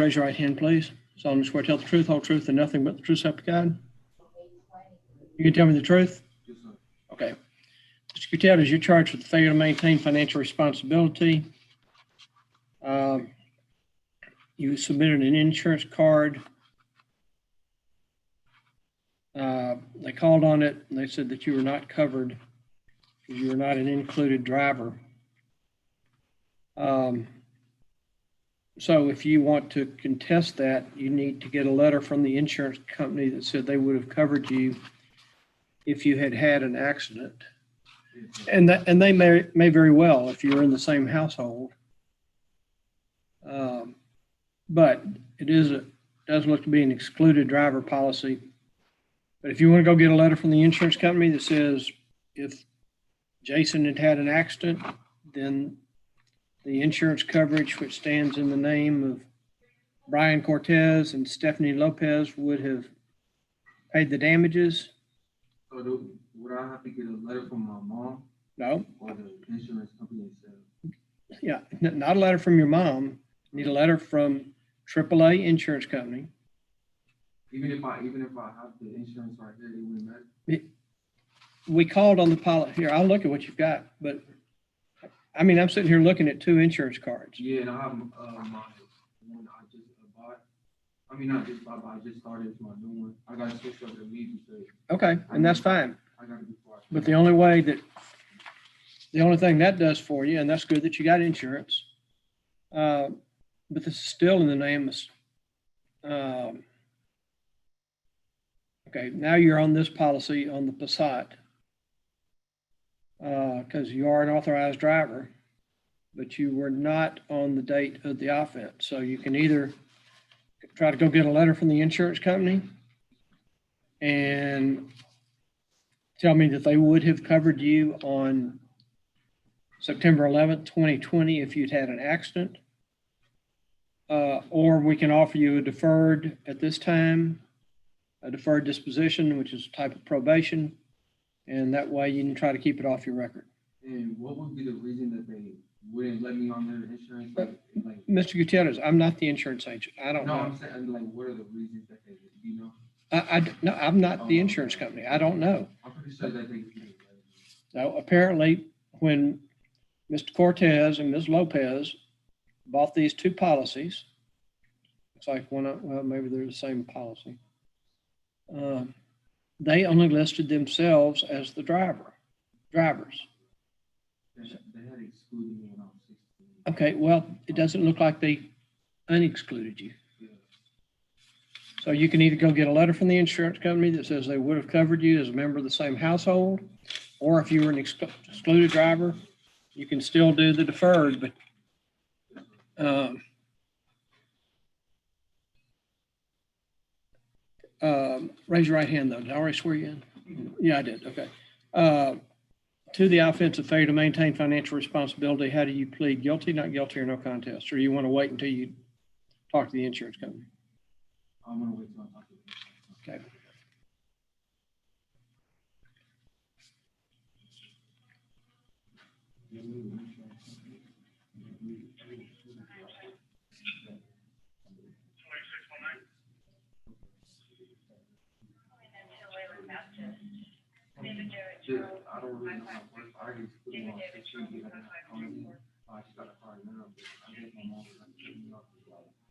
Raise your right hand, please. Solemnly swear to tell the truth, whole truth, and nothing but the truth, so help you God. You can tell me the truth? Yes, sir. Okay. Mr. Gutierrez, you're charged with the failure to maintain financial responsibility. You submitted an insurance card. They called on it and they said that you were not covered because you were not an included driver. So if you want to contest that, you need to get a letter from the insurance company that said they would have covered you if you had had an accident. And they may very well if you're in the same household. But it does look to be an excluded driver policy. But if you want to go get a letter from the insurance company that says if Jason had had an accident, then the insurance coverage, which stands in the name of Brian Cortez and Stephanie Lopez, would have paid the damages. So would I have to get a letter from my mom No. or the insurance company itself? Yeah, not a letter from your mom. You need a letter from AAA Insurance Company. Even if I have the insurance right here, it wouldn't matter. We called on the pilot here. I'll look at what you've got, but I mean, I'm sitting here looking at two insurance cards. Yeah, and I have my one I just bought. I mean, not just bought, but I just started my new one. I got to switch over to me because. Okay, and that's fine. I got to be quiet. But the only thing that does for you, and that's good that you got insurance, but this is still in the name of, okay, now you're on this policy on the Passat, because you are an authorized driver, but you were not on the date of the offense. So you can either try to go get a letter from the insurance company and tell me that they would have covered you on September 11th, 2020 if you'd had an accident. Or we can offer you a deferred at this time, a deferred disposition, which is a type of probation. And that way you can try to keep it off your record. And what would be the reason that they wouldn't let me on their insurance? Like Mr. Gutierrez, I'm not the insurance agent. I don't know. No, I'm saying, like, what are the reasons that they, do you know? No, I'm not the insurance company. I don't know. I'm pretty sure that they. Now, apparently, when Mr. Cortez and Ms. Lopez bought these two policies, looks like well, maybe they're the same policy. They only listed themselves as the drivers. They had excluded me when I was 16. Okay, well, it doesn't look like they unexcluded you. Yeah. So you can either go get a letter from the insurance company that says they would have covered you as a member of the same household, or if you were an excluded driver, you can still do the deferred, but raise your right hand though. Did I already swear you in? Yeah, I did. Okay. To the offense of failure to maintain financial responsibility, how do you plead? Guilty, not guilty, or no contest? Or you want to wait until you talk to the insurance company? I'm going to wait till I talk to them. Okay. I don't really know how it works. I already put it on 6 I just got a car now, but I guess my mom was like, putting me off.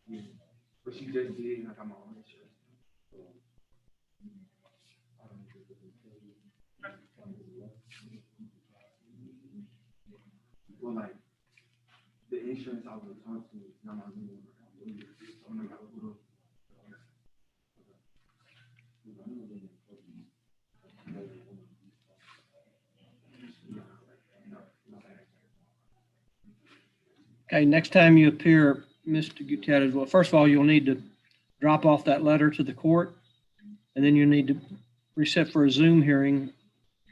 Yeah. But she just did, and I got my own insurance. So, I don't know if well, like, the insurance I was talking to is not my new one. So I'm gonna go to Okay, next time you appear, Mr. Gutierrez, well, first of all, you'll need to drop off that letter to the court, and then you need to reset for a Zoom hearing.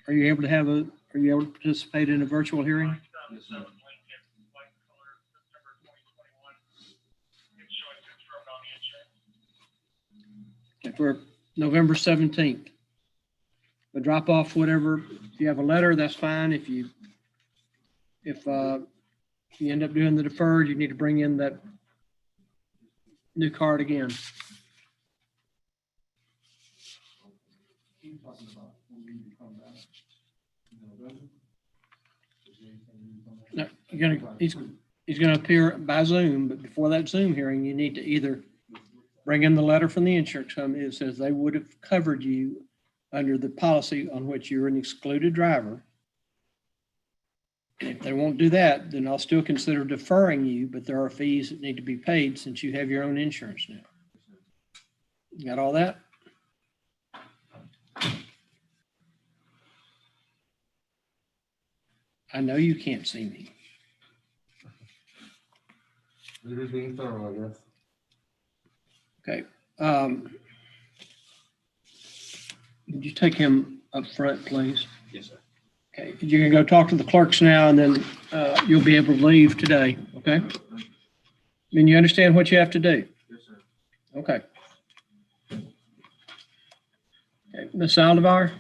Are you able to participate in a virtual hearing? Yes, sir. Okay, for November 17th. But drop off whatever, if you have a letter, that's fine. If you end up doing the deferred, you need to bring in that new card again. Keep talking about when we need to come back. You know, doesn't? Is there anything we need to come back? No, he's gonna appear by Zoom, but before that Zoom hearing, you need to either bring in the letter from the insurance company that says they would have covered you under the policy on which you're an excluded driver. And if they won't do that, then I'll still consider deferring you, but there are fees that need to be paid since you have your own insurance now. You got all that? I know you can't see me. It is being thorough, I guess. Okay. Would you take him up front, please? Yes, sir. Okay, you can go talk to the clerks now, and then you'll be able to leave today, okay? Then you understand what you have to do? Yes, sir. Okay. Okay, Ms. Aldebar?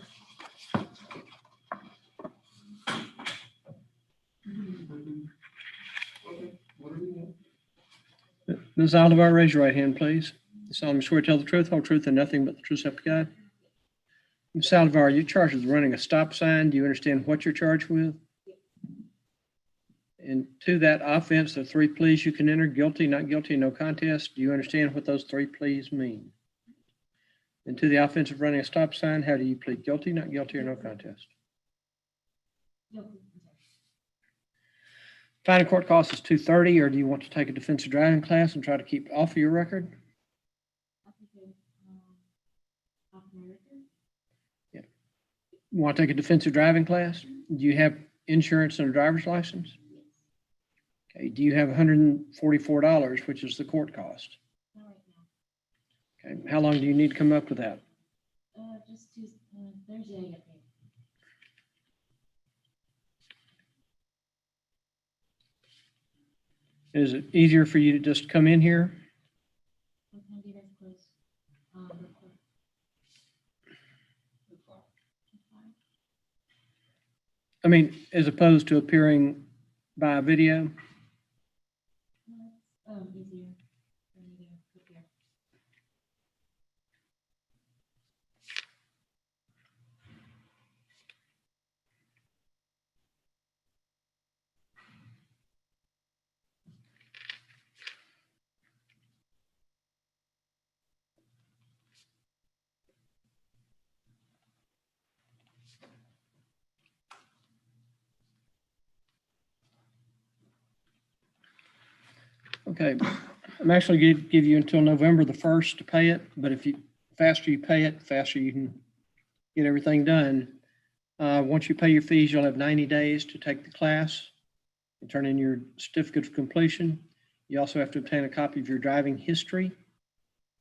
Ms. Aldebar, raise your right hand, please. You solemnly swear to tell the truth, whole truth, and nothing but the truth, so help you God? Ms. Aldebar, you're charged with running a stop sign. Do you understand what you're charged with? And to that offense, there are 3 pleas you can enter: guilty, not guilty, no contest. Do you understand what those 3 pleas mean? And to the offense of running a stop sign, how do you plead? Guilty, not guilty, or no contest? Fine and court cost is $230, or do you want to take a defensive driving class and try to keep off of your record? Yeah. You want to take a defensive driving class? Do you have insurance and a driver's license? Okay. Do you have $144, which is the court cost? Okay. How long do you need to come up with that? Just Thursday. Is it easier for you to just come in here? What time do you guys close? I mean, as opposed to appearing by video? Easier for me to prepare. Okay, I'm actually going to give you until November the 1st to pay it, but if you, faster you pay it, faster you can get everything done. Once you pay your fees, you'll have 90 days to take the class and turn in your certificate of completion. You also have to obtain a copy of your driving history.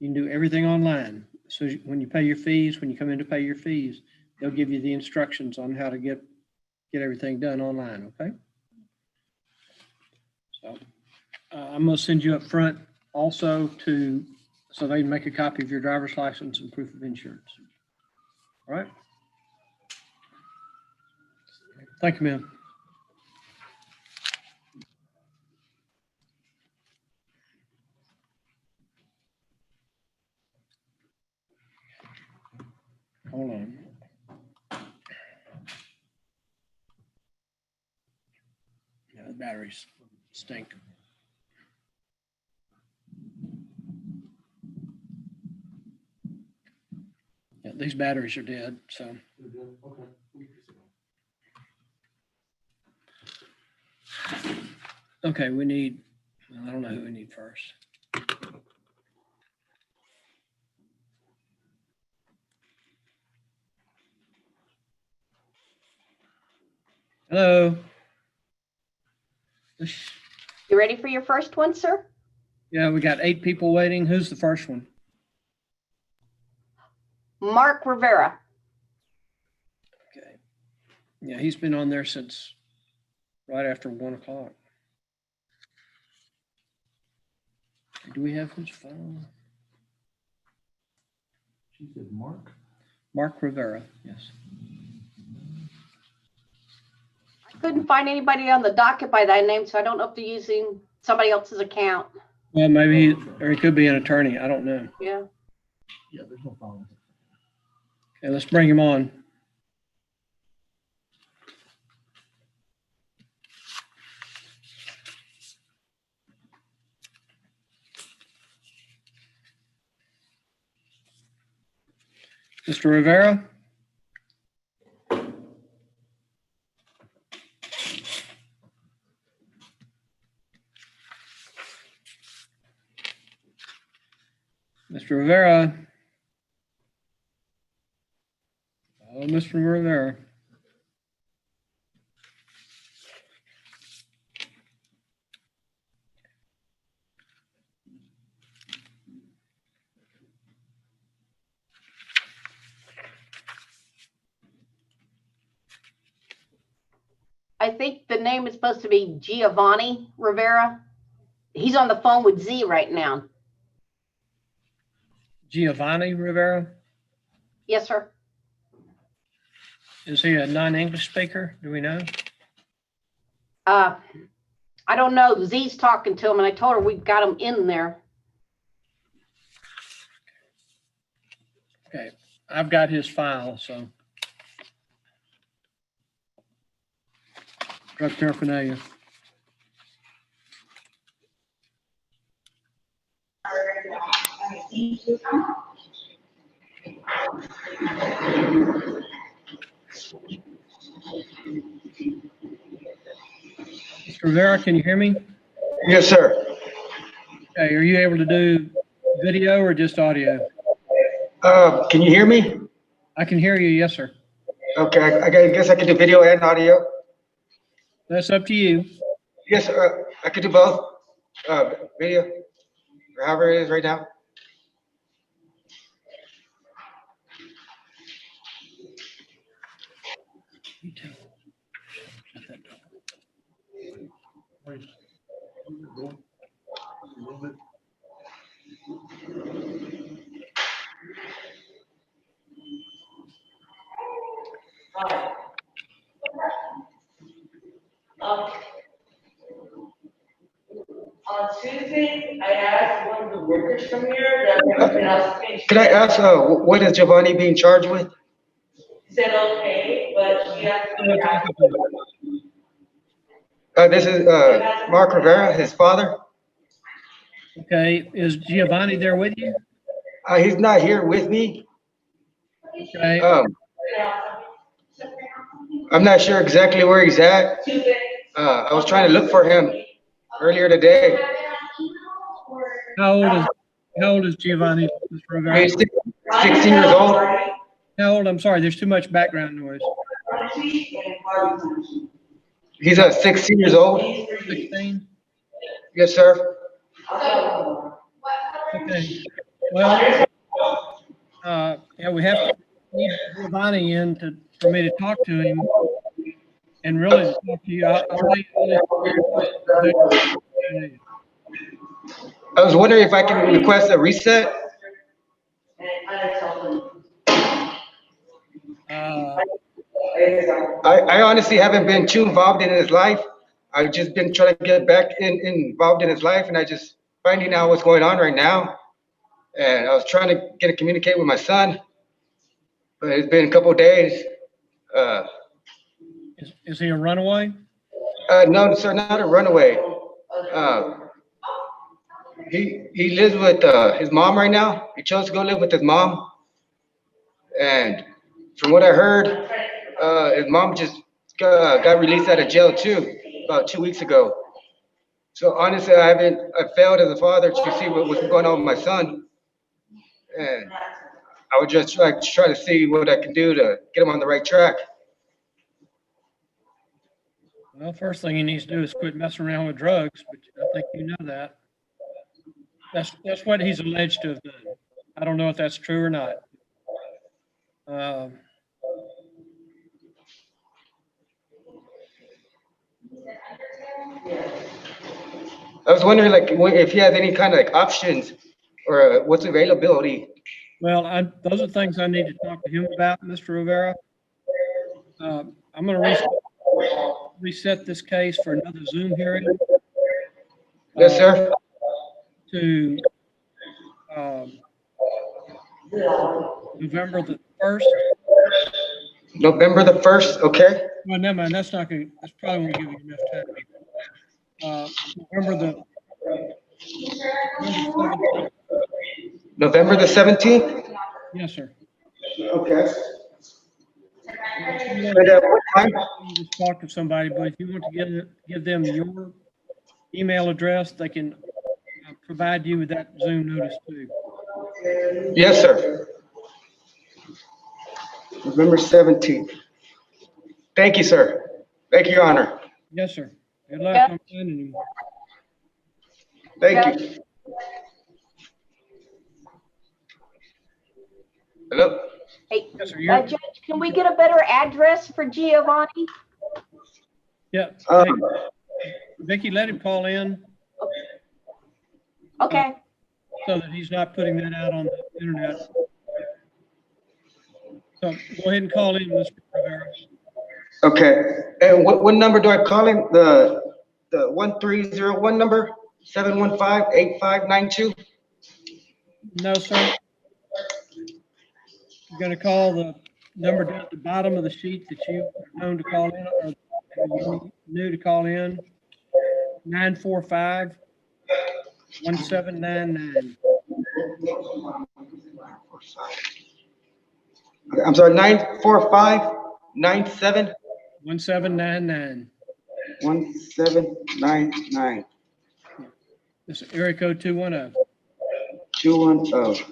You can do everything online. So when you pay your fees, when you come in to pay your fees, they'll give you the instructions on how to get everything done online, okay? So I'm going to send you up front also so they can make a copy of your driver's license and proof of insurance. All right? Thank you, ma'am. Hold on. Yeah, the batteries stink. Yeah, these batteries are dead, so. Okay. Okay, we need, I don't know who we need first. Hello? You ready for your first one, sir? Yeah, we got 8 people waiting. Who's the first one? Mark Rivera. Okay. Yeah, he's been on there since right after 1 o'clock. Do we have his phone? She said Mark? Mark Rivera, yes. I couldn't find anybody on the docket by that name, so I don't know if they're using somebody else's account. Well, maybe, or he could be an attorney. I don't know. Yeah. Yeah, there's no problem. Okay, let's bring him on. Mr. Rivera? Mr. Rivera? Oh, Mr. Rivera. I think the name is supposed to be Giovanni Rivera. He's on the phone with Z right now. Giovanni Rivera? Yes, sir. Is he a non-English speaker? Do we know? I don't know. Z's talking to him, and I told her we've got him in there. Okay, I've got his file, so. Drug paraphernalia. Mr. Rivera, can you hear me? Yes, sir. Okay, are you able to do video or just audio? Can you hear me? I can hear you, yes, sir. Okay, I guess I can do video and audio. That's up to you. Yes, I could do both. Video, or however it is right now. You too. Shut that door. On Tuesday, I asked one of the workers from here that everything else changed. Can I ask, what is Giovanni being charged with? She said okay, but she asked me. This is, Mark Rivera, his father. Okay, is Giovanni there with you? He's not here with me. Okay, I'm not sure exactly where he's at. Tuesday. I was trying to look for him earlier today. how old is Giovanni, Mr. Rivera? He's 16 years old. How old? I'm sorry, there's too much background noise. He's 16 years old. 16? Yes, sir. Okay, well, yeah, we have to need Giovanni in for me to talk to him. And really to talk to you, I was wondering if I can request a reset. I honestly haven't been too involved in his life. I've just been trying to get back involved in his life, and I just finding out what's going on right now. And I was trying to communicate with my son, but it's been a couple of days. Is he a runaway? No, sir, not a runaway. He lives with his mom right now. He chose to go live with his mom, and from what I heard, his mom just got released out of jail too about 2 weeks ago. So honestly, I failed as a father to see what was going on with my son, and I would just try to see what I can do to get him on the right track. Well, first thing he needs to do is quit messing around with drugs, but I think you know that. That's what he's alleged to have done. I don't know if that's true or not. I was wondering, like, if he has any kind of like options or what's availability. Well, those are things I need to talk to him about, Mr. Rivera. I'm going to reset this case for another Zoom hearing. Yes, sir. to November the 1st. November the 1st, okay? Well, never mind, that's not gonna, that's probably won't give you enough time. November the 17th. November the 17th? Yes, sir. Okay. If you want And at what time? you just talk to somebody, but if you want to give them your email address, they can provide you with that Zoom notice too. Yes, sir. November 17th. Thank you, sir. Thank you, Your Honor. Yes, sir. Good luck Yeah. on finding him. Thank you. Hello? Hey, Yes, sir. You're, Judge, can we get a better address for Giovanni? yeah. Um, Hey, Vicky, let him call in Okay, so that he's not putting that out on the internet. So go ahead and call in, Mr. Rivera. Okay. And what number do I call him? The 1301 number? 715-8592? No, sir. You're gonna call the number down at the bottom of the sheet that you are known to call in, or you knew to call in, 945-1799. Okay, I'm sorry, 945-97? 1799. 1799 This is area code 210. 210.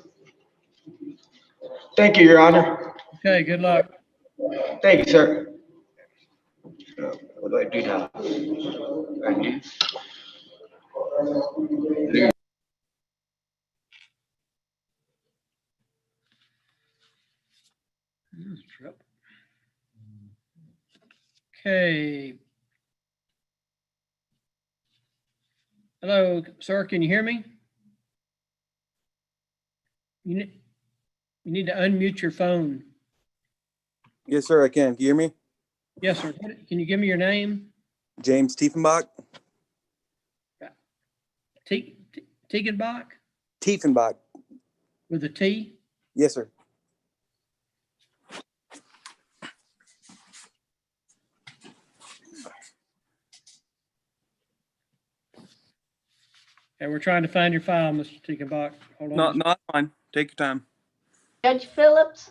Thank you, Your Honor. Okay, good luck. Thank you, sir. What do I do now? I do. This trip. Okay. Hello, sir, can you hear me? You need to unmute your phone. Yes, sir, I can. Can you hear me? Yes, sir. Can you give me your name? James Tiefenbach? Tiegenbach Tiefenbach. with a T? Yes, sir. Okay, we're trying to find your file, Mr. Tiegenbach. Hold No, on. no, that's fine. Take your time. Judge Phillips,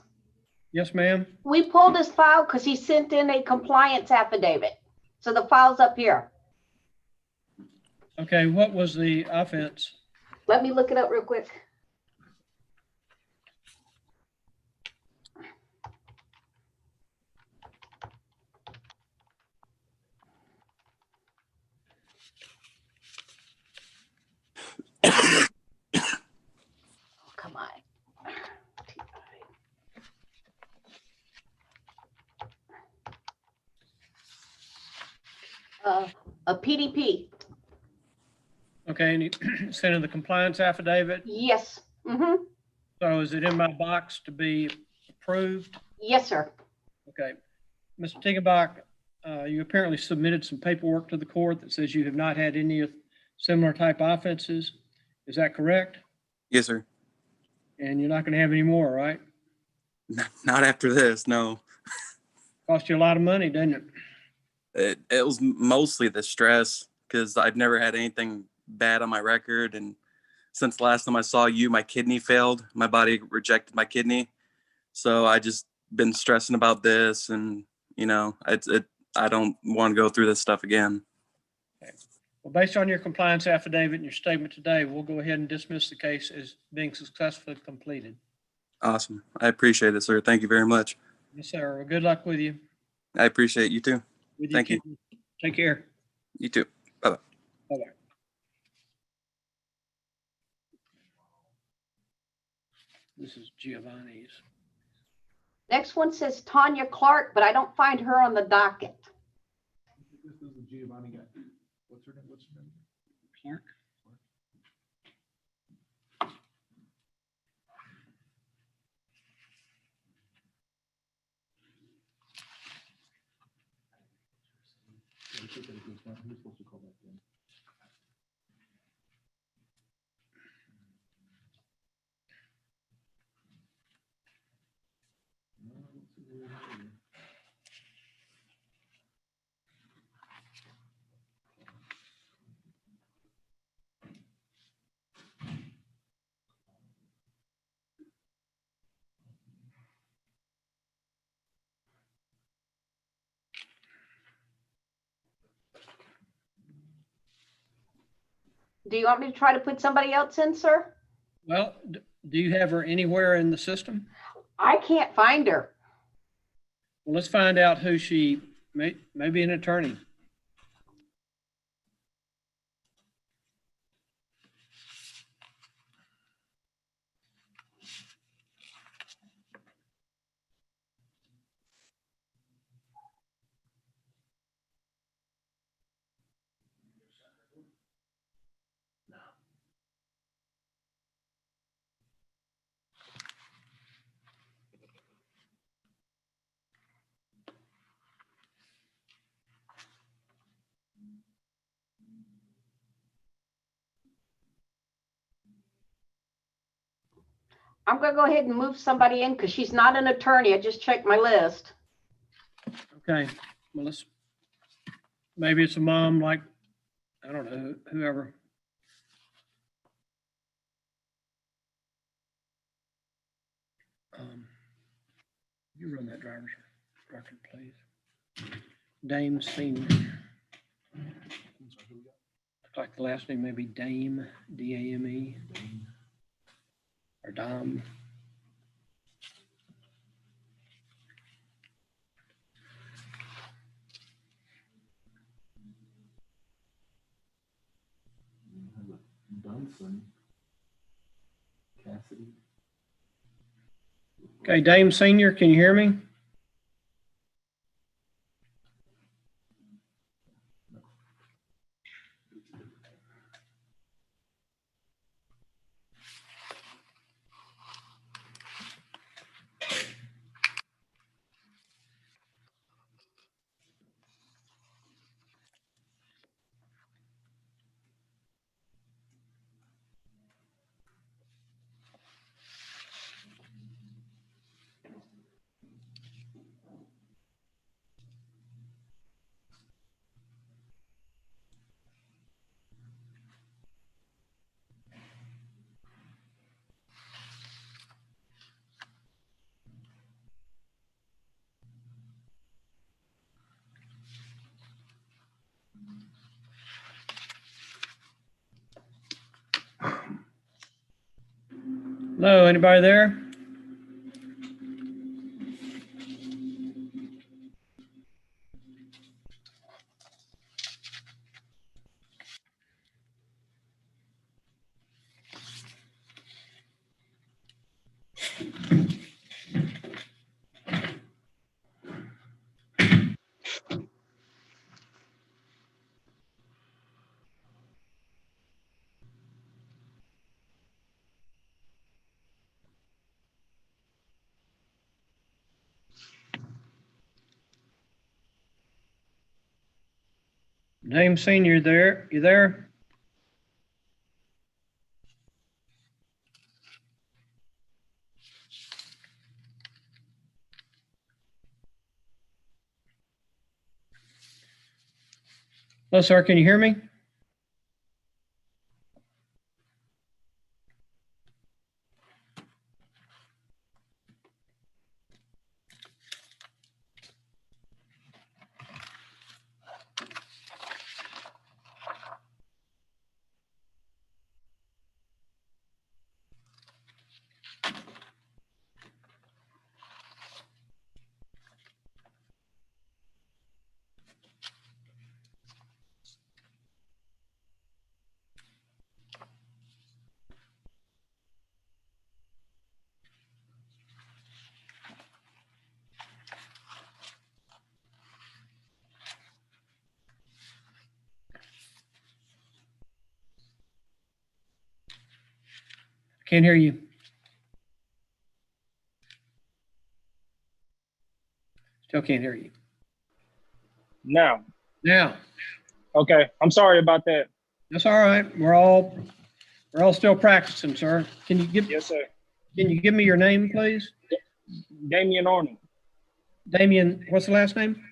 Yes, ma'am. we pulled his file because he sent in a compliance affidavit. So the file's up here. Okay, what was the offense? Let me look it up real quick. Come on. A PDP. Okay, and you sent in the compliance affidavit. Yes. Mm-hmm. So is it in my box to be approved? Yes, sir. Okay. Mr. Tiegenbach, you apparently submitted some paperwork to the court that says you have not had any similar type offenses. Is that correct? Yes, sir. And you're not going to have any more, right? Not after this, no. Cost you a lot of money, didn't it? It was mostly the stress because I've never had anything bad on my record. And since the last time I saw you, my kidney failed. My body rejected my kidney. So I just been stressing about this and, I don't want to go through this stuff again. Well, based on your compliance affidavit and your statement today, we'll go ahead and dismiss the case as being successfully completed. Awesome. I appreciate it, sir. Thank you very much. Yes, sir. Well, good luck with you. I appreciate you too. With Thank you. kidney. Take care. You too. Bye-bye. Bye-bye. This is Giovanni's. Next one says Tanya Clark, but I don't find her on the docket. This is the Giovanni guy. What's her name? Clark? He was supposed to call back in. Do you want me to try to put somebody else in, sir? Well, do you have her anywhere in the system? I can't find her. Well, let's find out who she may be an attorney. I'm gonna go ahead and move somebody in because she's not an attorney. I just checked my list. Okay, well, maybe it's a mom, like, I don't know, whoever. You run that driver's record, please. Dame Senior. Looks like the last name may be Dame, D-A-M-E. Or Dom. Dunson. Cassidy. Okay, Dame Senior, can you hear me? Hello, anybody there? Dame Senior there, you there? Hello, sir, can you hear me? Can't hear you. Still can't hear you. Now, Now, okay. I'm sorry about that. that's all right. We're all still practicing, sir. Can you Yes, sir. give me your name, please? Damian Arnold. Damian, what's the last name?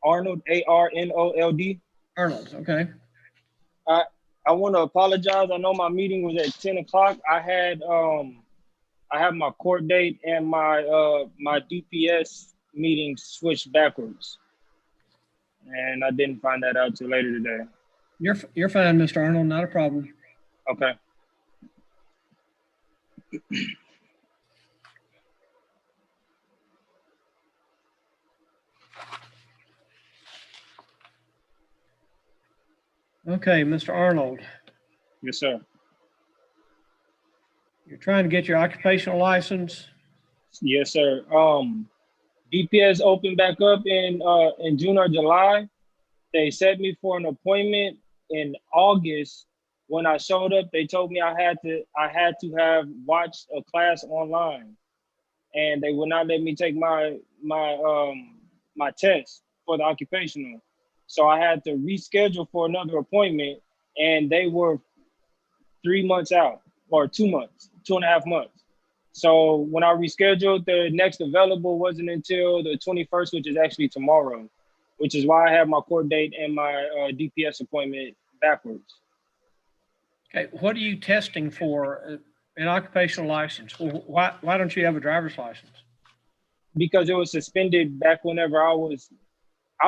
Arnold, Arnold. Arnold, okay. I want to apologize. I know my meeting was at 10 o'clock. I have my court date and my DPS meeting switched backwards, and I didn't find that out till later today. You're fine, Mr. Arnold, not a problem. Okay. Okay, Mr. Arnold, Yes, sir. you're trying to get your occupational license. Yes, sir. DPS opened back up in June or July. They set me for an appointment in August. When I showed up, they told me I had to have watched a class online, and they would not let me take my test for the occupational. So I had to reschedule for another appointment, and they were 3 months out, or 2 months, 2.5 months. So when I rescheduled, the next available wasn't until the 21st, which is actually tomorrow, which is why I have my court date and my DPS appointment backwards. Okay, what are you testing for? An occupational license? Well, why don't you have a driver's license? Because it was suspended back whenever I'll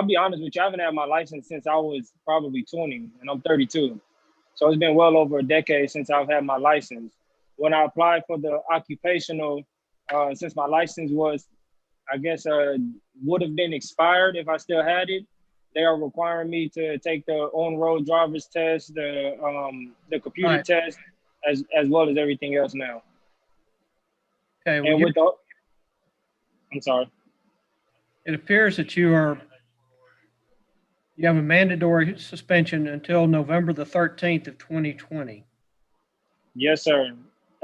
be honest with you, I haven't had my license since I was probably 20, and I'm 32. So it's been well over a decade since I've had my license. When I applied for the occupational, since my license was, I guess, would have been expired if I still had it, they are requiring me to take the on-road driver's test, the computer Right. test, as well as everything else now. Okay, well, And I'm sorry. it appears that you have a mandatory suspension until November the 13th of 2020. Yes, sir.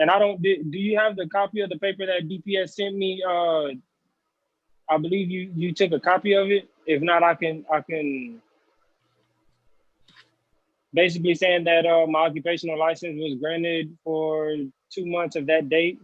And do you have the copy of the paper that DPS sent me? I believe you took a copy of it. If not, I can basically saying that my occupational license was granted for 2 months of that date.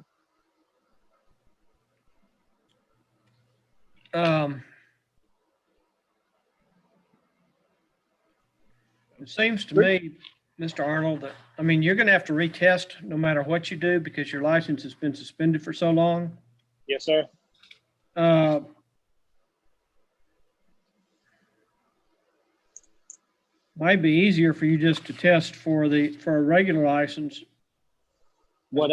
It seems to me, Mr. Arnold, that, I mean, you're going to have to retest no matter what you do because your license has been suspended for so long. Yes, sir. Might be easier for you just to test for a regular license, Well,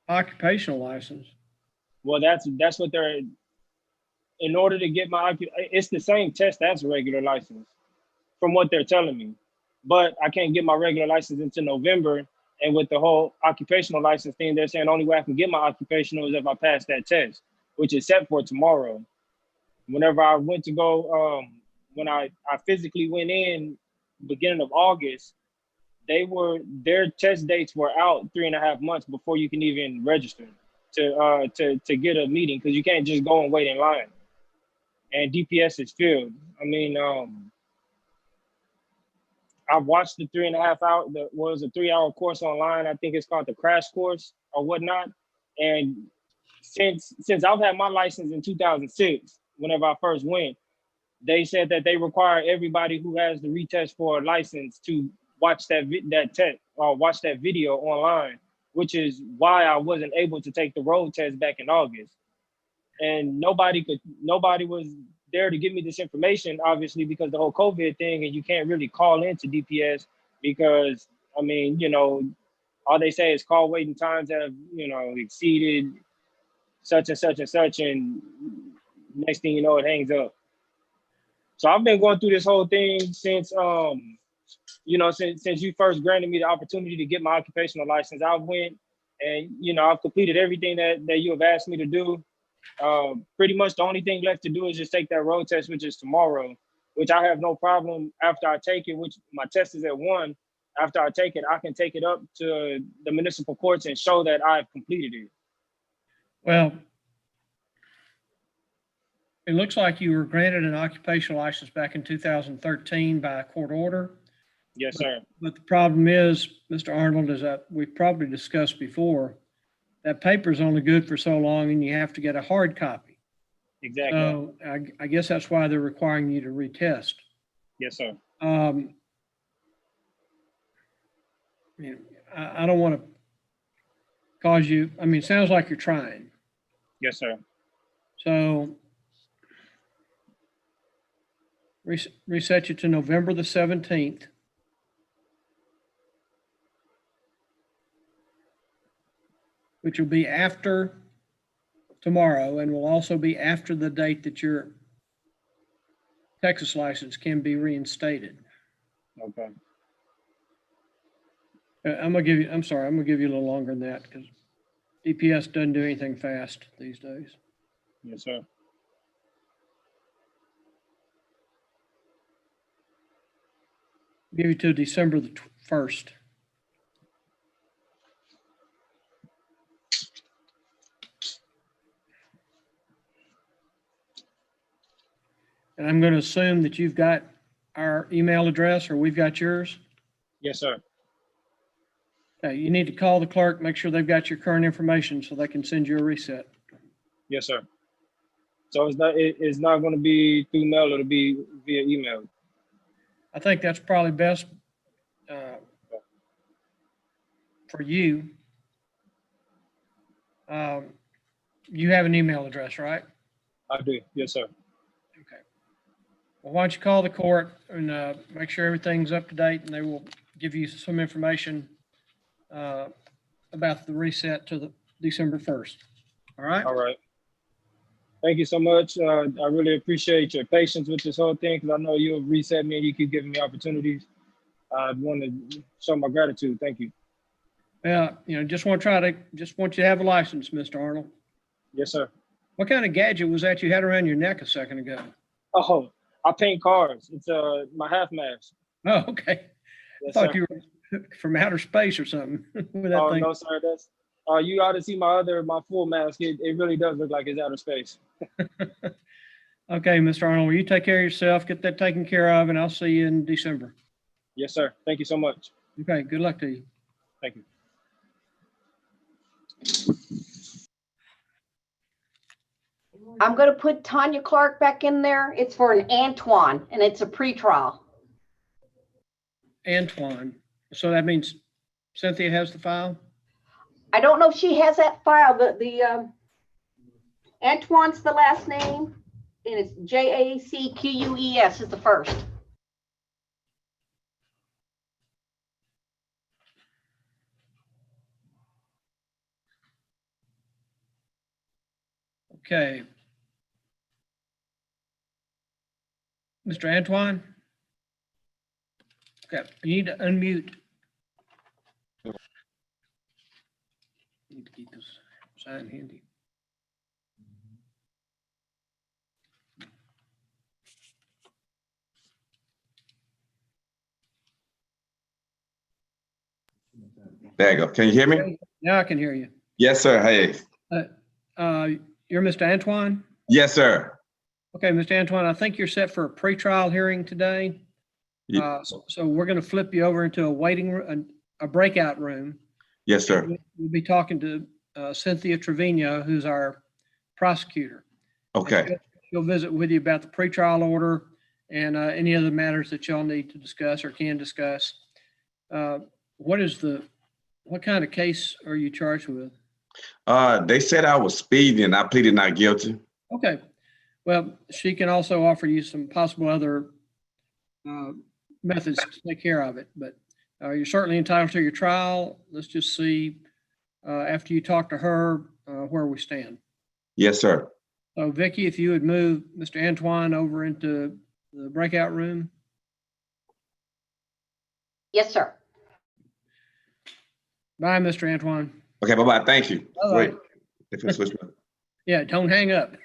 occupational license. that's what they're. In order to get it's the same test as a regular license, from what they're telling me. But I can't get my regular license until November. And with the whole occupational license thing, they're saying the only way I can get my occupational is if I pass that test, which is set for tomorrow. Whenever I went to go, when I physically went in beginning of August, their test dates were out 3.5 months before you can even register to get a meeting, because you can't just go and wait in line. And DPS is filled. I mean, I watched the 3.5 hour, was a 3-hour course online. I think it's called the crash course or whatnot. And since I've had my license in 2006, whenever I first went, they said that they require everybody who has the retest for a license to watch that test or watch that video online, which is why I wasn't able to take the road test back in August. And nobody was there to give me this information, obviously, because the whole COVID thing, and you can't really call into DPS because, I mean, all they say is call waiting times have, exceeded such and such and such, and next thing you know, it hangs up. So I've been going through this whole thing since, since you first granted me the opportunity to get my occupational license. I went and, I've completed everything that you have asked me to do. Pretty much the only thing left to do is just take that road test, which is tomorrow, which I have no problem after I take it, which my test is at 1. After I take it, I can take it up to the municipal courts and show that I've completed it. Well, it looks like you were granted an occupational license back in 2013 by a court order. Yes, sir. But the problem is, Mr. Arnold, is that we've probably discussed before, that paper is only good for so long and you have to get a hard copy. Exactly. So I guess that's why they're requiring you to retest. Yes, sir. You know, I don't want to cause you, I mean, it sounds like you're trying. Yes, sir. So reset you to November the 17th. Which will be after tomorrow and will also be after the date that your Texas license can be reinstated. Okay. I'm gonna give you a little longer than that because DPS doesn't do anything fast these days. Yes, sir. Give you to December the 1st. And I'm going to assume that you've got our email address or we've got yours. Yes, sir. Okay, you need to call the clerk, make sure they've got your current information so they can send you a reset. Yes, sir. So it's not going to be through mail. It'll be via email. I think that's probably best for you. You have an email address, right? I do. Yes, sir. Okay. Well, why don't you call the court and make sure everything's up to date and they will give you some information about the reset to the December 1st. All right? All right. Thank you so much. I really appreciate your patience with this whole thing because I know you'll reset me and you keep giving me opportunities. I want to show my gratitude. Thank you. Yeah, just want you to have a license, Mr. Arnold. Yes, sir. What kind of gadget was that you had around your neck a second ago? Oh, I paint cars. It's my half mask. Oh, okay. Yes, I thought sir. you were from outer space or something with that Oh, thing. no, sir. That's you ought to see my full mask. It really does look like it's outer space. Okay, Mr. Arnold, will you take care of yourself, get that taken care of, and I'll see you in December. Yes, sir. Thank you so much. Okay, good luck to you. Thank you. I'm gonna put Tanya Clark back in there. It's for an Antoine and it's a pretrial. Antoine. So that means Cynthia has the file? I don't know if she has that file, but the Antoine's the last name and it's Jacques is the first. Okay. Mr. Antoine? Okay, you need to unmute. Need to keep this sign handy. There you go. Can you hear me? Now I can hear you. Yes, sir. Hey. You're Mr. Antoine? Yes, sir. Okay, Mr. Antoine, I think you're set for a pretrial hearing today. So we're going to flip you over into a waiting room, a breakout room. Yes, sir. We'll be talking to Cynthia Trevino, who's our prosecutor. Okay. She'll visit with you about the pretrial order and any other matters that y'all need to discuss or can discuss. What kind of case are you charged with? They said I was speeding. I pleaded not guilty. Okay. Well, she can also offer you some possible other methods to take care of it, but you're certainly entitled to your trial. Let's just see after you talk to her where we stand. Yes, sir. So Vicki, if you would move Mr. Antoine over into the breakout room. Yes, sir. Bye, Mr. Antoine. Okay, bye-bye. Thank you. Bye-bye. Wait, if I switch my- Yeah, don't hang up.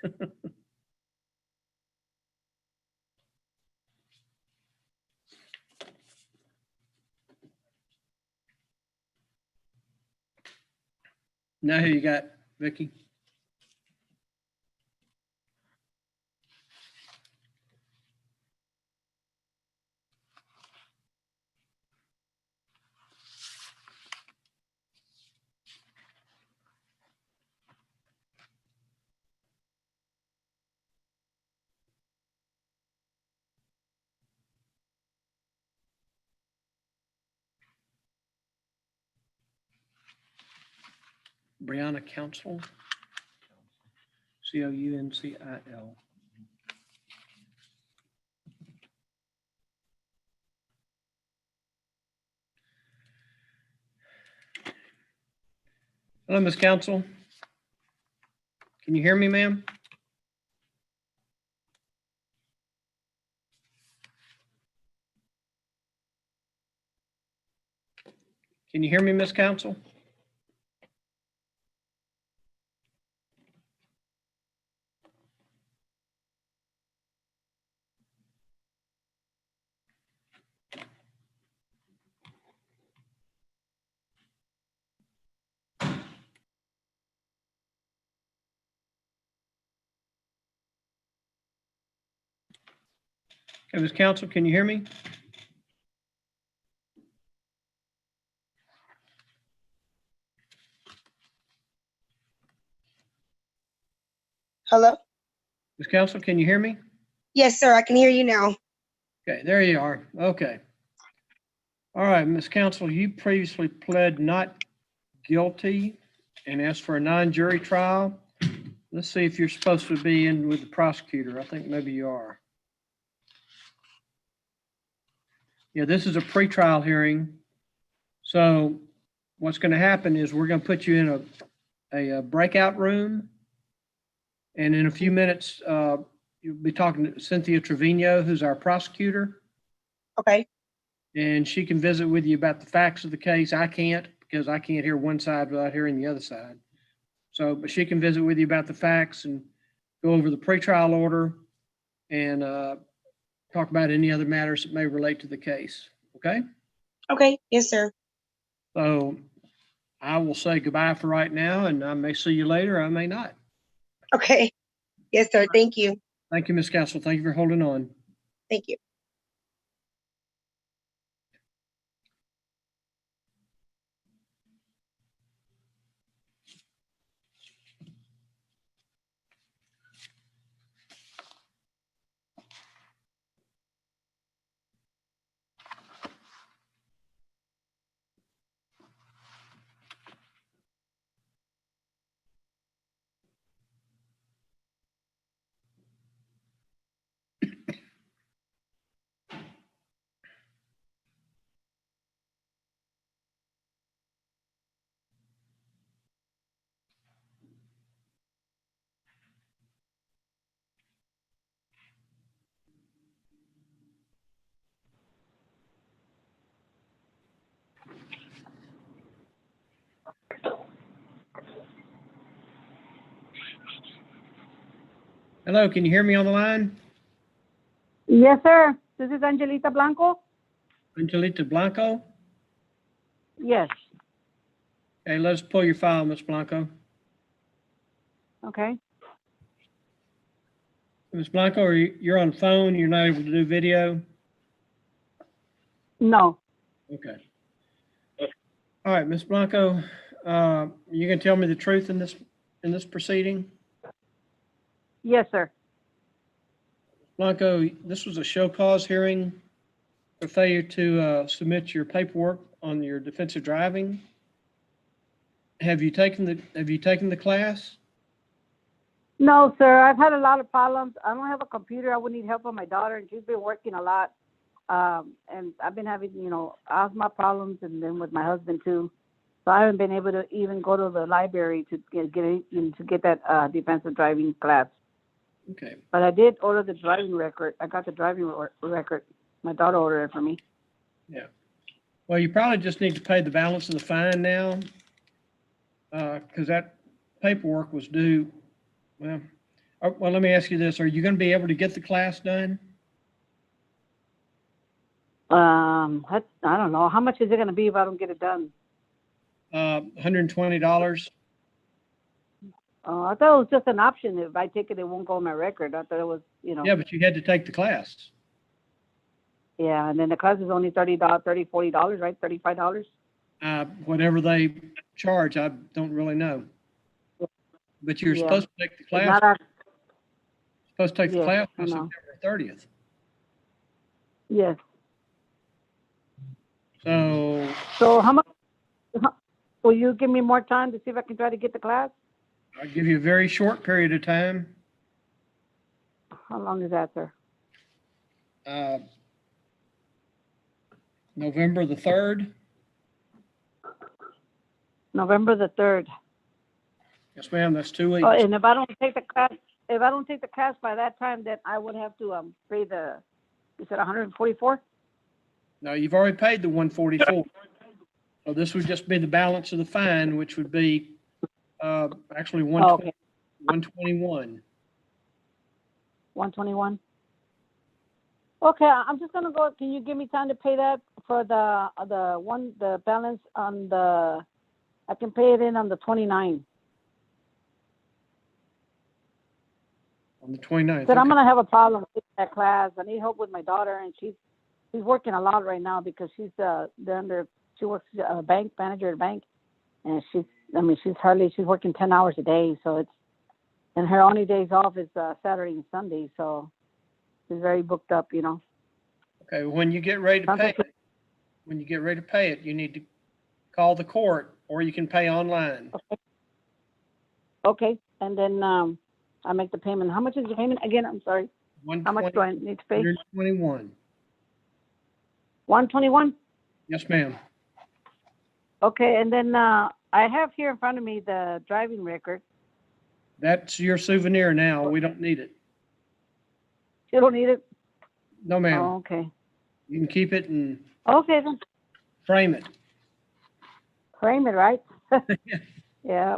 Now who you got, Vicki? Brianna Council. Council. Hello, Ms. Council. Can you hear me, ma'am? Can you hear me, Ms. Council? Okay, Ms. Council, can you hear me? Hello? Ms. Council, can you hear me? Yes, sir. I can hear you now. Okay, there you are. Okay. All right, Ms. Council, you previously pled not guilty and asked for a non-jury trial. Let's see if you're supposed to be in with the prosecutor. I think maybe you are. Yeah, this is a pretrial hearing. So what's going to happen is we're going to put you in a breakout room. And in a few minutes, you'll be talking to Cynthia Trevino, who's our prosecutor. Okay. And she can visit with you about the facts of the case. I can't, because I can't hear one side without hearing the other side. So, but she can visit with you about the facts and go over the pretrial order and talk about any other matters that may relate to the case. Okay? Okay. Yes, sir. So I will say goodbye for right now, and I may see you later. I may not. Okay. Yes, sir. Thank you. Thank you, Ms. Castle. Thank you for holding on. Thank you. Hello, can you hear me on the line? Yes, sir. This is Angelita Blanco. Angelita Blanco? Yes. Okay, let's pull your file, Ms. Blanco. Okay. Ms. Blanco, you're on phone, you're not able to do video? No. Okay. All right, Ms. Blanco, you can tell me the truth in this proceeding? Yes, sir. Blanco, this was a show cause hearing for failure to submit your paperwork on your defensive driving. Have you taken the class? No, sir. I've had a lot of problems. I don't have a computer. I would need help with my daughter, and she's been working a lot. And I've been having, asthma problems, and then with my husband too. So I haven't been able to even go to the library to get that defensive driving class. Okay. But I did order the driving record. I got the driving record. My daughter ordered it for me. Yeah. Well, you probably just need to pay the balance of the fine now, because that paperwork was due. Well, let me ask you this. Are you going to be able to get the class done? I don't know. How much is it going to be if I don't get it done? $120. I thought it was just an option. If I take it, it won't go on my record. I thought it was, Yeah, but you had to take the class. Yeah, and then the class is only $30, $40, right? $35. Whatever they charge, I don't really know. But you're supposed to take the class. Supposed to take the class by September 30th. Yes. So how much? will you give me more time to see if I can try to get the class? I'll give you a very short period of time. How long is that, sir? November the 3rd. November the 3rd. Yes, ma'am, that's 2 weeks. Oh, and if I don't take the class by that time, then I would have to pay the, you said 144? No, you've already paid the 144. So this would just be the balance of the fine, which would be actually Oh, okay. 121. 121. Okay, I'm just gonna go. Can you give me time to pay that for the balance on the? I can pay it in on the 29th. On the 29th. But I'm Okay. gonna have a problem with that class. I need help with my daughter, and she's working a lot right now because she works a bank manager at a bank, and she's working 10 hours a day. So and her only days off is Saturday and Sunday. So she's very booked up, you know. Okay, when you get ready to pay it, you need to call the court, or you can pay online. Okay, and then I make the payment. How much is the payment again? I'm sorry. How much do I need to pay? 121. 121. Yes, ma'am. Okay, and then I have here in front of me the driving record. That's your souvenir now. We don't need it. You don't need it? No, ma'am. Oh, okay. You can keep it and Okay, then frame it. frame it, right? Yeah.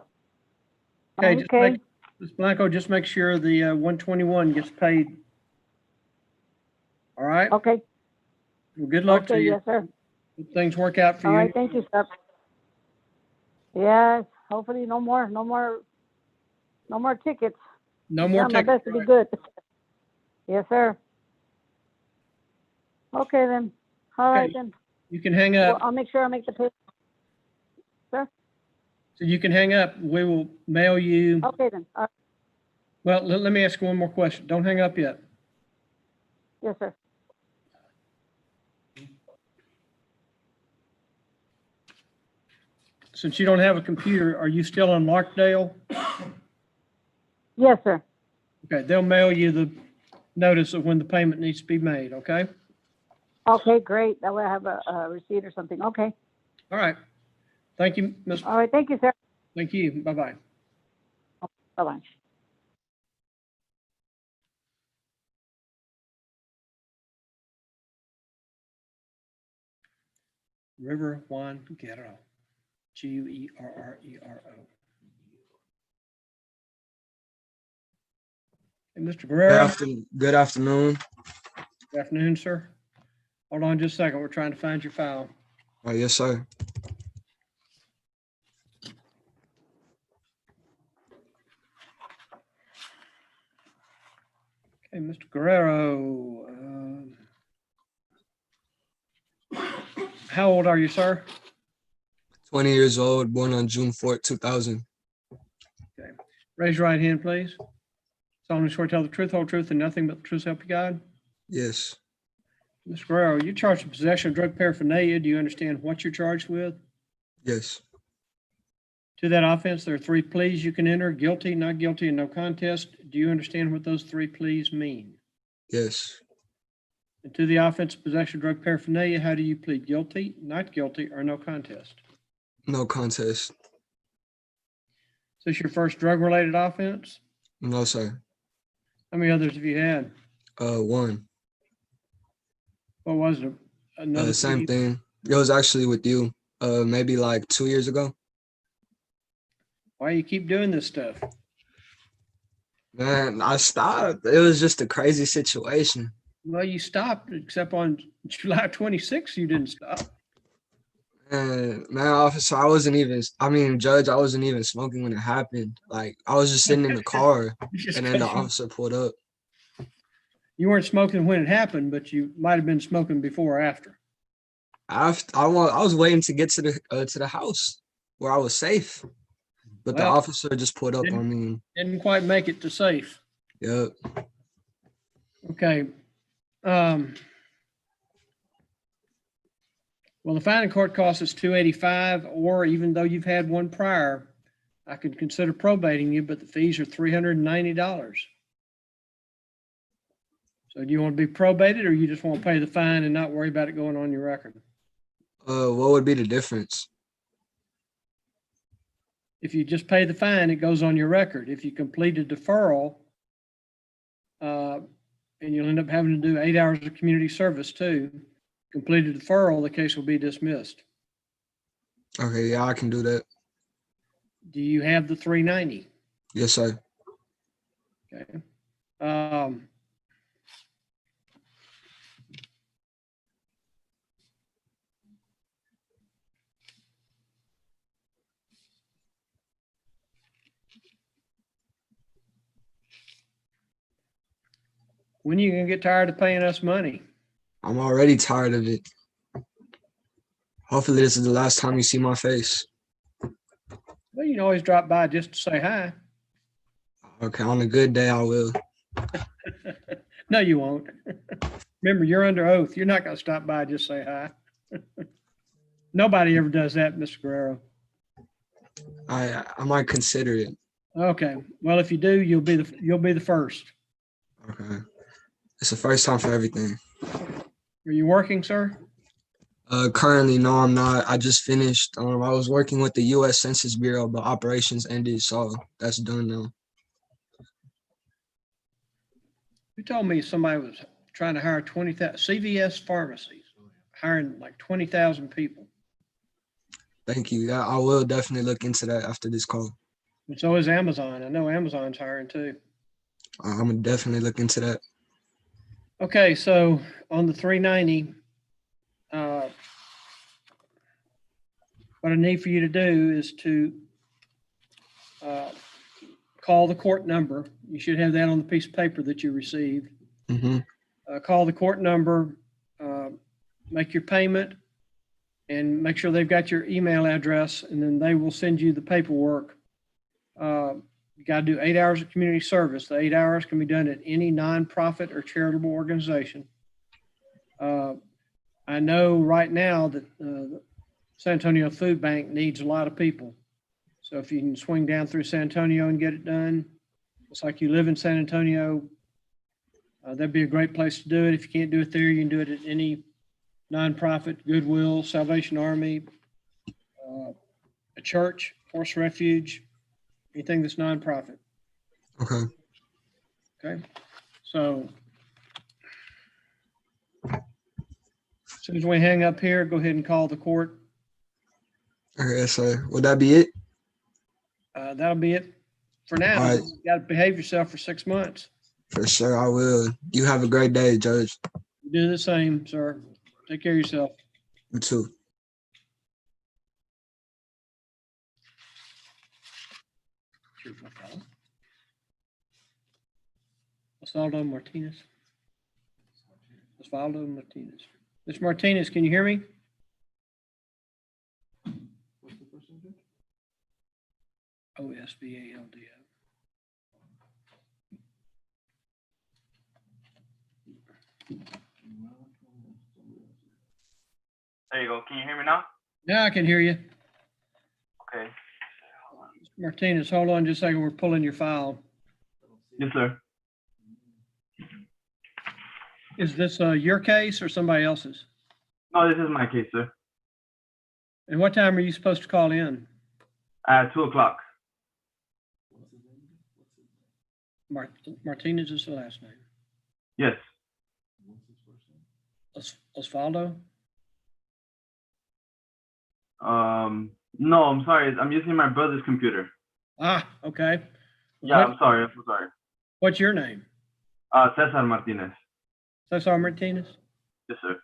Okay, Okay. Ms. Blanco, just make sure the 121 gets paid. All right? Okay. Well, good luck to Okay, you. yes, sir. Hope things work out for All you. right, thank you, sir. Yes, hopefully no more tickets. No more Try my best to be good. Yes, sir. Okay, then. All right, Okay. then. You can hang Well, up. I'll make sure I make the payment. Sir? So you can hang up. We will mail you. Okay, then. Well, let me ask you one more question. Don't hang up yet. Yes, sir. Since you don't have a computer, are you still in Larkdale? Yes, sir. Okay, they'll mail you the notice of when the payment needs to be made, okay? Okay, great. That way I have a receipt or something. Okay. All right. Thank you, Ms. All right, thank you, sir. Thank you. Bye-bye. Bye-bye. River Juan Guerrero. Guerrero. Hey, Mr. Guerrero. Good afternoon. Good afternoon, sir. Hold on just a second. We're trying to find your file. Yes, sir. Okay, Mr. Guerrero. How old are you, sir? 20 years old, born on June 4th, 2000. Okay. Raise your right hand, please. Solemnly swear to tell the truth, whole truth, and nothing but the truth, so help you God. Yes. Mr. Guerrero, you're charged with possession of drug paraphernalia. Do you understand what you're charged with? Yes. To that offense, there are 3 pleas you can enter: guilty, not guilty, and no contest. Do you understand what those 3 pleas mean? Yes. And to the offense of possession of drug paraphernalia, how do you plead? Guilty, not guilty, or no contest? No contest. Is this your first drug-related offense? No, sir. How many others have you had? One. What was it? Another Same plea? thing. It was actually with you, maybe like 2 years ago. Why you keep doing this stuff? Man, I stopped. It was just a crazy situation. Well, you stopped, except on July 26th, you didn't stop. Man, officer, judge, I wasn't even smoking when it happened. Like, I was just sitting in the car, and then the officer pulled up. You weren't smoking when it happened, but you might have been smoking before or after. I was waiting to get to the house where I was safe, but the Well, officer just pulled up on me. Didn't quite make it to safe. Yep. Okay. Well, the fine and court cost is $285, or even though you've had one prior, I could consider probating you, but the fees are $390. So do you want to be probated, or you just want to pay the fine and not worry about it going on your record? What would be the difference? If you just pay the fine, it goes on your record. If you complete a deferral, and you'll end up having to do 8 hours of community service too, complete a deferral, the case will be dismissed. Okay, yeah, I can do that. Do you have the 390? Yes, sir. Okay. When are you gonna get tired of paying us money? I'm already tired of it. Hopefully this is the last time you see my face. Well, you can always drop by just to say hi. Okay, on a good day, I will. No, you won't. Remember, you're under oath. You're not gonna stop by, just say hi. Nobody ever does that, Mr. Guerrero. I might consider it. Okay. Well, if you do, you'll be the first. Okay. It's the first time for everything. Are you working, sir? Currently, no, I'm not. I just finished. I was working with the U.S. Census Bureau, but operations ended, so that's done now. You told me somebody was trying to hire 20,000 CVS pharmacies, hiring like 20,000 people. Thank you. Yeah, I will definitely look into that after this call. And so is Amazon. I know Amazon's hiring too. I'm gonna definitely look into that. Okay, so on the 390, what I need for you to do is to call the court number. You should have that on the piece of paper that you received. Mm-hmm. Call the court number, make your payment, and make sure they've got your email address, and then they will send you the paperwork. You got to do 8 hours of community service. The 8 hours can be done at any nonprofit or charitable organization. I know right now that San Antonio Food Bank needs a lot of people. So if you can swing down through San Antonio and get it done, it's like you live in San Antonio, that'd be a great place to do it. If you can't do it there, you can do it at any nonprofit, Goodwill, Salvation Army, a church, Horse Refuge, anything that's nonprofit. Okay. Okay. So as soon as we hang up here, go ahead and call the court. Okay, so would that be it? That'll be it for now. All right. You got to behave yourself for 6 months. For sure, I will. You have a great day, Judge. You do the same, sir. Take care of yourself. You too. Osvaldo Martinez. Osvaldo Martinez. Mr. Martinez, can you hear me? What's the first name? Osvaldo. There you go. Can you hear me now? Yeah, I can hear you. Okay. Martinez, hold on just a second. We're pulling your file. Yes, sir. Is this your case or somebody else's? No, this is my case, sir. And what time are you supposed to call in? At 2 o'clock. Martinez is the last name. Yes. Osvaldo? No, I'm sorry. I'm using my brother's computer. Ah, okay. Yeah, I'm sorry. I'm so sorry. What's your name? Cesar Martinez. Cesar Martinez? Yes, sir.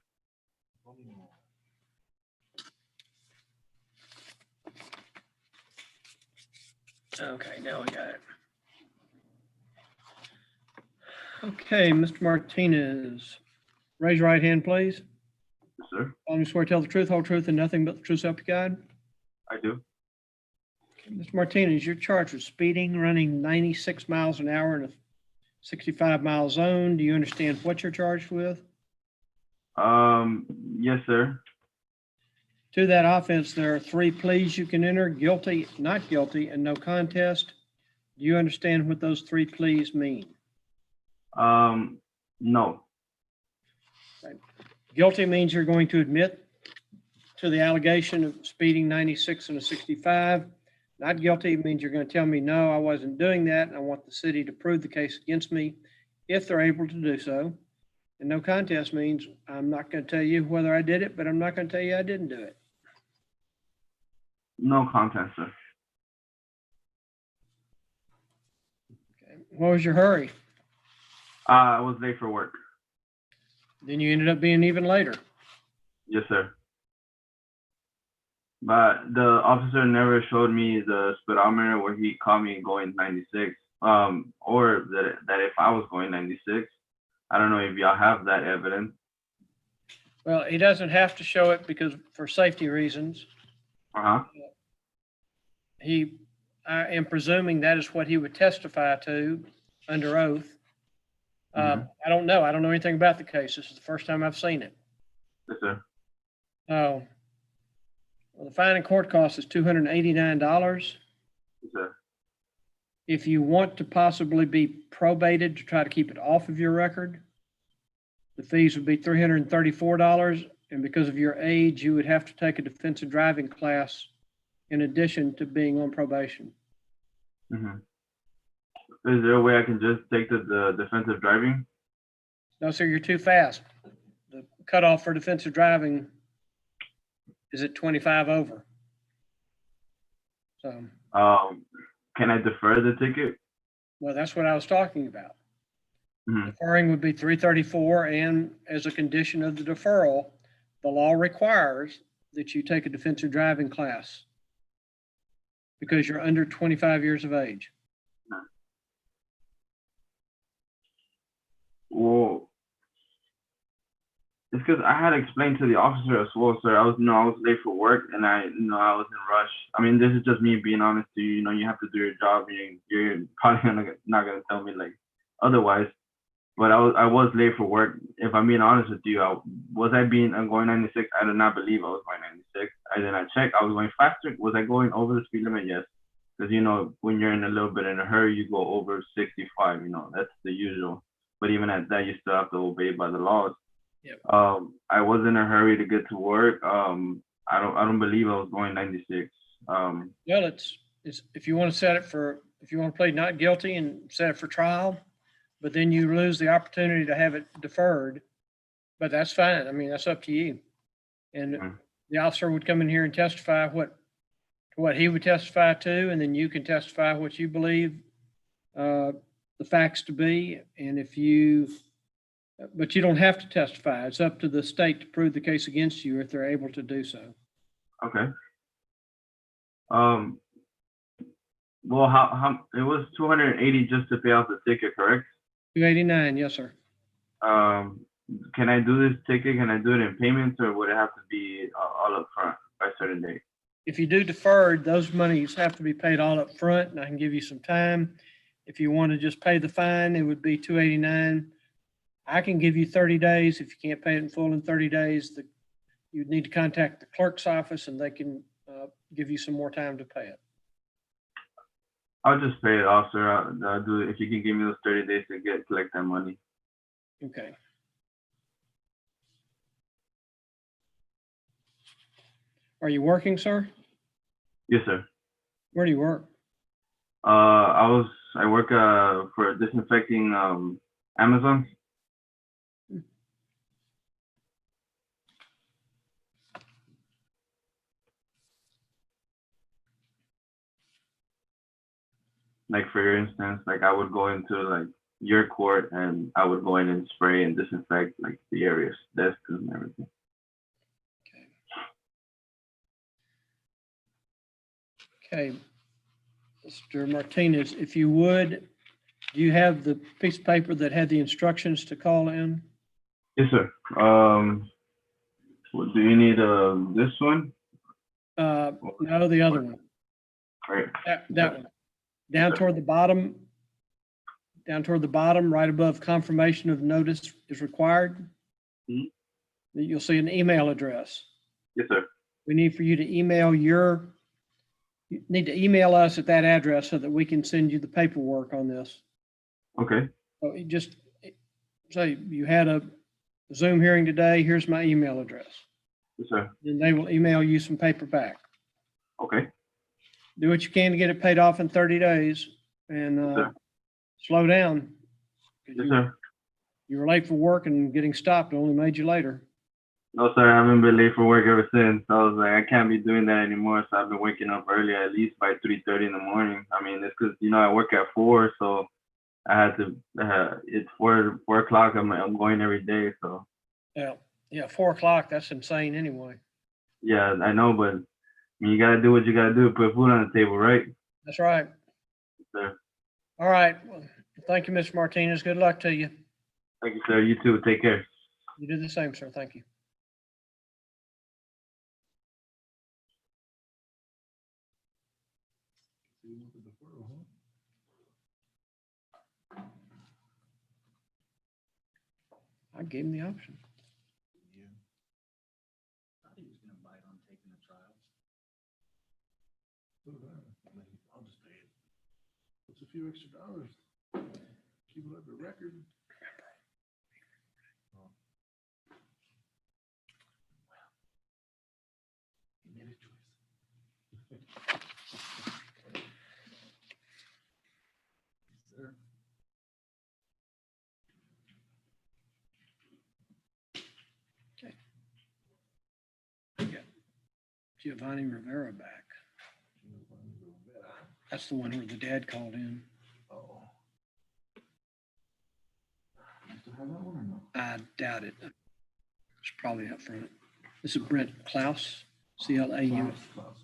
Okay, now we got it. Okay, Mr. Martinez, raise your right hand, please. Yes, sir. I swear to tell the truth, whole truth, and nothing but the truth, so help you God. I do. Okay, Mr. Martinez, you're charged with speeding, running 96 miles an hour in a 65-mile zone. Do you understand what you're charged with? Yes, sir. To that offense, there are 3 pleas you can enter: guilty, not guilty, and no contest. Do you understand what those 3 pleas mean? No. Guilty means you're going to admit to the allegation of speeding 96 and a 65. Not guilty means you're going to tell me, no, I wasn't doing that, and I want the city to prove the case against me if they're able to do so. And no contest means I'm not going to tell you whether I did it, but I'm not going to tell you I didn't do it. No contest, sir. Okay. What was your hurry? I was late for work. Then you ended up being even later. Yes, sir. But the officer never showed me the speedometer where he caught me going 96. Or that if I was going 96. I don't know if y'all have that evidence. Well, he doesn't have to show it because for safety reasons. Uh-huh. I am presuming that is what he would testify to under oath. I don't know. I don't know anything about the case. This is the first time I've seen it. Yes, sir. Oh, well, the fine and court cost is $289. Yes, sir. If you want to possibly be probated to try to keep it off of your record, the fees would be $334. And because of your age, you would have to take a defensive driving class in addition to being on probation. Is there a way I can just take the defensive driving? No, sir, you're too fast. The cutoff for defensive driving is at 25 over. So, can I defer the ticket? well, that's what I was talking about. Deferring would be $334, and as a condition of the deferral, the law requires that you take a defensive driving class because you're under 25 years of age. Well, it's because I had explained to the officer as well, sir. I was late for work, and I was in a rush. I mean, this is just me being honest to you. You have to do your job. You're probably not gonna tell me like otherwise. But I was late for work. If I'm being honest with you, I'm going 96? I did not believe I was going 96. I checked. I was going faster. Was I going over the speed limit? Yes. Because when you're in a little bit in a hurry, you go over 65. That's the usual. But even at that, you still have to obey by the laws. Yep. I was in a hurry to get to work. I don't believe I was going 96. Well, it's if you want to play not guilty and set it for trial, but then you lose the opportunity to have it deferred. But that's fine. I mean, that's up to you. And the officer would come in here and testify what he would testify to, and then you can testify what you believe the facts to be. And but you don't have to testify. It's up to the state to prove the case against you if they're able to do so. Okay. Well, how it was $280 just to pay off the ticket, correct? $289, yes, sir. Can I do this ticket? Can I do it in payments, or would it have to be all up front by a certain date? If you do deferred, those monies have to be paid all up front, and I can give you some time. If you want to just pay the fine, it would be $289. I can give you 30 days. If you can't pay it in full in 30 days, you'd need to contact the clerk's office, and they can give you some more time to pay it. I'll just pay it off, sir. I'll do it if you can give me those 30 days to collect that money. Okay. Are you working, sir? Yes, sir. Where do you work? I work for disinfecting Amazon. Like for instance, like I would go into like your court and I would go in and spray and disinfect like the areas, desks and everything. Okay. Mr. Martinez, if you would, do you have the piece of paper that had the instructions to call in? Yes, sir. What, do you need this one? No, the other one. All right. That one. Down toward the bottom, right above confirmation of notice is required. You'll see an email address. Yes, sir. We need for you to email you need to email us at that address so that we can send you the paperwork on this. Okay. So you just say you had a Zoom hearing today, here's my email address. Yes, sir. Then they will email you some paper back. Okay. Do what you can to get it paid off in 30 days and sir. slow down. Yes, sir. You were late for work and getting stopped only made you later. No, sir. I haven't been late for work ever since. I was like, I can't be doing that anymore. So I've been waking up early, at least by 3:30 in the morning. I mean, it's because I work at 4, so I had to. It's 4 o'clock. I'm going every day. So Yeah, 4 o'clock. That's insane anyway. yeah, I know, but I mean, you gotta do what you gotta do to put food on the table, right? That's right. Yes, sir. All right. Well, thank you, Mr. Martinez. Good luck to you. Thank you, sir. You too. Take care. You do the same, sir. Thank you. I gave him the option. I'll just pay it. It's a few extra dollars. Keep it up the record. He made a choice. Sir. Giovanni Rivera back. That's the one where the dad called in. Oh. You still have that one or no? I doubt it. It's probably up front. This is Brent Klaus, C-L-A-U. Klaus.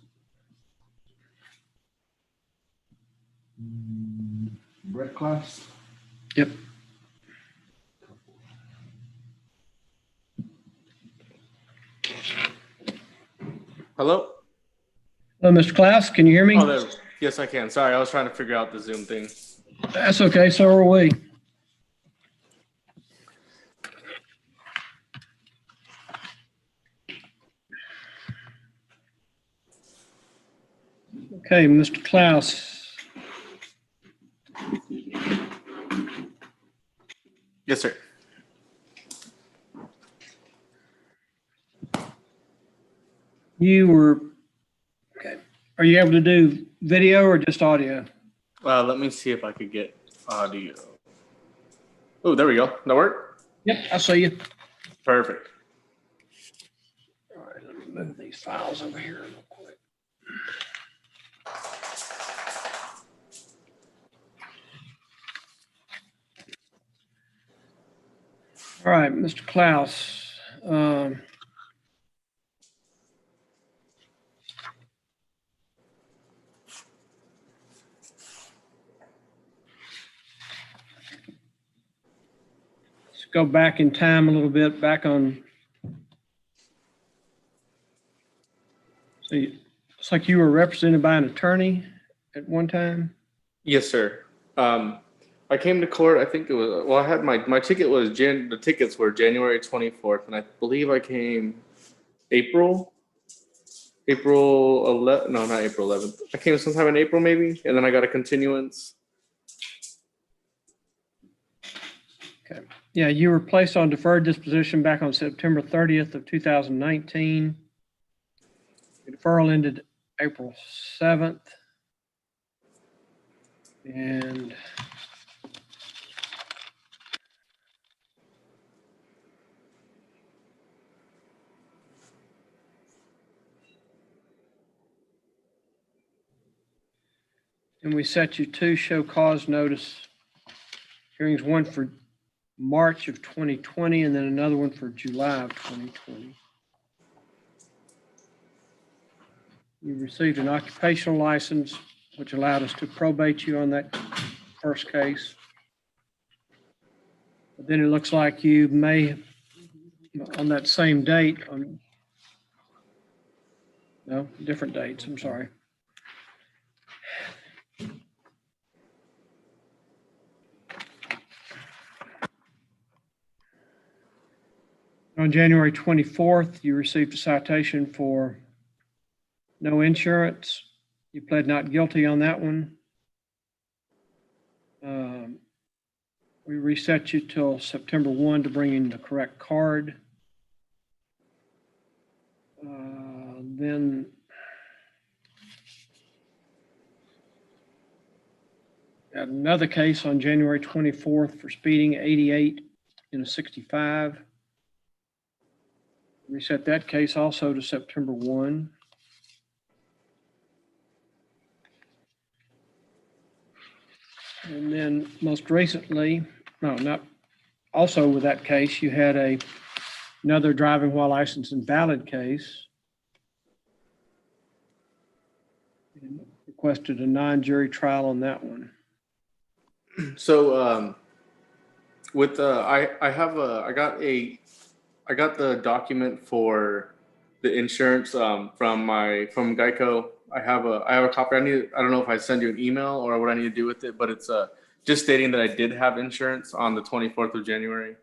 Brett Klaus. Yep. Hello? Hello, Mr. Klaus, can you hear me? Oh, there. Yes, I can. Sorry, I was trying to figure out the Zoom thing. That's okay, so are we. Okay, Mr. Klaus. Yes, sir. You were, okay. Are you able to do video or just audio? Let me see if I could get audio. Oh, there we go. That work? Yep, I see you. Perfect. All right, let me move these files over here real quick. All right, Mr. Klaus. Let's go back in time a little bit, back on. See, it's like you were represented by an attorney at one time. Yes, sir. I came to court, I think it was, well, I had my ticket was, the tickets were January 24th, and I believe I came April 11th, no, not April 11th. I came sometime in April maybe, and then I got a continuance. Okay. Yeah, you were placed on deferred disposition back on September 30th of 2019. The deferral ended April 7th. And we set you 2 show cause notice hearings, one for March of 2020 and then another one for July of 2020. You received an occupational license, which allowed us to probate you on that first case. But then it looks like you may, on that same date, no, different dates, I'm sorry. On January 24th, you received a citation for No insurance. You pled not guilty on that one. We reset you till September 1 to bring in the correct card. Then got another case on January 24th for speeding 88 in a 65. Reset that case also to September 1. And then most recently, also with that case, you had another driving while licensed invalid case. And requested a non-jury trial on that one. So with I got the document for the insurance from Geico. I have a copy. I don't know if I send you an email or what I need to do with it, but it's just stating that I did have insurance on the 24th of January.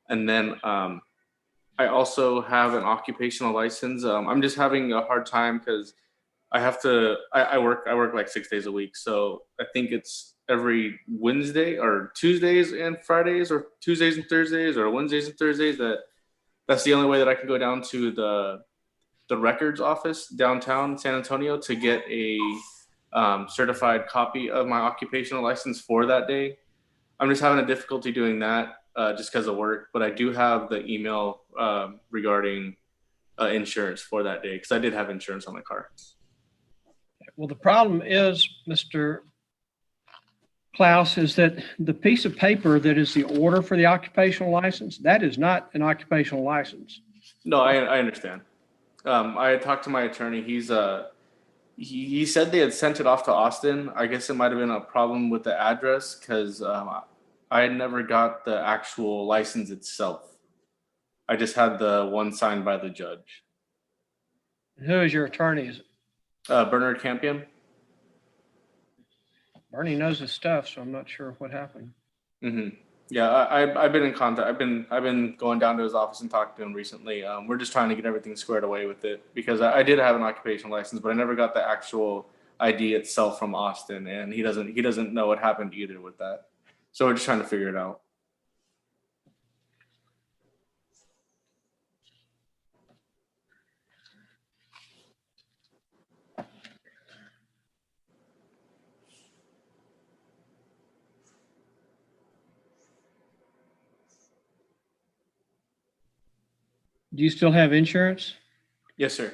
And then I also have an occupational license. I'm just having a hard time because I work like 6 days a week. So I think it's every Wednesday or Tuesdays and Fridays, or Tuesdays and Thursdays, or Wednesdays and Thursdays. That's the only way that I can go down to the records office downtown San Antonio to get a certified copy of my occupational license for that day. I'm just having a difficulty doing that just because of work, but I do have the email regarding insurance for that day because I did have insurance on my car. Well, the problem is, Mr. Klaus, is that the piece of paper that is the order for the occupational license, that is not an occupational license. No, I understand. I had talked to my attorney. He said they had sent it off to Austin. I guess it might have been a problem with the address because I had never got the actual license itself. I just had the one signed by the judge. Who is your attorney? Is it Bernard Campion. Bernie knows his stuff, so I'm not sure what happened. Mm-hmm. Yeah, I've been in contact. I've been going down to his office and talking to him recently. We're just trying to get everything squared away with it because I did have an occupational license, but I never got the actual ID itself from Austin, and he doesn't know what happened either with that. So we're just trying to figure it out. Do you still have insurance? Yes, sir.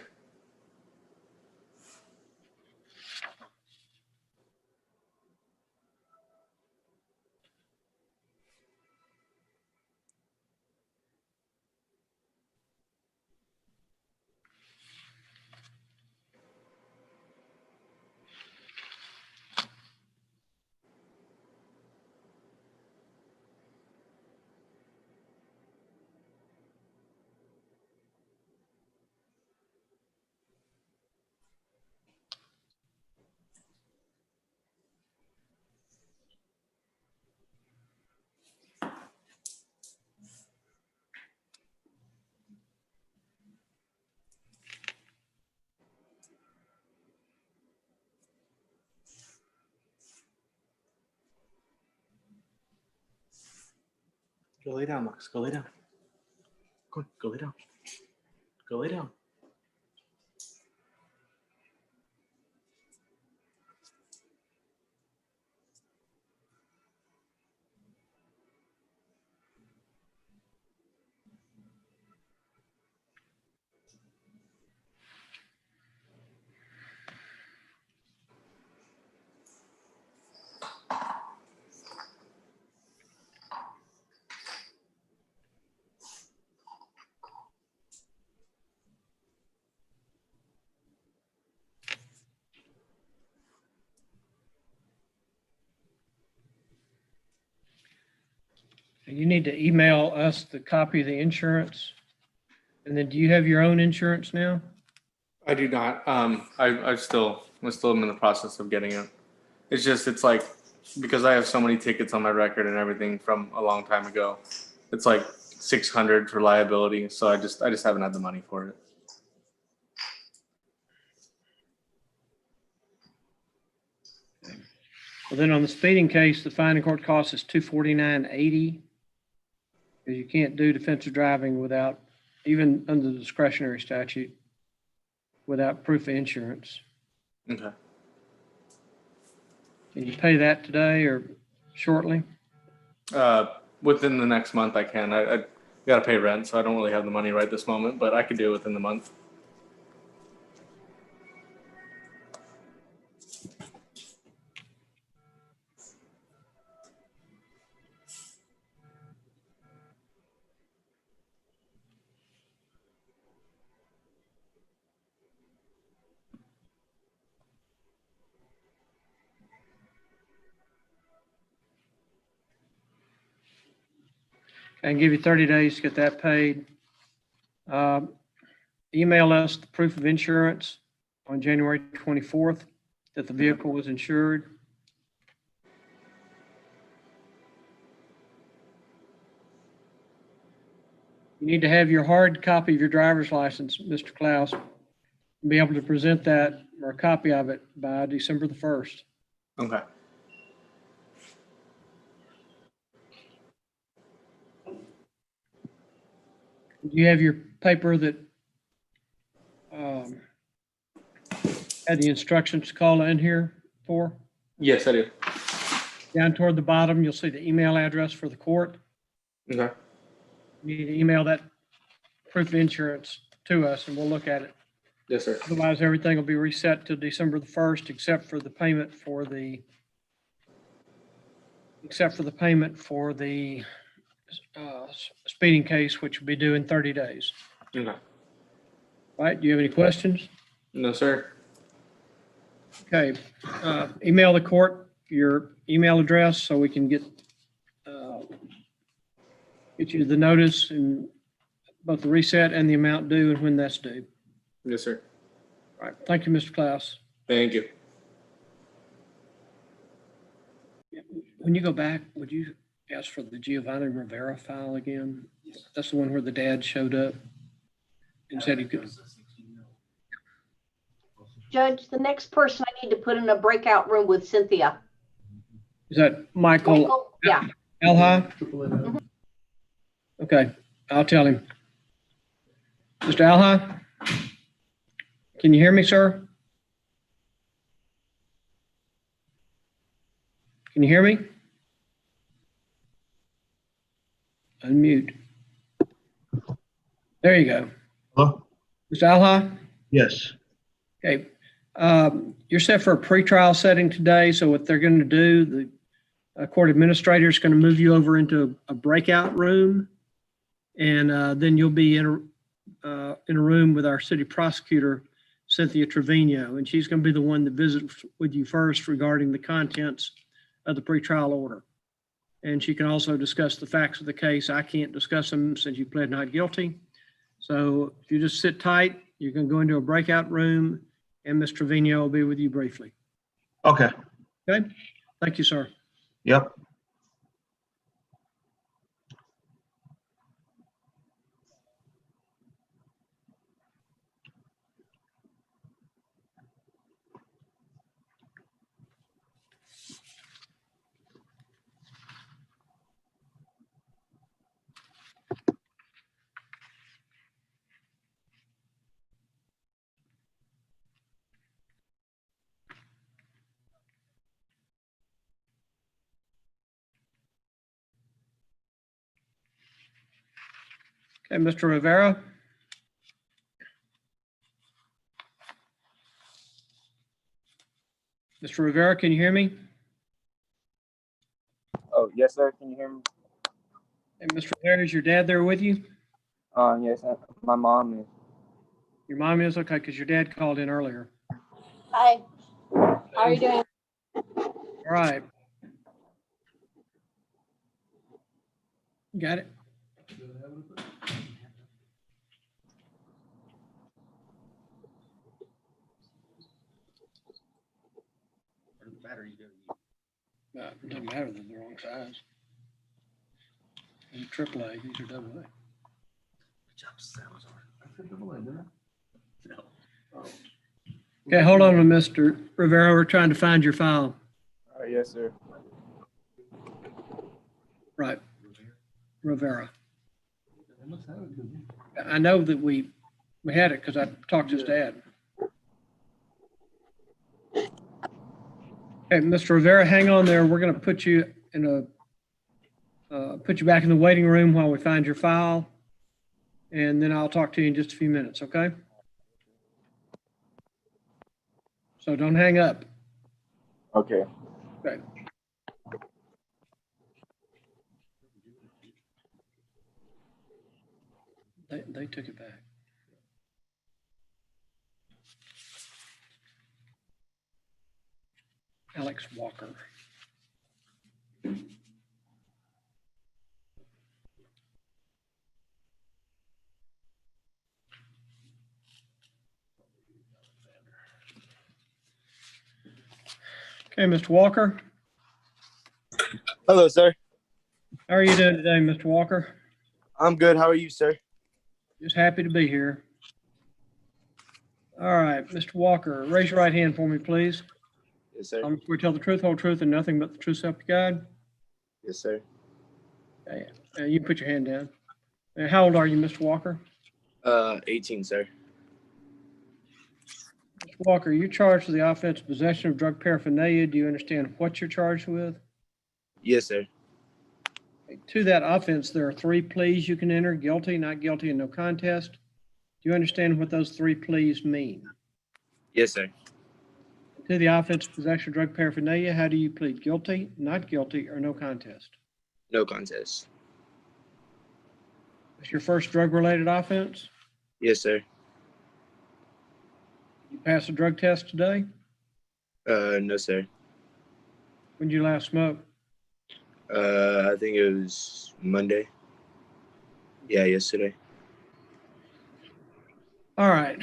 Go lay down, Max. Go lay down. Go lay down. Go lay down. You need to email us the copy of the insurance. And then do you have your own insurance now? I do not. I'm still in the process of getting it. It's like because I have so many tickets on my record and everything from a long time ago. It's like 600 for liability. So I just haven't had the money for it. Well, then on the speeding case, the fine and court cost is $249.80. Because you can't do defensive driving without, even under the discretionary statute, without proof of insurance. Okay. Can you pay that today or shortly? Within the next month, I can. I got to pay rent, so I don't really have the money right this moment, but I could do it within the month. I can give you 30 days to get that paid. Email us the proof of insurance on January 24th that the vehicle was insured. You need to have your hard copy of your driver's license, Mr. Klaus, and be able to present that or a copy of it by December the 1st. Okay. Do you have your paper that had the instructions to call in here for? Yes, I do. Down toward the bottom, you'll see the email address for the court. Okay. You need to email that proof of insurance to us and we'll look at it. Yes, sir. Otherwise, everything will be reset to December the 1st, except for the payment for the speeding case, which will be due in 30 days. Okay. All right, do you have any questions? No, sir. Okay, email the court your email address so we can get you the notice and both the reset and the amount due and when that's due. Yes, sir. All right, thank you, Mr. Klaus. Thank you. When you go back, would you ask for the Giovanni Rivera file again? That's the one where the dad showed up and said he could. Judge, the next person I need to put in a breakout room with Cynthia. Is that Michael Yeah. Alha? Okay, I'll tell him. Mr. Alha? Can you hear me, sir? Can you hear me? Unmute. There you go. Hello? Mr. Alha? Yes. Okay. You're set for a pretrial setting today, so what they're going to do, the court administrator is going to move you over into a breakout room, and then you'll be in a room with our city prosecutor, Cynthia Trevino, and she's going to be the one that visits with you first regarding the contents of the pretrial order. And she can also discuss the facts of the case. I can't discuss them since you pled not guilty. So if you just sit tight, you can go into a breakout room and Ms. Trevino will be with you briefly. Okay. Okay? Thank you, sir. Yep. Okay, Mr. Rivera. Mr. Rivera, can you hear me? Oh, yes, sir. Can you hear me? Hey, Mr. Rivera, is your dad there with you? Yes, my mom is. Your mom is? Okay, because your dad called in earlier. Hi. How are you doing? All right. Got it? No, it doesn't matter, they're the wrong size. These are AAA, these are AA. Okay, hold on a minute, Mr. Rivera, we're trying to find your file. Yes, sir. Right. Rivera. They must have it, 'cause I know that we had it because I talked to his dad. Okay, Mr. Rivera, hang on there. We're going to put you in put you back in the waiting room while we find your file. And then I'll talk to you in just a few minutes, okay? So don't hang up. Okay. Okay. They took it back. Alex Walker. Okay, Mr. Walker. Hello, sir. How are you doing today, Mr. Walker? I'm good. How are you, sir? Just happy to be here. All right, Mr. Walker, raise your right hand for me, please. Yes, sir. We tell the truth, whole truth, and nothing but the truth, so help you God. Yes, sir. Okay. You can put your hand down. How old are you, Mr. Walker? 18, sir. Mr. Walker, you're charged with the offense of possession of drug paraphernalia. Do you understand what you're charged with? Yes, sir. To that offense, there are 3 pleas you can enter: guilty, not guilty, and no contest. Do you understand what those 3 pleas mean? Yes, sir. To the offense of possession of drug paraphernalia, how do you plead? Guilty, not guilty, or no contest? No contest. It's your first drug-related offense? Yes, sir. You passed a drug test today? No, sir. When did you last smoke? I think it was Monday. Yeah, yesterday. All right.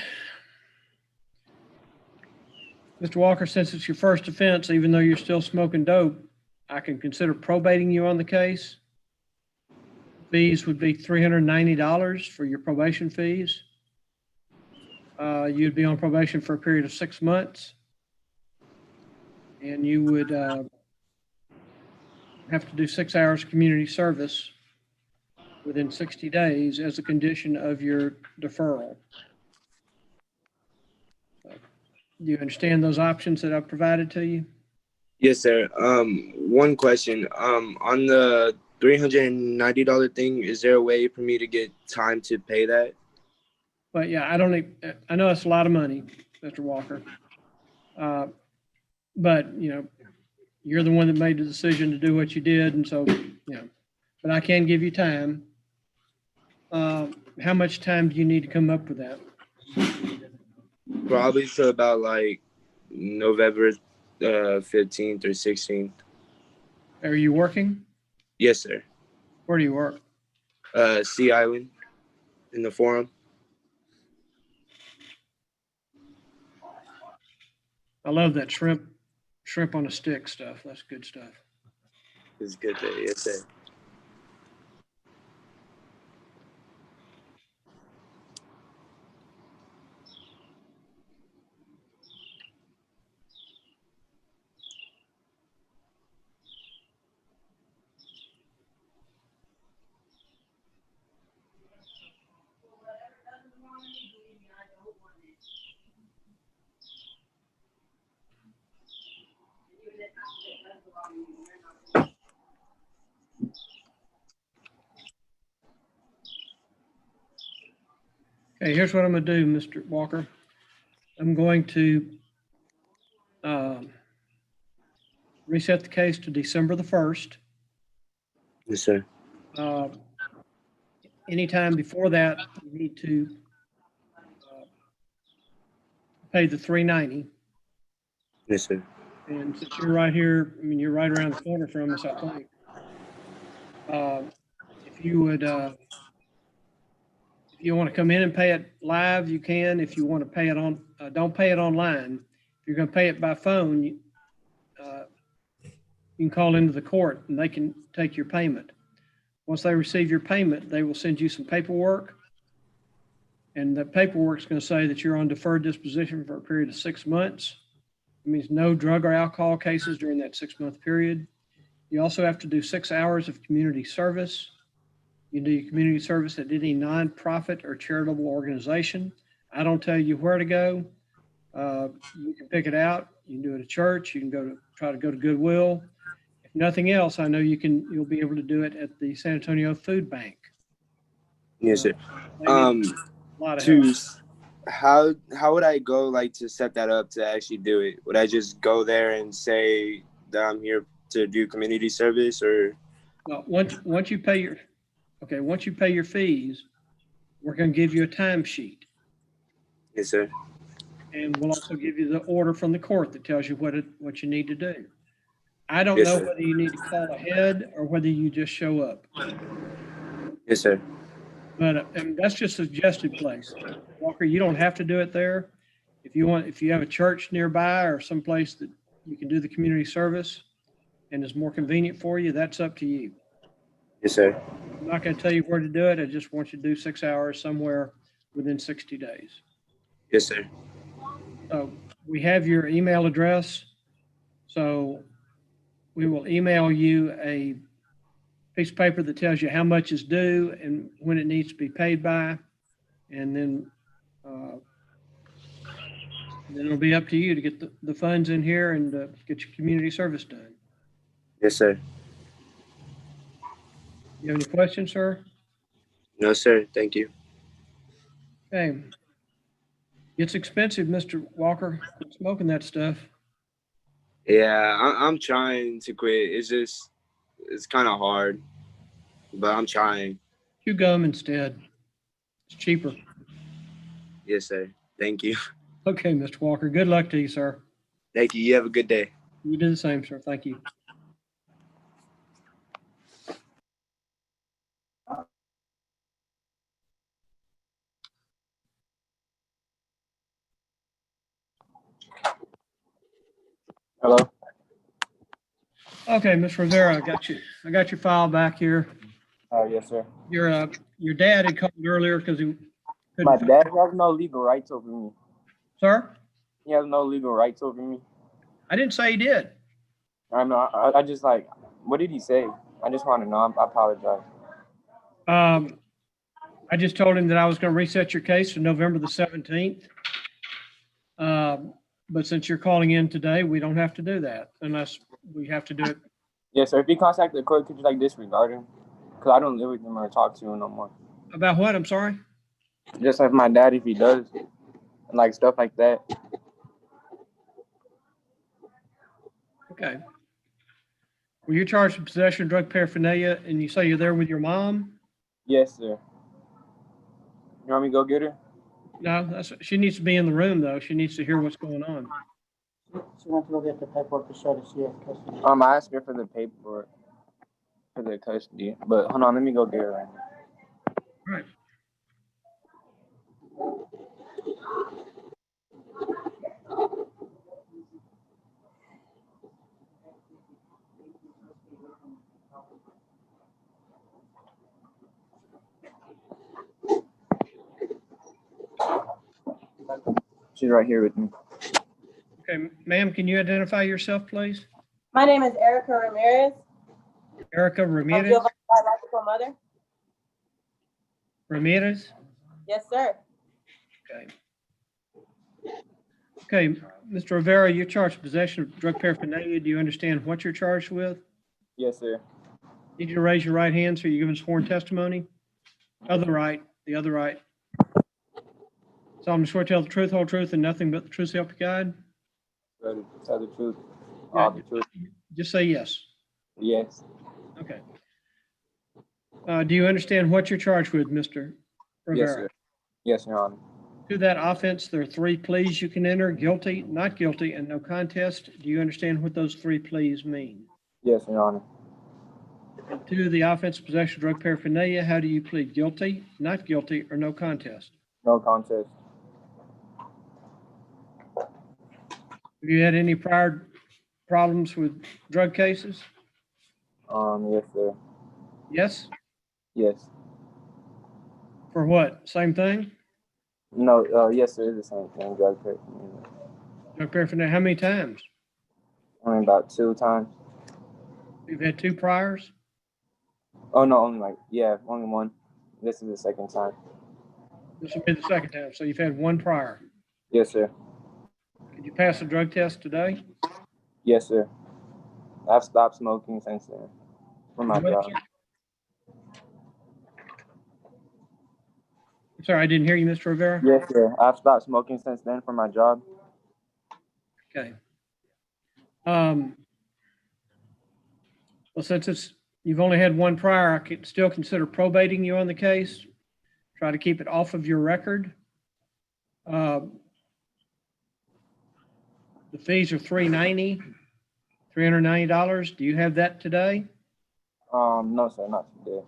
Mr. Walker, since it's your first offense, even though you're still smoking dope, I can consider probating you on the case. Fees would be $390 for your probation fees. You'd be on probation for a period of 6 months. And you would have to do 6 hours community service within 60 days as a condition of your deferral. Do you understand those options that I've provided to you? Yes, sir. One question. On the $390 thing, is there a way for me to get time to pay that? But yeah, I know it's a lot of money, Mr. Walker. But you know, you're the one that made the decision to do what you did. And so, you know, but I can give you time. How much time do you need to come up with that? Probably to about like November 15th or 16th. Are you working? Yes, sir. Where do you work? Sea Island in the Forum. I love that shrimp on a stick stuff. That's good stuff. It's good there. Yes, sir. Okay, here's what I'm going to do, Mr. Walker. I'm going to reset the case to December the 1st. Yes, sir. Anytime before that, you need to pay the $390. Yes, sir. And since you're right here, I mean, you're right around the corner from us, I think. If you would, if you want to come in and pay it live, you can. If you want to pay it on, don't pay it online. If you're going to pay it by phone, you can call into the court and they can take your payment. Once they receive your payment, they will send you some paperwork. And the paperwork is going to say that you're on deferred disposition for a period of 6 months. It means no drug or alcohol cases during that 6-month period. You also have to do 6 hours of community service. You can do your community service at any nonprofit or charitable organization. I don't tell you where to go. You can pick it out. You can do it at church. You can try to go to Goodwill. If nothing else, I know you'll be able to do it at the San Antonio Food Bank. Yes, sir. They need a lot of help. How would I go like to set that up to actually do it? Would I just go there and say that I'm here to do community service, or? Well, once you pay your fees, we're going to give you a timesheet. Yes, sir. And we'll also give you the order from the court that tells you what you need to do. I don't Yes, know sir. whether you need to call ahead or whether you just show up. Yes, sir. But and that's just a suggested place. Walker, you don't have to do it there. If you have a church nearby or someplace that you can do the community service and is more convenient for you, that's up to you. Yes, sir. I'm not going to tell you where to do it. I just want you to do 6 hours somewhere within 60 days. Yes, sir. So we have your email address. So we will email you a piece of paper that tells you how much is due and when it needs to be paid by. And then it'll be up to you to get the funds in here and get your community service done. Yes, sir. You have any questions, sir? No, sir. Thank you. Okay. It's expensive, Mr. Walker. Quit smoking that stuff. Yeah, I'm trying to quit. It's kind of hard, but I'm trying. Chew gum instead. It's cheaper. Yes, sir. Thank you. Okay, Mr. Walker. Good luck to you, sir. Thank you. You have a good day. You do the same, sir. Thank you. Hello. Okay, Ms. Rivera, I got your file back here. Yes, sir. Your dad had called earlier because he My couldn't. dad has no legal rights over me. Sir? He has no legal rights over me. I didn't say he did. I know. I just like, what did he say? I just want to know. I apologize. I just told him that I was going to reset your case for November the 17th. But since you're calling in today, we don't have to do that unless we have to do it. Yes, sir. If he contacts the court, could you like disregard him? Because I don't live with him or talk to him no more. About what? I'm sorry? Just like my dad, if he does, and like stuff like that. Okay. Well, you're charged with possession of drug paraphernalia and you say you're there with your mom? Yes, sir. You want me to go get her? No, she needs to be in the room though. She needs to hear what's going on. She went to go get the paperwork to show that she has custody. I asked her for the paperwork for the custody, but hold on, let me go get her right now. All right. She's right here with me. Okay, ma'am, can you identify yourself, please? My name is Erica Ramirez. Erica I'm Ramirez? your biological mother. Ramirez? Yes, sir. Okay. Okay, Mr. Rivera, you're charged with possession of drug paraphernalia. Do you understand what you're charged with? Yes, sir. Need you to raise your right hand so you're giving sworn testimony. Other right, the other right. Solemnly swear to tell the truth, whole truth, and nothing but the truth, so help you God. Tell the truth, all the truth. Just say yes. Yes. Okay. Do you understand what you're charged with, Mr. Rivera? Yes, sir. Yes, Your Honor. To that offense, there are 3 pleas you can enter: guilty, not guilty, and no contest. Do you understand what those 3 pleas mean? Yes, Your Honor. And to the offense of possession of drug paraphernalia, how do you plead? Guilty, not guilty, or no contest? No contest. Have you had any prior problems with drug cases? Yes, sir. Yes? Yes. For what? Same thing? No, yes, sir, it's the same thing, drug paraphernalia. Drug paraphernalia, how many times? Only about 2 times. You've had 2 priors? Oh no, only only 1. This is the 2nd time. This will be the 2nd time, so you've had 1 prior. Yes, sir. Did you pass a drug test today? Yes, sir. I've stopped smoking since then for my What, job. sir? I'm sorry, I didn't hear you, Mr. Rivera. Yes, sir. I've stopped smoking since then for my job. Okay. Well, since you've only had 1 prior, I could still consider probating you on the case. Try to keep it off of your record. The fees are $390. Do you have that today? No, sir, not today.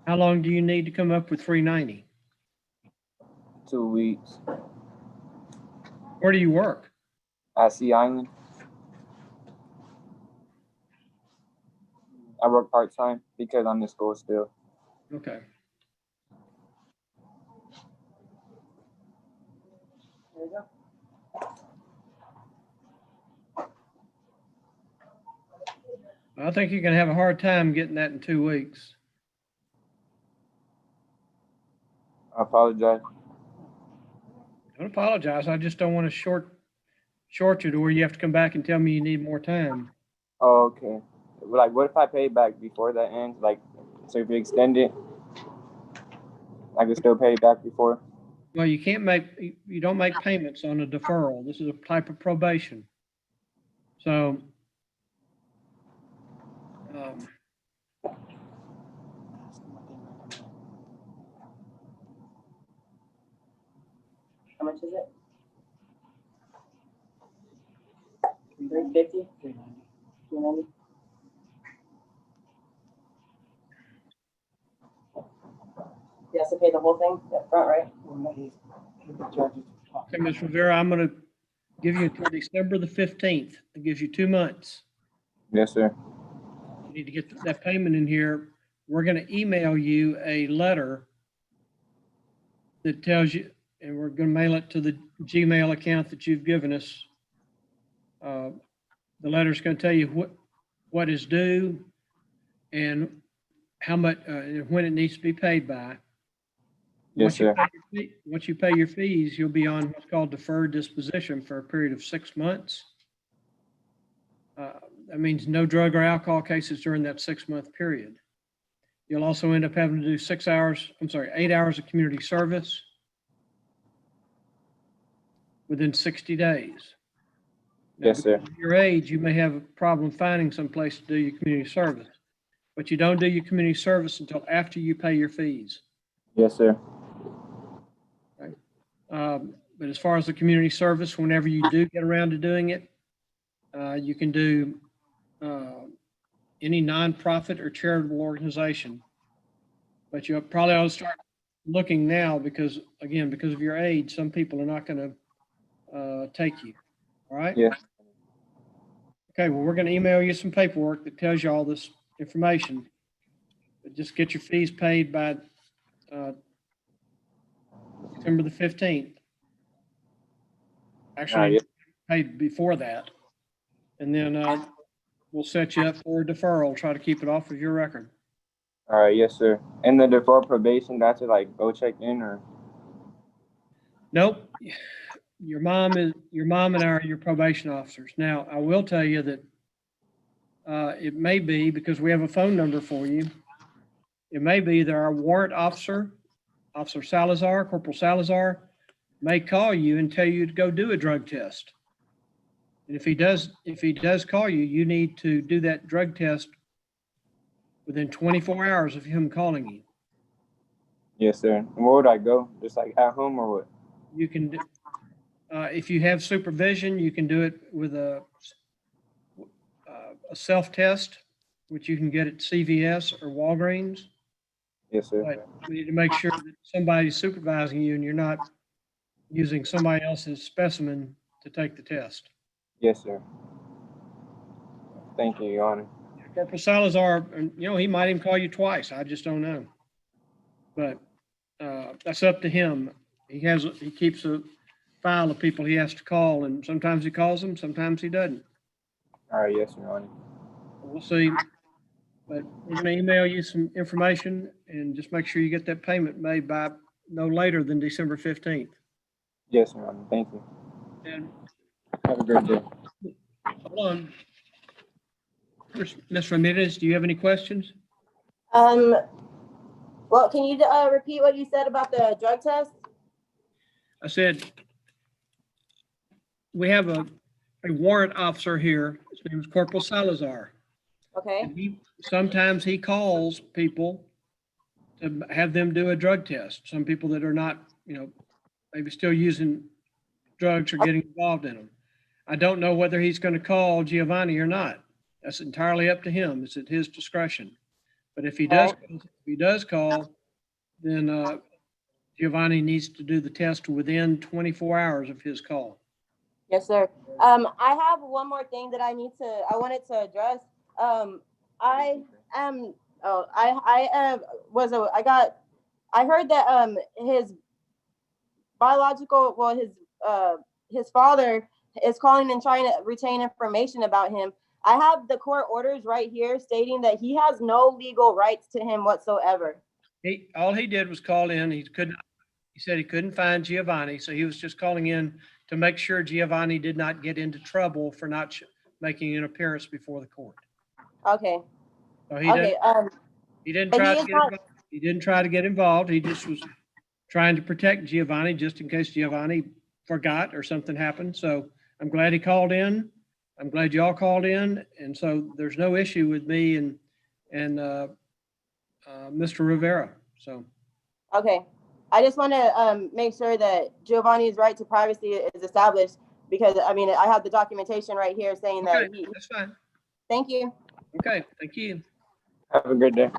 How long do you need to come up with $390? 2 weeks. Where do you work? At Sea Island. I work part-time because I'm in school still. Okay. There you go. I think you're going to have a hard time getting that in 2 weeks. I apologize. Don't apologize. I just don't want to short you to where you have to come back and tell me you need more time. Oh, okay. Like, what if I pay back before that ends? Like, so if you extend it, I can still pay it back before? Well, you don't make payments on a deferral. This is a type of probation. So, How much is it? 350? 390. He has to pay the whole thing up front, right? okay, Ms. Rivera, I'm going to give you until December the 15th. That gives you 2 months. Yes, sir. You need to get that payment in here. We're going to email you a letter that tells you, and we're going to mail it to the Gmail account that you've given us. The letter's going to tell you what is due and how much, when it needs to be paid by. Yes, sir. Once you pay your fees, you'll be on what's called deferred disposition for a period of 6 months. That means no drug or alcohol cases during that 6-month period. You'll also end up having to do 8 hours of community service within 60 days. Now, Yes, sir. because of your age, you may have a problem finding some place to do your community service, but you don't do your community service until after you pay your fees. Yes, sir. But as far as the community service, whenever you do get around to doing it, you can do any nonprofit or charitable organization. But you probably ought to start looking now because of your age, some people are not going to take you. All right? Yes. Okay, well, we're going to email you some paperwork that tells you all this information. But just get your fees paid by December the 15th. Actually, paid before that. And then we'll set you up for a deferral, try to keep it off of your record. All right, yes, sir. And the deferred probation, that's to like go check in or? Nope. Your mom and I are your probation officers. Now, I will tell you that it may be, because we have a phone number for you, it may be that our warrant officer, Officer Salazar, Corporal Salazar, may call you and tell you to go do a drug test. And if he does call you, you need to do that drug test within 24 hours of him calling you. Yes, sir. And where would I go? Just like at home or what? You can, if you have supervision, you can do it with a self-test, which you can get at CVS or Walgreens. Yes, sir. But we need to make sure that somebody's supervising you and you're not using somebody else's specimen to take the test. Yes, sir. Thank you, Your Honor. Corporal Salazar, he might even call you twice. I just don't know. But that's up to him. He keeps a file of people he has to call, and sometimes he calls them, sometimes he doesn't. All right, yes, Your Honor. We'll see. But we're gonna email you some information and just make sure you get that payment made by no later than December 15th. Yes, Your Honor. Thank you. And Have a great day. hold on. Ms. Ramirez, do you have any questions? Well, can you repeat what you said about the drug test? I said, we have a warrant officer here. His name is Corporal Salazar. Okay. Sometimes he calls people to have them do a drug test. Some people that are not, maybe still using drugs or getting involved in them. I don't know whether he's going to call Giovanni or not. That's entirely up to him. It's at his discretion. But if he does call, then Giovanni needs to do the test within 24 hours of his call. Yes, sir. I have one more thing that I wanted to address. I heard that his biological, his father is calling and trying to retain information about him. I have the court orders right here stating that he has no legal rights to him whatsoever. All he did was call in. He said he couldn't find Giovanni, so he was just calling in to make sure Giovanni did not get into trouble for not making an appearance before the court. Okay. So he didn't try to get involved. He just was trying to protect Giovanni just in case Giovanni forgot or something happened. So I'm glad he called in. I'm glad y'all called in. And so there's no issue with me and Mr. Rivera. So. Okay. I just want to make sure that Giovanni's right to privacy is established because, I have the documentation right here saying that. That's fine. Thank you. Okay. Thank you. Have a good day,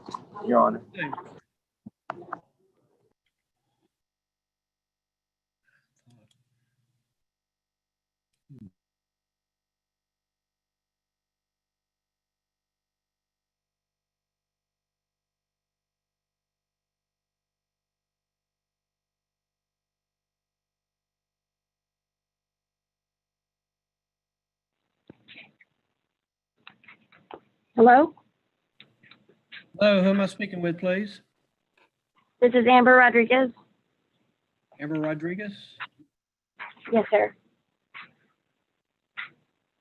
Your Honor. Hello, Hello, who am I speaking with, please? this is Amber Rodriguez. Amber Rodriguez? Yes, sir.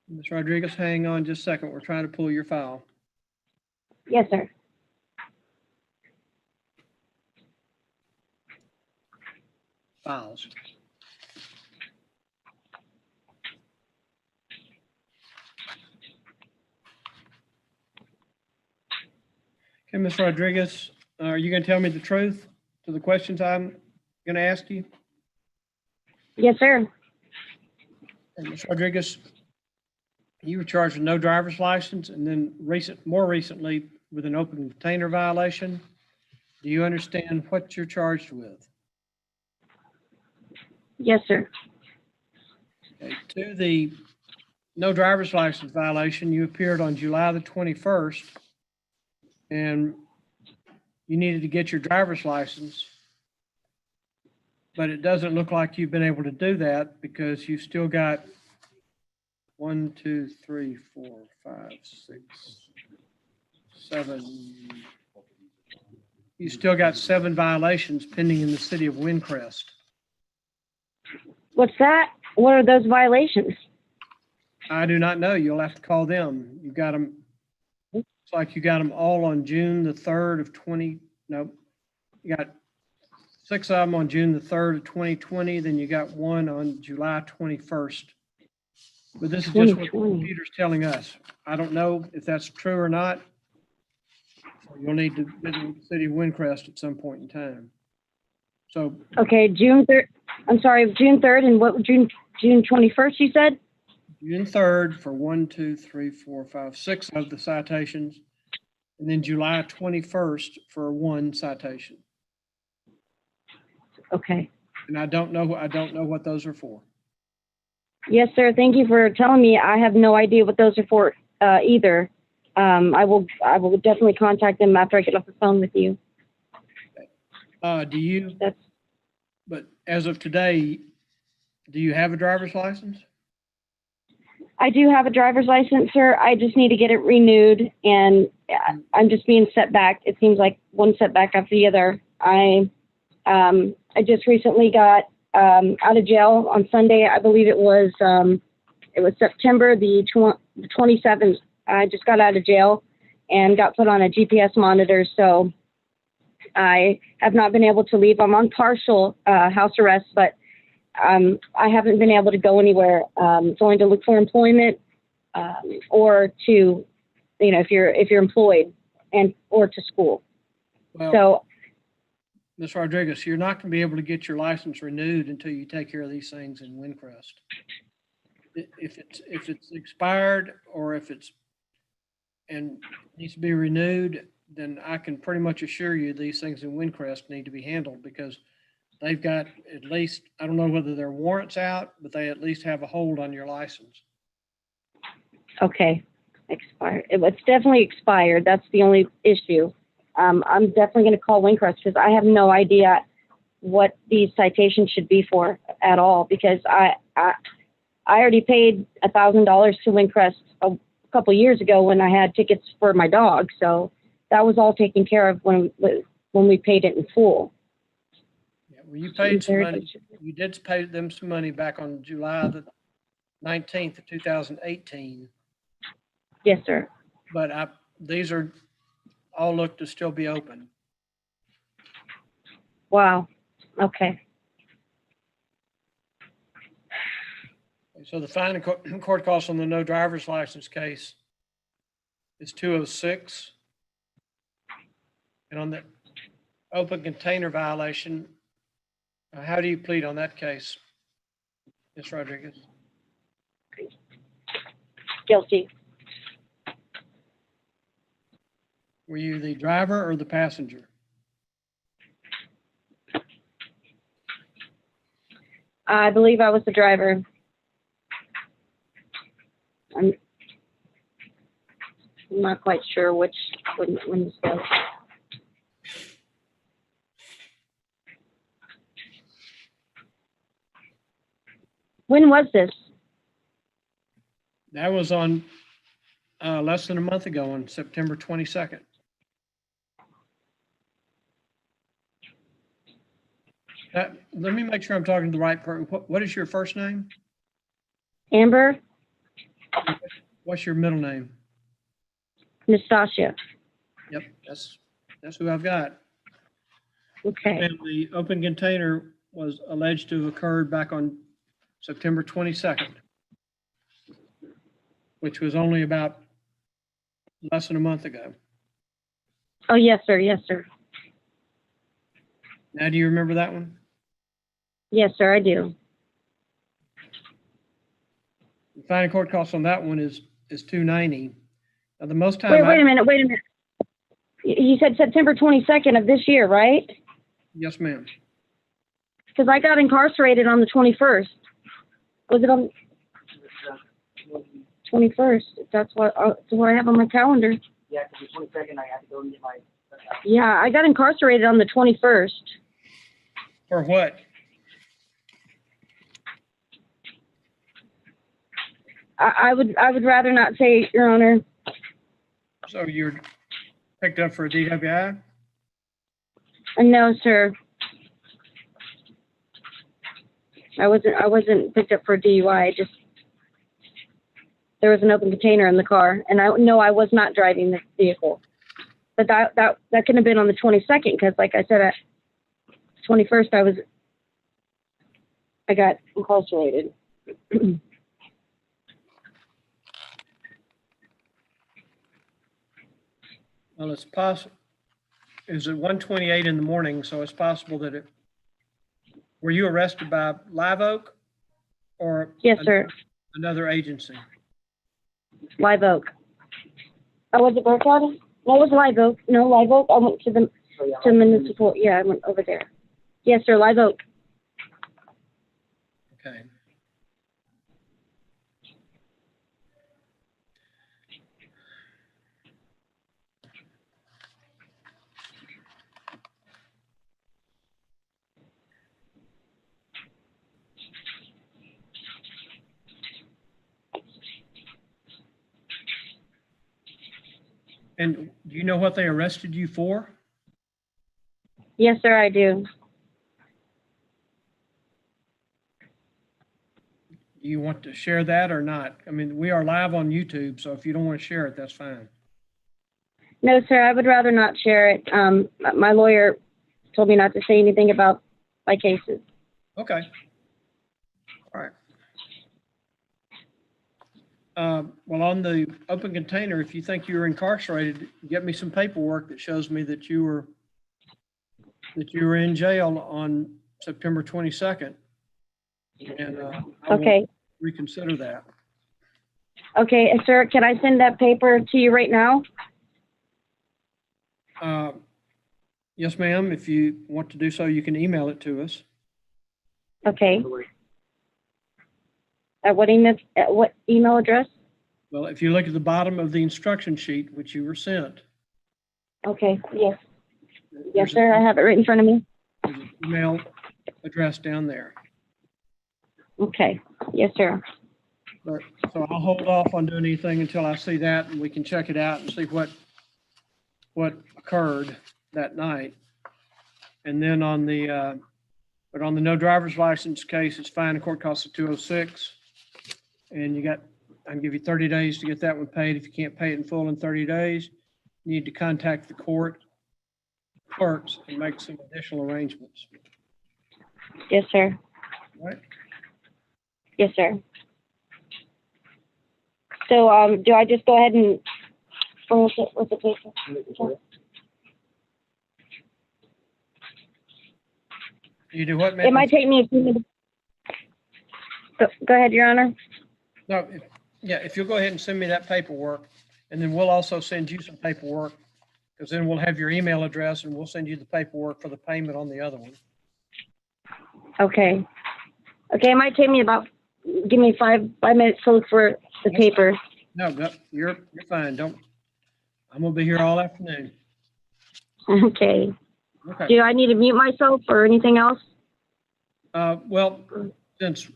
Ms. Rodriguez, hang on just a second. We're trying to pull your file. Yes, sir. Files. Okay, Ms. Rodriguez, are you going to tell me the truth to the questions I'm going to ask you? Yes, sir. And Ms. Rodriguez, you were charged with no driver's license and then more recently with an open container violation. Do you understand what you're charged with? Yes, sir. Okay. To the no driver's license violation, you appeared on July the 21st and you needed to get your driver's license, but it doesn't look like you've been able to do that because you've still got 1, 2, 3, 4, 5, 6, 7. You still got 7 violations pending in the city of Windcrest. What's that? What are those violations? I do not know. You'll have to call them. You got them. It's like you got them all on June the 3rd of 20. No, you got 6 of them on June the 3rd of 2020. Then you got 1 on July 21st. But this is just what the computer's telling us. I don't know if that's true or not. So you'll need to visit the city of Windcrest at some point in time. So. Okay, June 3rd. I'm sorry, June 3rd and what, June 21st, you said? June 3rd for 1, 2, 3, 4, 5, 6 of the citations. And then July 21st for 1 citation. Okay. And I don't know what those are for. Yes, sir. Thank you for telling me. I have no idea what those are for either. I will definitely contact them after I get off the phone with you. But as of today, Do you have a driver's license? I do have a driver's license, sir. I just need to get it renewed, and I'm just being set back. It seems like one setback after the other. I just recently got out of jail on Sunday. I believe it was September the 27th. I just got out of jail and got put on a GPS monitor, so I have not been able to leave. I'm on partial house arrest, but I haven't been able to go anywhere. Going to look for employment, or to, if you're employed, and or to school. Well, So Ms. Rodriguez, you're not going to be able to get your license renewed until you take care of these things in Windcrest. If it's expired, or if it's and needs to be renewed, then I can pretty much assure you these things in Windcrest need to be handled, because they've got at least, I don't know whether their warrants out, but they at least have a hold on your license. okay, expired. It's definitely expired. That's the only issue. I'm definitely going to call Windcrest, because I have no idea what these citations should be for at all, because I already paid $1,000 to Windcrest a couple years ago when I had tickets for my dog. So that was all taken care of when we paid it in full. Yeah, well, you paid some money. You did pay them some money back on July the 19th of 2018. Yes, sir. But these are all look to still be open. Wow. Okay. So the fine and court costs on the no driver's license case is $206. And on the open container violation, how do you plead on that case, Ms. Rodriguez? Guilty. Were you the driver or the passenger? I believe I was the driver. I'm not quite sure when this was. When was this? That was on less than a month ago, on September 22nd. Let me make sure I'm talking to the right person. What is your first name? Amber? What's your middle name? Nastasia. Yep, that's who I've got. Okay. And the open container was alleged to have occurred back on September 22nd, which was only about less than a month ago. Oh, yes, sir. Yes, sir. Now, do you remember that one? Yes, sir, I do. The fine and court cost on that one is $290. Now, the most time. Wait a minute. You said September 22nd of this year, right? Yes, ma'am. Because I got incarcerated on the 21st. Was it on 21st? That's what I have on my calendar. Yeah, because the 22nd, I had to go and get my. Yeah, I got incarcerated on the 21st. For what? I would rather not say, Your Honor. So you're picked up for a DWI? No, sir. I wasn't picked up for a DUI. There was an open container in the car, and I was not driving the vehicle. But that couldn't have been on the 22nd, because like I said, at 21st I got incarcerated. Well, it's possible. It was at 1:28 in the morning, so it's possible that were you arrested by Live Oak or? Yes, sir. Another agency? Live Oak. Oh, was it Burkhardt? No, it was Live Oak. No, Live Oak. I went to municipal. Yeah, I went over there. Yes, sir, Live Oak. Okay. And do you know what they arrested you for? Yes, sir, I do. Do you want to share that or not? I mean, we are live on YouTube, so if you don't want to share it, that's fine. No, sir, I would rather not share it. My lawyer told me not to say anything about my cases. Okay. All right. Well, on the open container, if you think you were incarcerated, get me some paperwork that shows me that you were in jail on September 22nd. And I will Okay. reconsider that. Okay, sir, can I send that paper to you right now? Yes, ma'am. If you want to do so, you can email it to us. Okay. At what email address? Well, if you look at the bottom of the instruction sheet, which you were sent, Okay, yes. Yes, There's a- sir, I have it right in front of me. there's an email address down there. Okay, yes, sir. But, so I'll hold off on doing anything until I see that and we can check it out and see what occurred that night. And then on the, but on the no driver's license case, it's fine. The court costs of 206. And I can give you 30 days to get that one paid. If you can't pay it in full in 30 days, you need to contact the court clerks and make some additional arrangements. Yes, sir. All right? Yes, sir. So, do I just go ahead and, what's the paper? You do what, It ma'am? might take me a few minutes. Go ahead, Your Honor. No, yeah, if you'll go ahead and send me that paperwork, and then we'll also send you some paperwork, because then we'll have your email address and we'll send you the paperwork for the payment on the other one. Okay. Okay, it might take me about, give me five minutes to look for the paper. No, you're fine. I'm gonna be here all afternoon. Okay. Okay. Do I need to mute myself or anything else? Well, since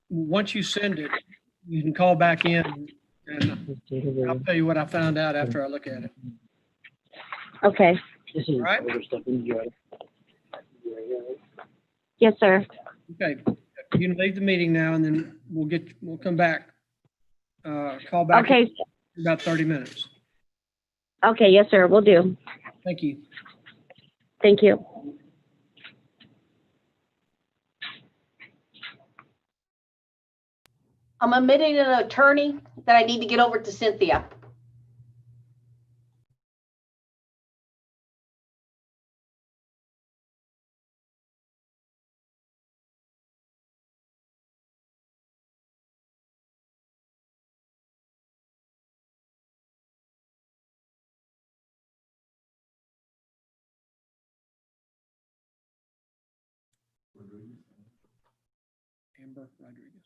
once you send it, you can call back in and I'll tell you what I found out after I look at it. Okay. All right? Yes, sir. Okay. You can leave the meeting now and then we'll come back. Call back. Okay. In about 30 minutes. Okay, yes, sir, will do. Thank you. Thank you. I'm omitting an attorney that I need to get over to Cynthia. Amber Rodriguez.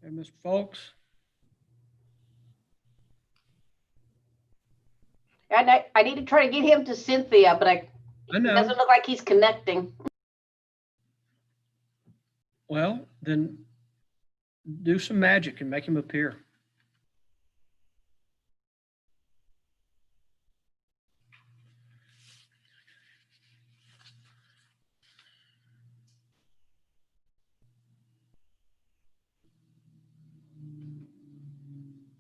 Okay, Mr. Folks. And I need to try to get him to Cynthia, but I it know. doesn't look like he's connecting. Well, then do some magic and make him appear.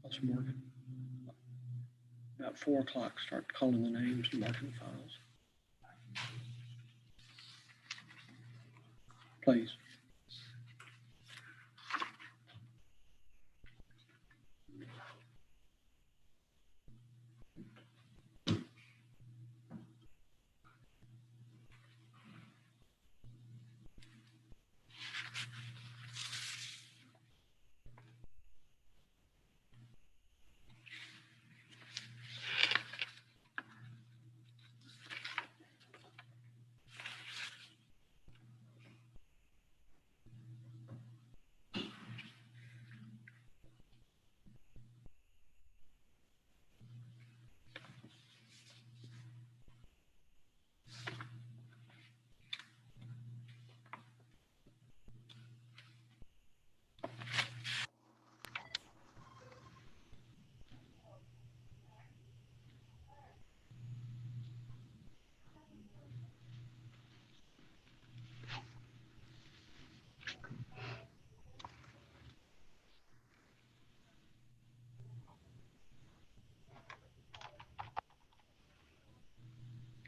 What's Morgan? About 4 o'clock, start calling the names and marking the files. Please.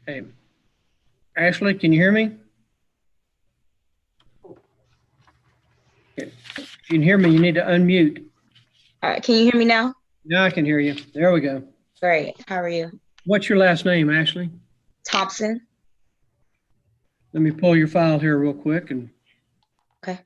Okay. Ashley, can you hear me? Okay. If you can hear me, you need to unmute. All right, can you hear me now? Now I can hear you. There we go. Great. How are you? What's your last name, Ashley? Thompson. Let me pull your file here real quick and. Okay.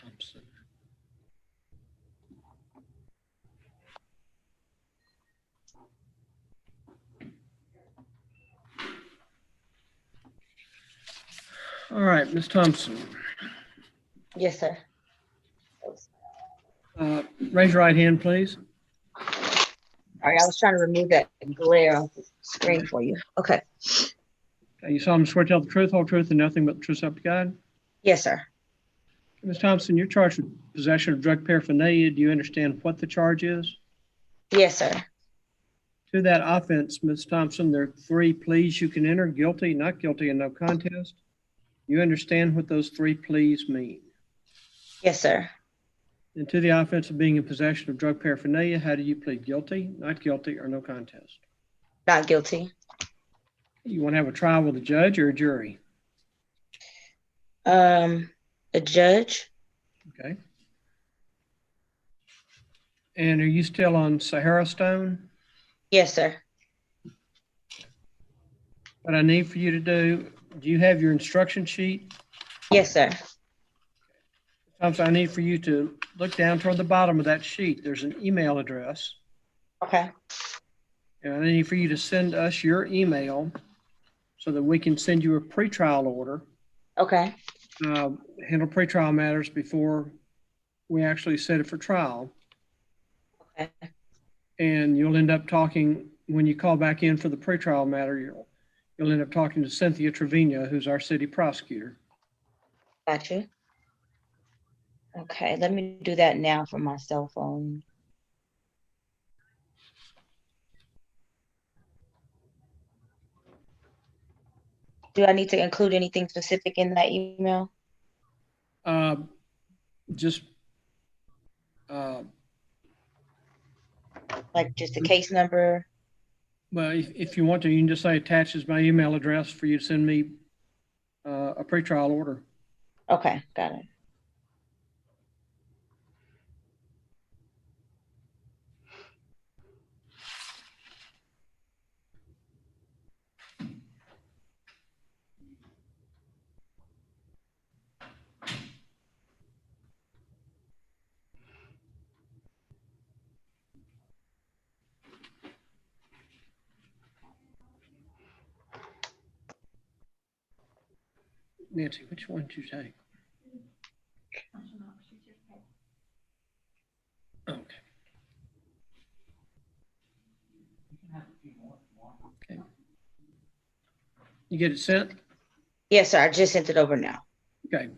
Thompson. All right, Ms. Thompson. Yes, sir. Raise your right hand, please. All right, I was trying to remove that glare off the screen for you. Okay. Okay, you solemnly swear to tell the truth, whole truth, and nothing but the truth, so help you God? Yes, sir. Ms. Thompson, you're charged with possession of drug paraphernalia. Do you understand what the charge is? Yes, sir. To that offense, Ms. Thompson, there are 3 pleas you can enter: guilty, not guilty, and no contest. You understand what those 3 pleas mean? Yes, sir. And to the offense of being in possession of drug paraphernalia, how do you plead? Guilty, not guilty, or no contest? Not guilty. You want to have a trial with a judge or a jury? A judge. Okay. And are you still on Sahara Stone? Yes, sir. What I need for you to do you have your instruction sheet? Yes, sir. Thompson, I need for you to look down toward the bottom of that sheet. There's an email address. Okay. And I need for you to send us your email so that we can send you a pretrial order. Okay. Handle pretrial matters before we actually set it for trial. Okay. And you'll end up talking, when you call back in for the pretrial matter, you'll end up talking to Cynthia Trevino, who's our city prosecutor. Got you. Okay, let me do that now from my cell phone. Do I need to include anything specific in that email? Just like just the case number? Well, if you want to, you can just say attaches my email address for you to send me a pretrial order. Okay, got it. Nancy, which one did you take? Okay. Okay. You get it sent? Yes, sir. I just sent it over now. Okay.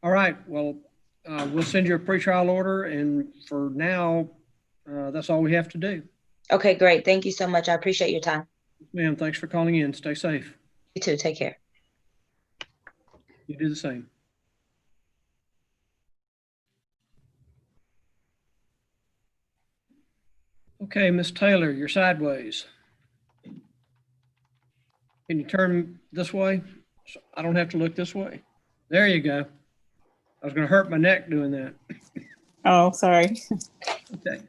All right. Well, we'll send you a pretrial order, and for now, that's all we have to do. Okay, great. Thank you so much. I appreciate your time. Ma'am, thanks for calling in. Stay safe. You too. Take care. You do the same. Okay, Miss Taylor, you're sideways. Can you turn this way? So I don't have to look this way. There you go. I was going to hurt my neck doing that. Oh, sorry. Okay.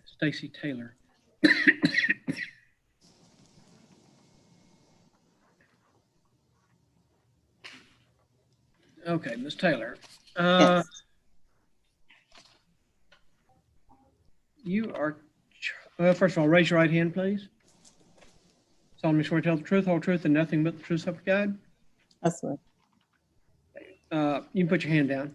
Stacy Taylor. Okay, Miss Taylor. Yes. You are, first of all, raise your right hand, please. Solemnly swear to tell the truth, whole truth, and nothing but the truth, so help you God? That's right. You can put your hand down.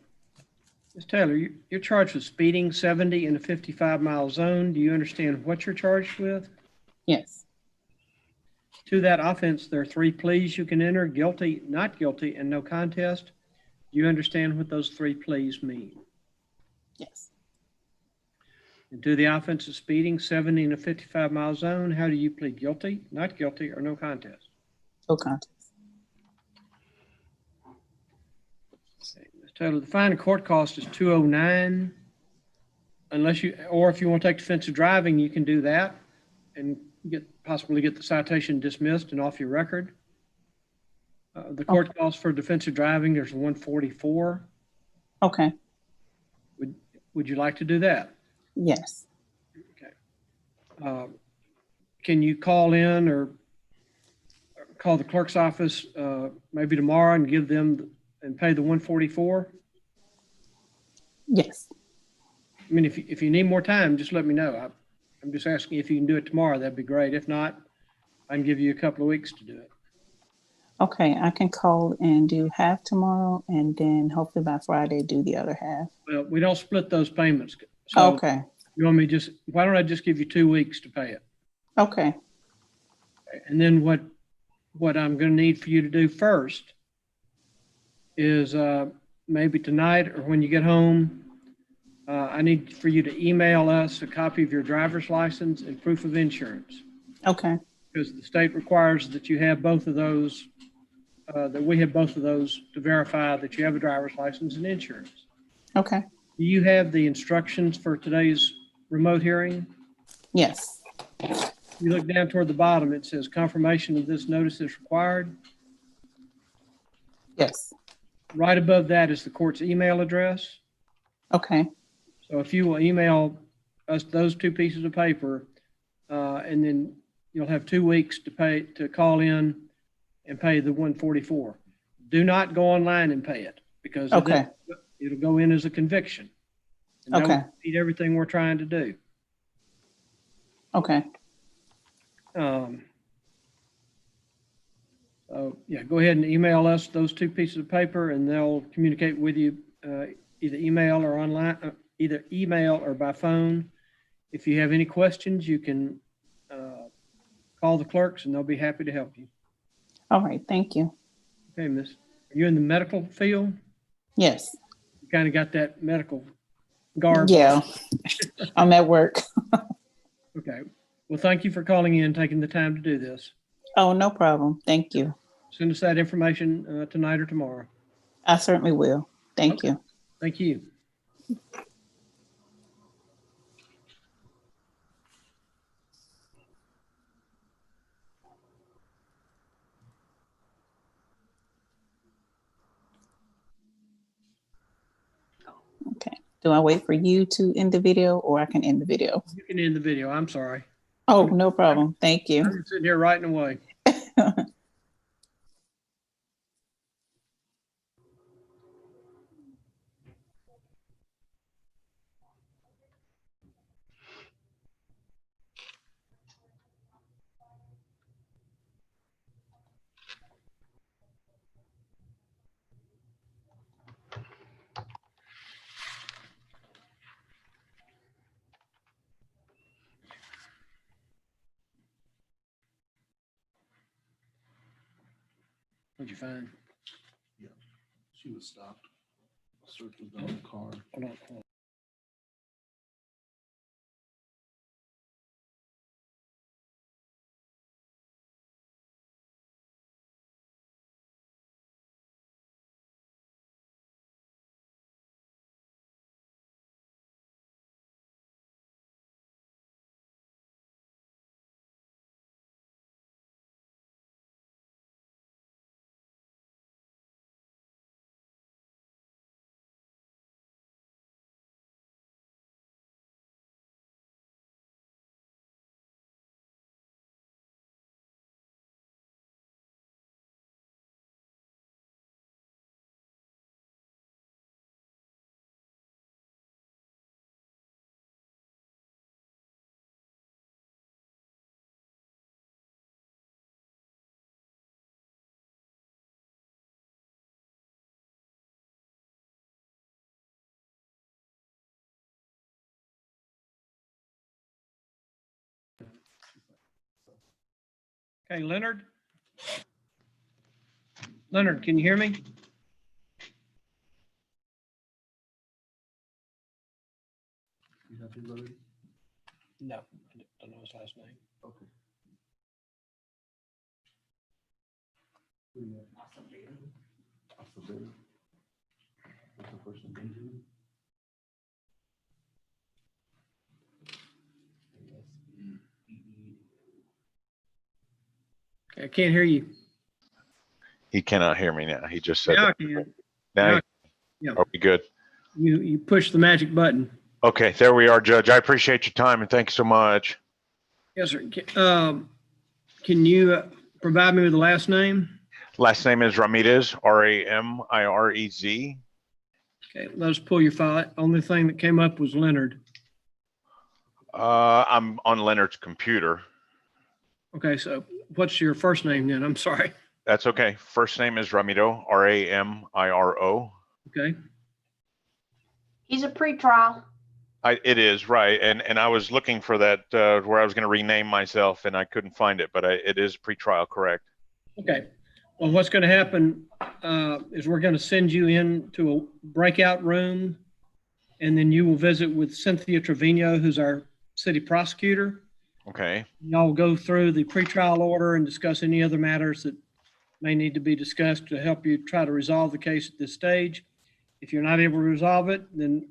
Ms. Taylor, you're charged with speeding 70 in a 55-mile zone. Do you understand what you're charged with? Yes. To that offense, there are 3 pleas you can enter: guilty, not guilty, and no contest. Do you understand what those 3 pleas mean? Yes. And to the offense of speeding 70 in a 55-mile zone, how do you plead? Guilty, not guilty, or no contest? No contest. Okay, Ms. total, the fine and court cost is $209. Unless you, or if you want to take defensive driving, you can do that and possibly get the citation dismissed and off your record. The court cost for defensive driving, there's $144. Okay, Would you like to do that? yes. Can you call in or call the clerk's office maybe tomorrow and give them and pay the $144? Yes. I mean, if you need more time, just let me know. I'm just asking if you can do it tomorrow. That'd be great. If not, I can give you a couple of weeks to do it. Okay, I can call and do half tomorrow and then hopefully by Friday do the other half. Well, we don't split those payments. So Okay, you want me why don't I just give you 2 weeks to pay it? okay, And then what I'm going to need for you to do first is maybe tonight or when you get home, I need for you to email us a copy of your driver's license and proof of insurance. okay, Because the state requires that you have both of those, that we have both of those to verify that you have a driver's license and insurance. okay, Do you have the instructions for today's remote hearing? yes, You look down toward the bottom, it says confirmation of this notice is required. yes, Right above that is the court's email address. okay, So if you will email us those 2 pieces of paper, and then you'll have 2 weeks to call in and pay the $144. Do not go online and pay it because okay, it'll go in as a conviction. And that okay, will defeat everything we're trying to do. okay, So yeah, go ahead and email us those 2 pieces of paper and they'll communicate with you either email or online, either email or by phone. If you have any questions, you can call the clerks and they'll be happy to help you. all right, thank you. Okay, miss. Are you in the medical field? Yes, You kind of got that medical garb. yeah, I'm at work. Okay. Well, thank you for calling in, taking the time to do this. Oh, no problem, thank you. Send us that information tonight or tomorrow. I certainly will, thank you. Thank you. Okay, do I wait for you to end the video or I can end the video? You can end the video. I'm sorry. Oh, no problem, thank you. I'm sitting here writing away. What'd you find? Yeah, she was stopped. Search was done on the car. Hold on. Okay, Leonard? Leonard, can you hear me? You have his already? No, I don't know his last name. Okay. Acevedo. What's the first name? Benjamin? I can't hear you. He cannot hear me now. He just said Now I that. can. Now, Now, yeah. are we good? You push the magic button. Okay, there we are, Judge. I appreciate your time and thank you so much. Yes, sir. Can you provide me with the last name? Last name is Ramirez, Ramirez. Okay, let us pull your file. Only thing that came up was Leonard. I'm on Leonard's computer. Okay, so what's your first name then? I'm sorry. That's okay. First name is Ramiro, Ramiro. Okay. He's a pretrial. It is, right. And I was looking for that where I was going to rename myself and I couldn't find it, but it is pretrial, correct? Okay. Well, what's going to happen is we're going to send you into a breakout room, and then you will visit with Cynthia Trevino, who's our city prosecutor. Okay. Y'all will go through the pretrial order and discuss any other matters that may need to be discussed to help you try to resolve the case at this stage. If you're not able to resolve it, then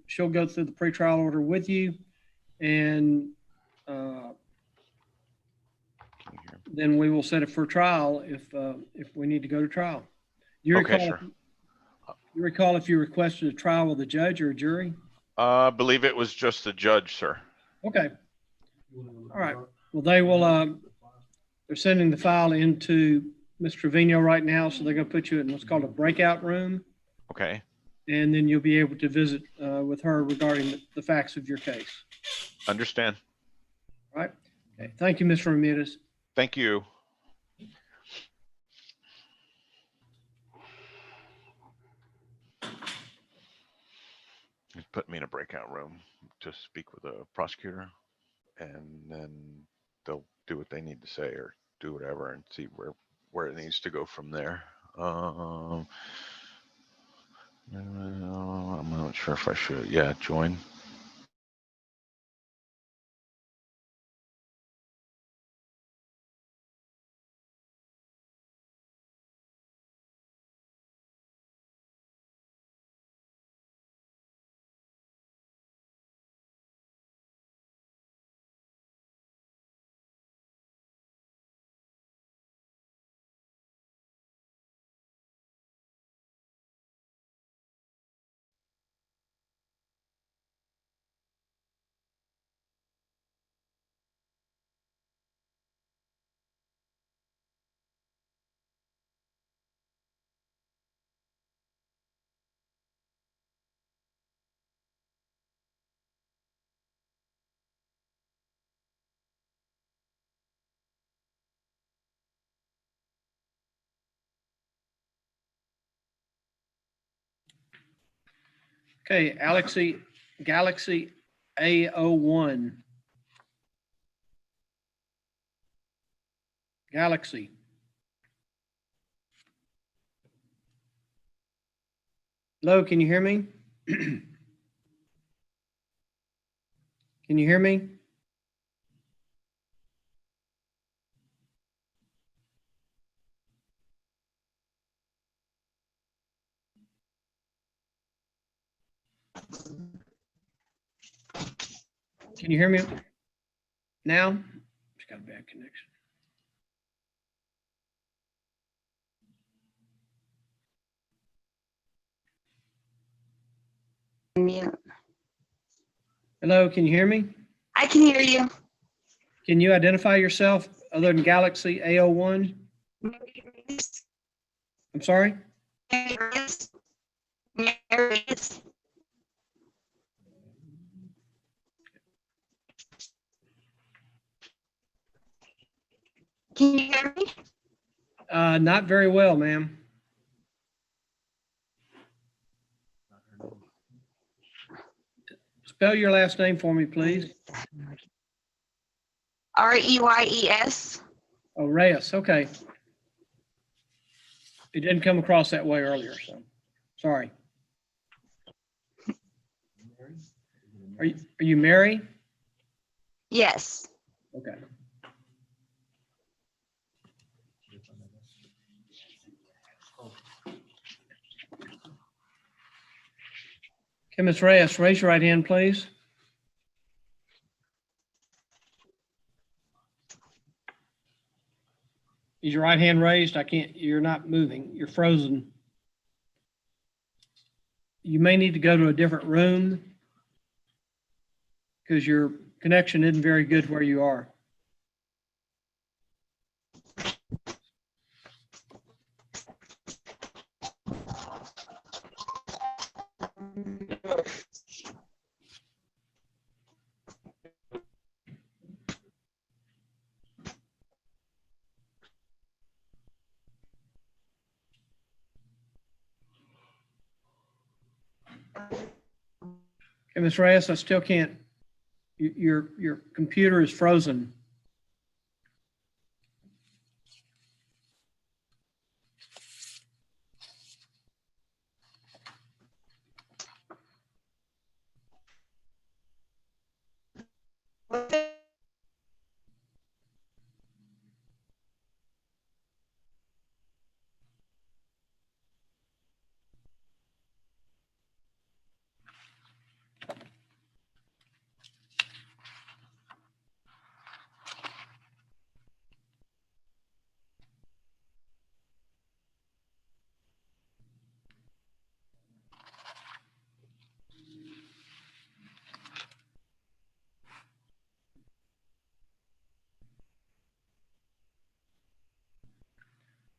she'll go through the pretrial order with you, and then we will set it for trial if we need to go to trial. Do you recall? Okay, sure. You recall if you requested a trial with a judge or a jury? I believe it was just the judge, sir. Okay. All right. Well, they will. They're sending the file into Ms. Trevino right now, so they're going to put you in what's called a breakout room. Okay. And then you'll be able to visit with her regarding the facts of your case. Understand. All right. Okay. Thank you, Mr. Ramirez. Thank you. Just put me in a breakout room to speak with a prosecutor, and then they'll do what they need to say or do whatever and see where it needs to go from there. I'm not sure if I should. Yeah, join. Okay, Galaxy A01. Galaxy. Hello, can you hear me? Can you hear me? Can you hear me now? Just got a bad connection. Mute. Hello, can you hear me? I can hear you. Can you identify yourself other than Galaxy A01? I'm sorry? Can you hear me? Not very well, ma'am. Spell your last name for me, please. Reyes. Oh, Reyes. Okay. It didn't come across that way earlier, so sorry. Are you Mary? Yes. Okay. Okay, Ms. Reyes, raise your right hand, please. Is your right hand raised? You're not moving. You're frozen. You may need to go to a different room because your connection isn't very good where you are. Okay, Ms. Reyes, I still can't. Your computer is frozen.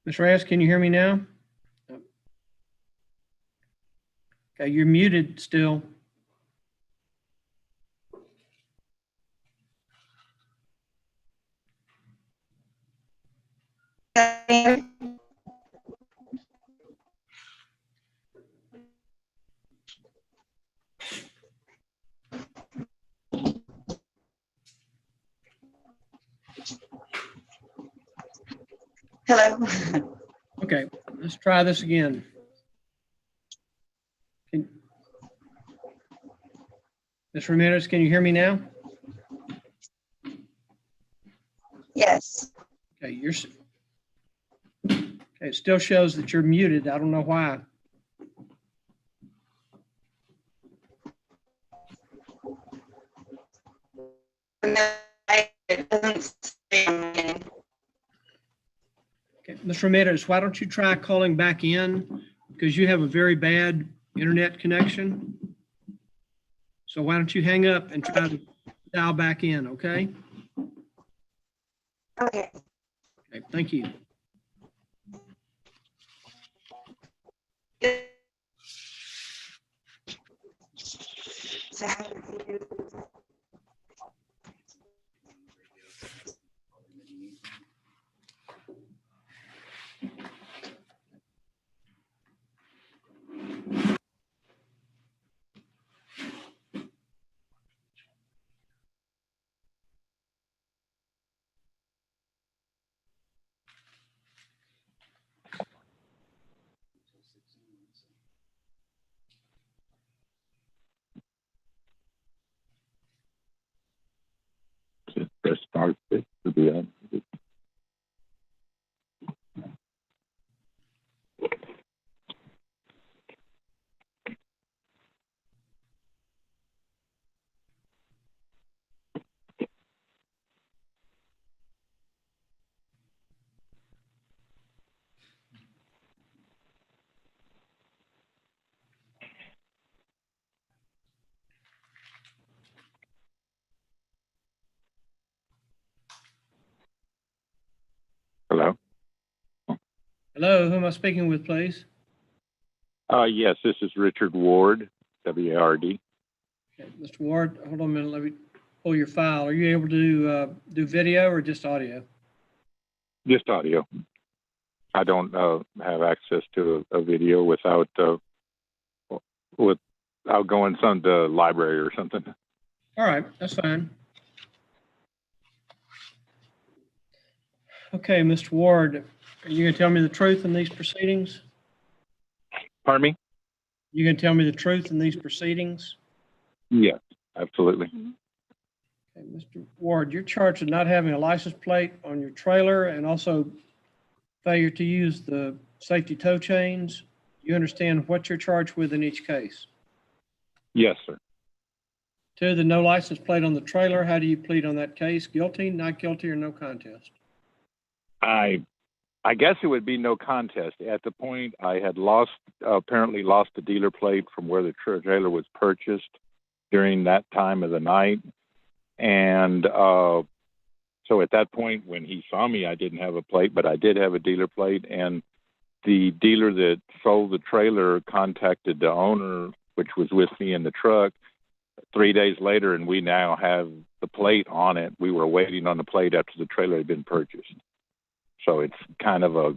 Ms. Reyes, can you hear me now? Okay, you're muted still. Hello. Okay, let's try this again. Ms. Ramirez, can you hear me now? Yes. Okay, okay, it still shows that you're muted. I don't know why. It doesn't say on my end. Okay, Ms. Ramirez, why don't you try calling back in because you have a very bad internet connection. So why don't you hang up and try to dial back in, okay? Okay. Okay, thank you. So how do you do this? Press start to be on. Hello? Hello, who am I speaking with, please? Yes, this is Richard Ward, W-A-R-D. Okay, Mr. Ward, hold on a minute. Let me pull your file. Are you able to do video or just audio? Just audio. I don't have access to a video without going some to library or something. All right, that's fine. Okay, Mr. Ward, are you going to tell me the truth in these proceedings? Pardon me? You going to tell me the truth in these proceedings? Yes, absolutely. Okay, Mr. Ward, you're charged with not having a license plate on your trailer and also failure to use the safety tow chains. You understand what you're charged with in each case? Yes, sir. 2, the no license plate on the trailer. How do you plead on that case? Guilty, not guilty, or no contest? I guess it would be no contest. At the point, I had apparently lost the dealer plate from where the trailer was purchased during that time of the night. And so at that point, when he saw me, I didn't have a plate, but I did have a dealer plate. And the dealer that sold the trailer contacted the owner, which was with me in the truck, 3 days later, and we now have the plate on it. We were waiting on the plate after the trailer had been purchased. So it's kind of a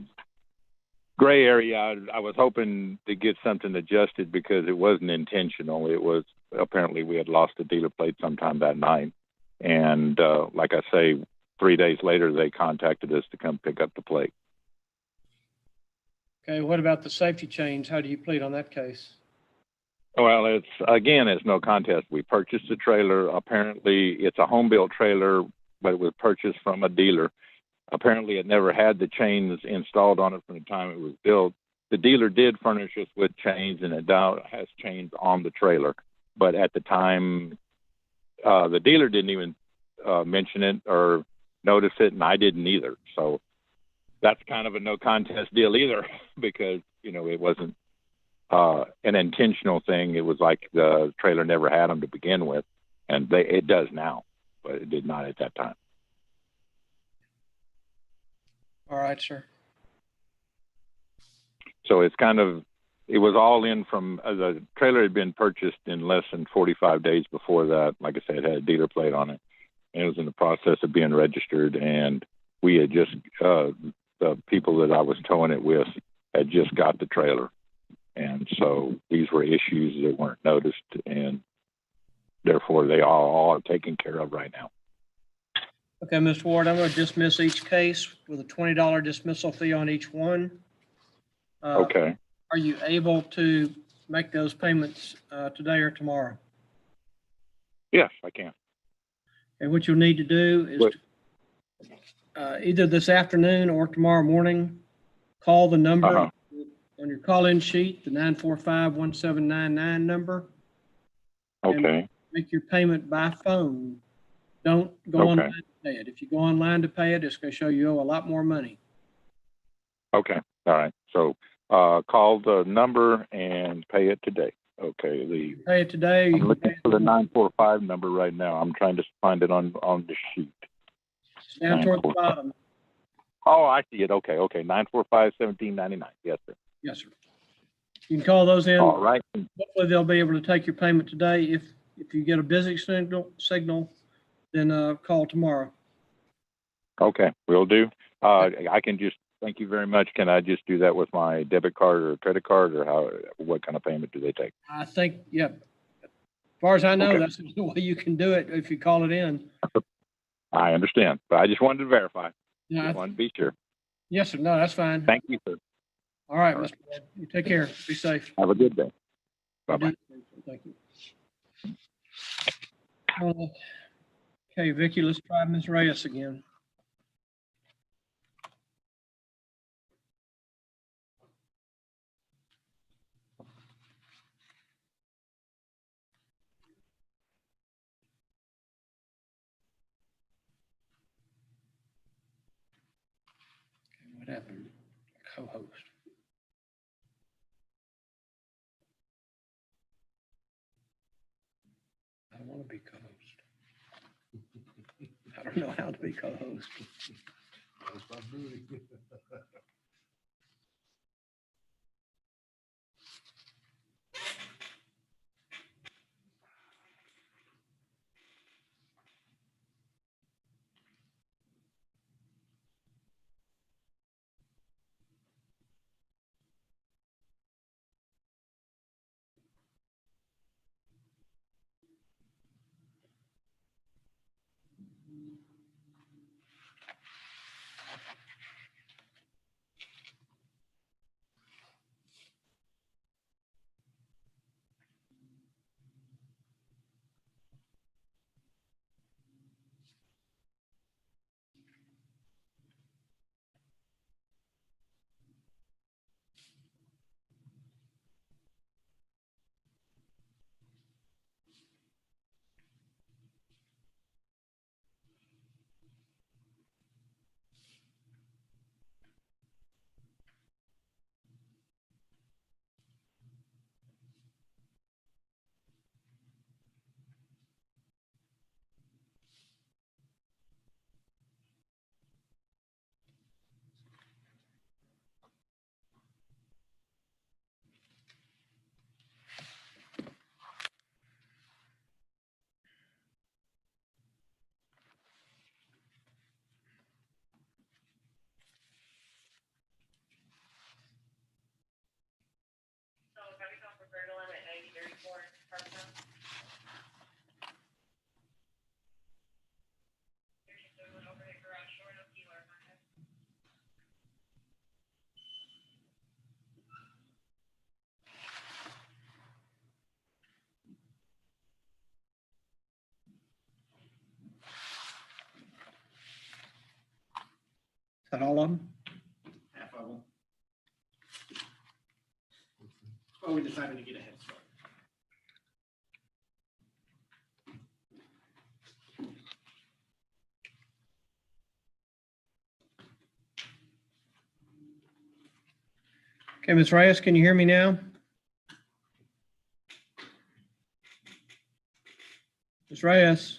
gray area. I was hoping to get something adjusted because it wasn't intentional. It was apparently we had lost the dealer plate sometime that night. And like I say, 3 days later, they contacted us to come pick up the plate. Okay, what about the safety chains? How do you plead on that case? Well, it's no contest. We purchased the trailer. Apparently, it's a home-built trailer, but it was purchased from a dealer. Apparently, it never had the chains installed on it from the time it was built. The dealer did furnish us with chains, and it now has chains on the trailer. But at the time, the dealer didn't even mention it or notice it, and I didn't either. So that's kind of a no contest deal either, because, it wasn't an intentional thing. It was like the trailer never had them to begin with, and it does now, but it did not at that time. All right, sir. So it was all in from the trailer had been purchased in less than 45 days before that. Like I said, it had a dealer plate on it, and it was in the process of being registered. And we had just, the people that I was towing it with had just got the trailer. And so these were issues that weren't noticed, and therefore they all are taken care of right now. Okay, Mr. Ward, I'm going to dismiss each case with a $20 dismissal fee on each one. Okay. Are you able to make those payments today or tomorrow? Yes, I can. And what you'll need to do is either this afternoon or tomorrow morning, call the number on your call-in sheet, the 945-1799 number. Okay. And make your payment by phone. Don't go online to pay it. If you go online to pay it, it's going to show you owe a lot more money. Okay. All right. So call the number and pay it today. Okay. Pay it today. I'm looking for the 945 number right now. I'm trying to find it on the sheet. It's down toward the bottom. Oh, I see it. Okay. 945-1799. Yes, sir. Yes, sir. You can call those in. All right. Hopefully they'll be able to take your payment today. If you get a busy signal, then call tomorrow. Okay, will do. I can just, thank you very much. Can I just do that with my debit card or credit card, or what kind of payment do they take? I think, yeah. As far as I know, that's the way you can do it if you call it in. I understand, but I just wanted to verify. Yeah, Just wanted to be sure. Yes, sir. No, that's fine. Thank you, sir. All right, Mr. Ward. You take care. Be safe. Have a good day. Bye-bye. Thank you. Okay, Vicki, let's try Ms. Reyes again. Okay, what happened? Co-host. I don't want to be co-host. I don't know how to be co-host. Responsibility. that all of them? Half of them. Well, we decided to get a head start. Okay, Ms. Reyes, can you hear me now? Ms. Reyes?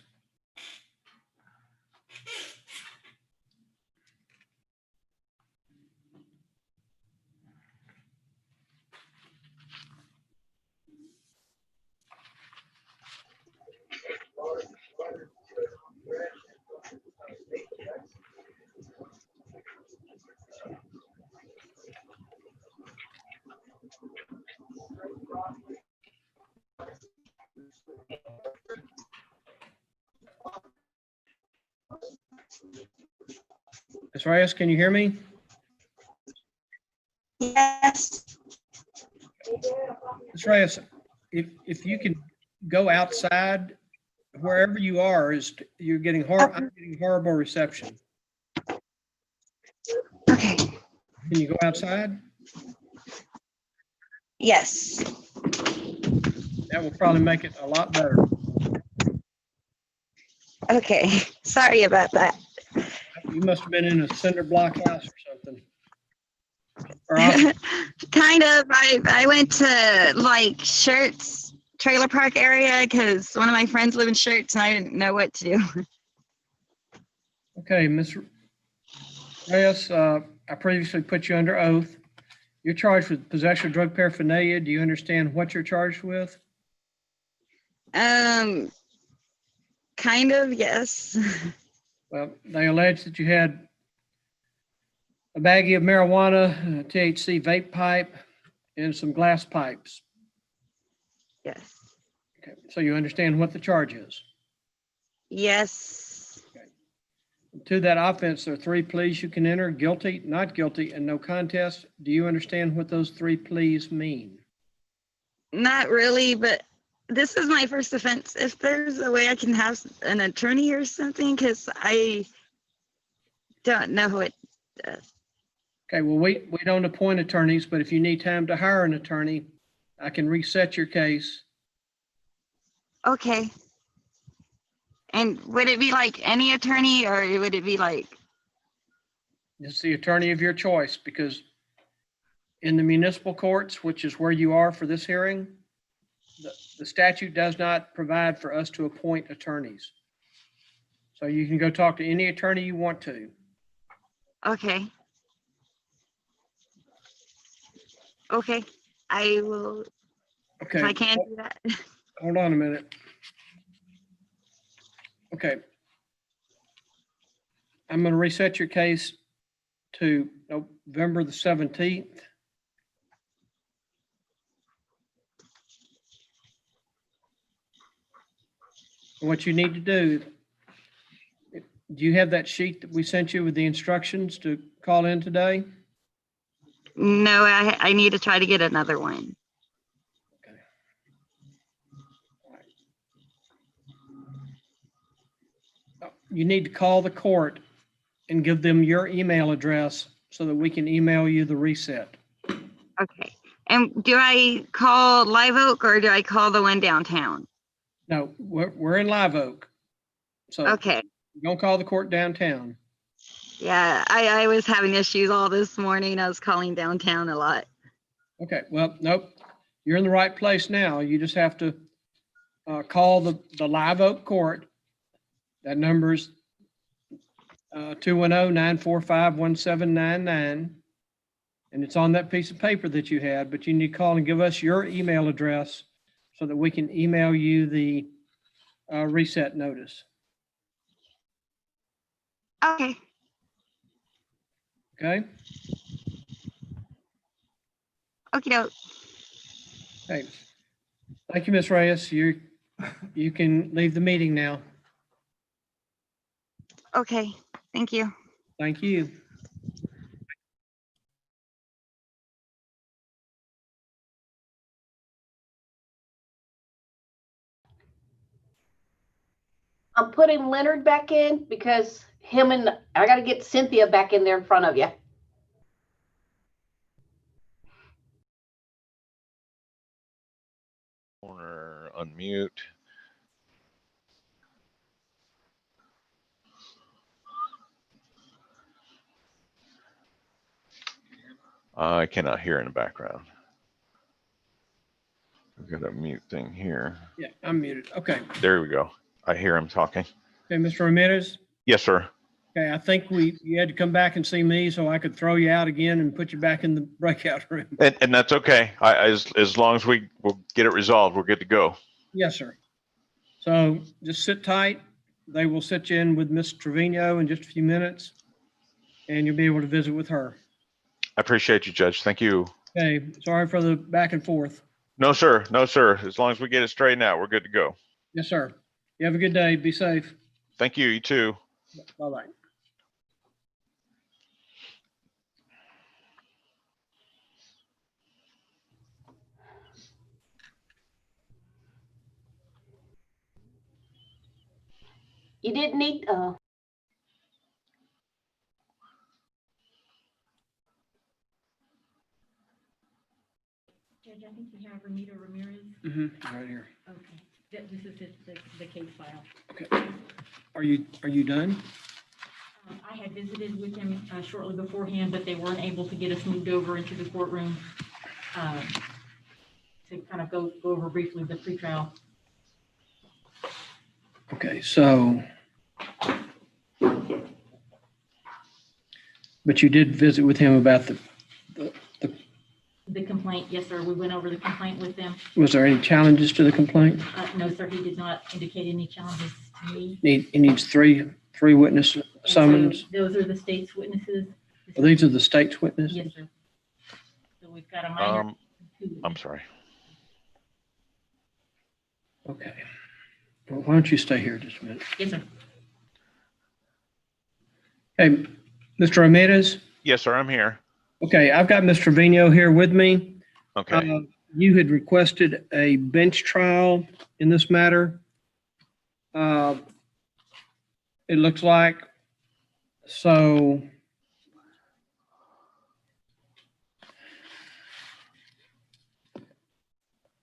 Ms. Reyes, can you hear me? Yes. Ms. Reyes, if you can go outside, wherever you are, you're getting I'm getting horrible reception. Okay. Can you go outside? Yes. That will probably make it a lot better. Okay. Sorry about that. You must have been in a cinder block house or something. Kind of. I went to like Shirts trailer park area because one of my friends live in Shirts and I didn't know what to do. Okay, Ms. Reyes, I previously put you under oath. You're charged with possession of drug paraphernalia. Do you understand what you're charged with? Kind of, yes. Well, they allege that you had a baggie of marijuana, a THC vape pipe, and some glass pipes. Yes. Okay, so you understand what the charge is? Yes. Okay. To that offense, there are 3 pleas you can enter: guilty, not guilty, and no contest. Do you understand what those 3 pleas mean? Not really, but this is my first offense. If there's a way I can have an attorney or something, because I don't know what. Okay, well, we don't appoint attorneys, but if you need time to hire an attorney, I can reset your case. Okay. And would it be like any attorney or would it be like? It's the attorney of your choice, because in the municipal courts, which is where you are for this hearing, the statute does not provide for us to appoint attorneys. So you can go talk to any attorney you want to. Okay. Okay, I will. Okay. If I can do that. Hold on a minute. Okay. I'm going to reset your case to November the 17th. What you need to do you have that sheet that we sent you with the instructions to call in today? No, I need to try to get another one. You need to call the court and give them your email address so that we can email you the reset. Okay. And do I call Live Oak or do I call the one downtown? No, we're in Live Oak. So okay. Don't call the court downtown. Yeah, I was having issues all this morning. I was calling downtown a lot. Okay, well, nope. You're in the right place now. You just have to call the Live Oak court. That number's 210-945-1799. And it's on that piece of paper that you had, but you need to call and give us your email address so that we can email you the reset notice. Okay. Okay. Okie doke. Hey, thank you, Ms. Reyes. You can leave the meeting now. Okay. Thank you. Thank you. I'm putting Leonard back in because I gotta get Cynthia back in there in front of you. Corner, unmute. I cannot hear in the background. We've got a mute thing here. Yeah, I'm muted. Okay. There we go. I hear him talking. Okay, Mr. Ramirez. Yes, sir. Okay, I think you had to come back and see me so I could throw you out again and put you back in the breakout room. And that's okay. As long as we will get it resolved, we're good to go. Yes, sir. So just sit tight. They will sit you in with Ms. Trevino in just a few minutes, and you'll be able to visit with her. I appreciate you, Judge. Thank you. Okay, sorry for the back and forth. No, sir. No, sir. As long as we get it straightened out, we're good to go. Yes, sir. You have a good day. Be safe. Thank you. You too. Bye-bye. You didn't need, Judge, I think you have Ramiro Ramirez. Right here. Okay, this is the case file. Okay. Are you done? I had visited with him shortly beforehand, but they weren't able to get us moved over into the courtroom to kind of go over briefly the pretrial. Okay, so, but you did visit with him about The complaint, yes, sir. We went over the complaint with them. Was there any challenges to the complaint? No, sir, he did not indicate any challenges to me. He needs three witness And summons. so those are the state's witnesses. Well, these are the state's witnesses? Yes, sir. So we've got a minor. I'm sorry. Okay. Well, why don't you stay here just a minute? Yes, sir. Hey, Mr. Ramirez? Yes, sir. I'm here. Okay, I've got Mr. Trevino here with me. Okay. You had requested a bench trial in this matter. It looks like. So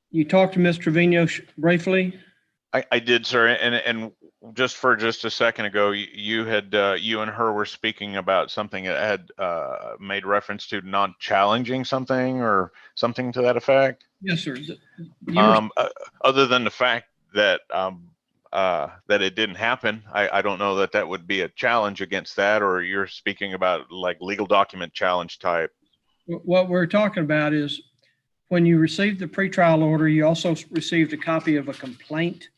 you talked to Mr. Trevino briefly? I did, sir. And just for just a second ago, you and her were speaking about something that had made reference to not challenging something or something to that effect. Yes, sir. Other than the fact that that it didn't happen, I don't know that would be a challenge against that, or you're speaking about like legal document challenge type. What we're talking about is when you received the pretrial order, you also received a copy of a complaint.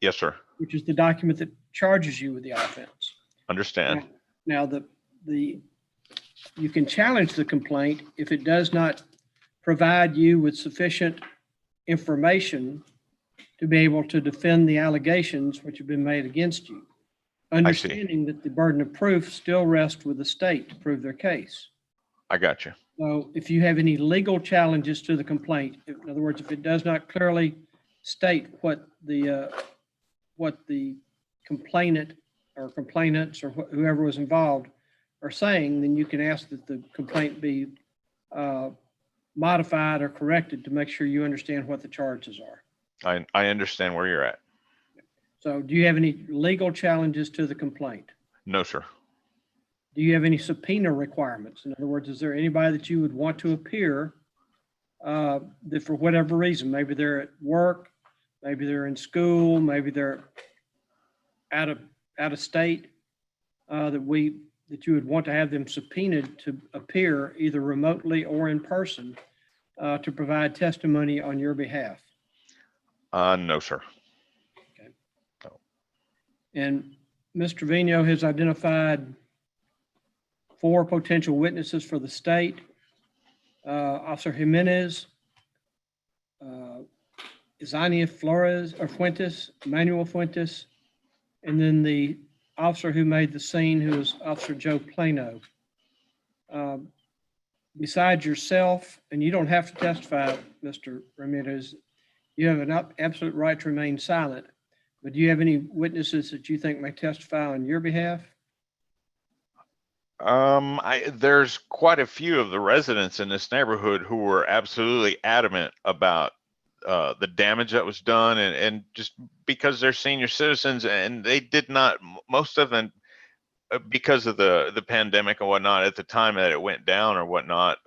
Yes, sir. Which is the document that charges you with the offense. Understand. Now, you can challenge the complaint if it does not provide you with sufficient information to be able to defend the allegations which have been made against you. Understanding that the burden of proof still rests with the state to prove their case. I got you. So if you have any legal challenges to the complaint, in other words, if it does not clearly state what the complainant or complainants or whoever was involved are saying, then you can ask that the complaint be modified or corrected to make sure you understand what the charges are. I understand where you're at. So do you have any legal challenges to the complaint? No, sir. Do you have any subpoena requirements? In other words, is there anybody that you would want to appear that for whatever reason, maybe they're at work, maybe they're in school, maybe they're out of state, that you would want to have them subpoenaed to appear either remotely or in person to provide testimony on your behalf? No, sir. Okay. No. And Mr. Trevino has identified 4 potential witnesses for the state: Officer Jimenez, Isania Flores or Fuentes, Manuel Fuentes, and then the officer who made the scene, who is Officer Joe Plano. Besides yourself, and you don't have to testify, Mr. Ramirez, you have an absolute right to remain silent, but do you have any witnesses that you think may testify on your behalf? There's quite a few of the residents in this neighborhood who were absolutely adamant about the damage that was done, and just because they're senior citizens and they did not, most of them, because of the pandemic and whatnot at the time that it went down or whatnot,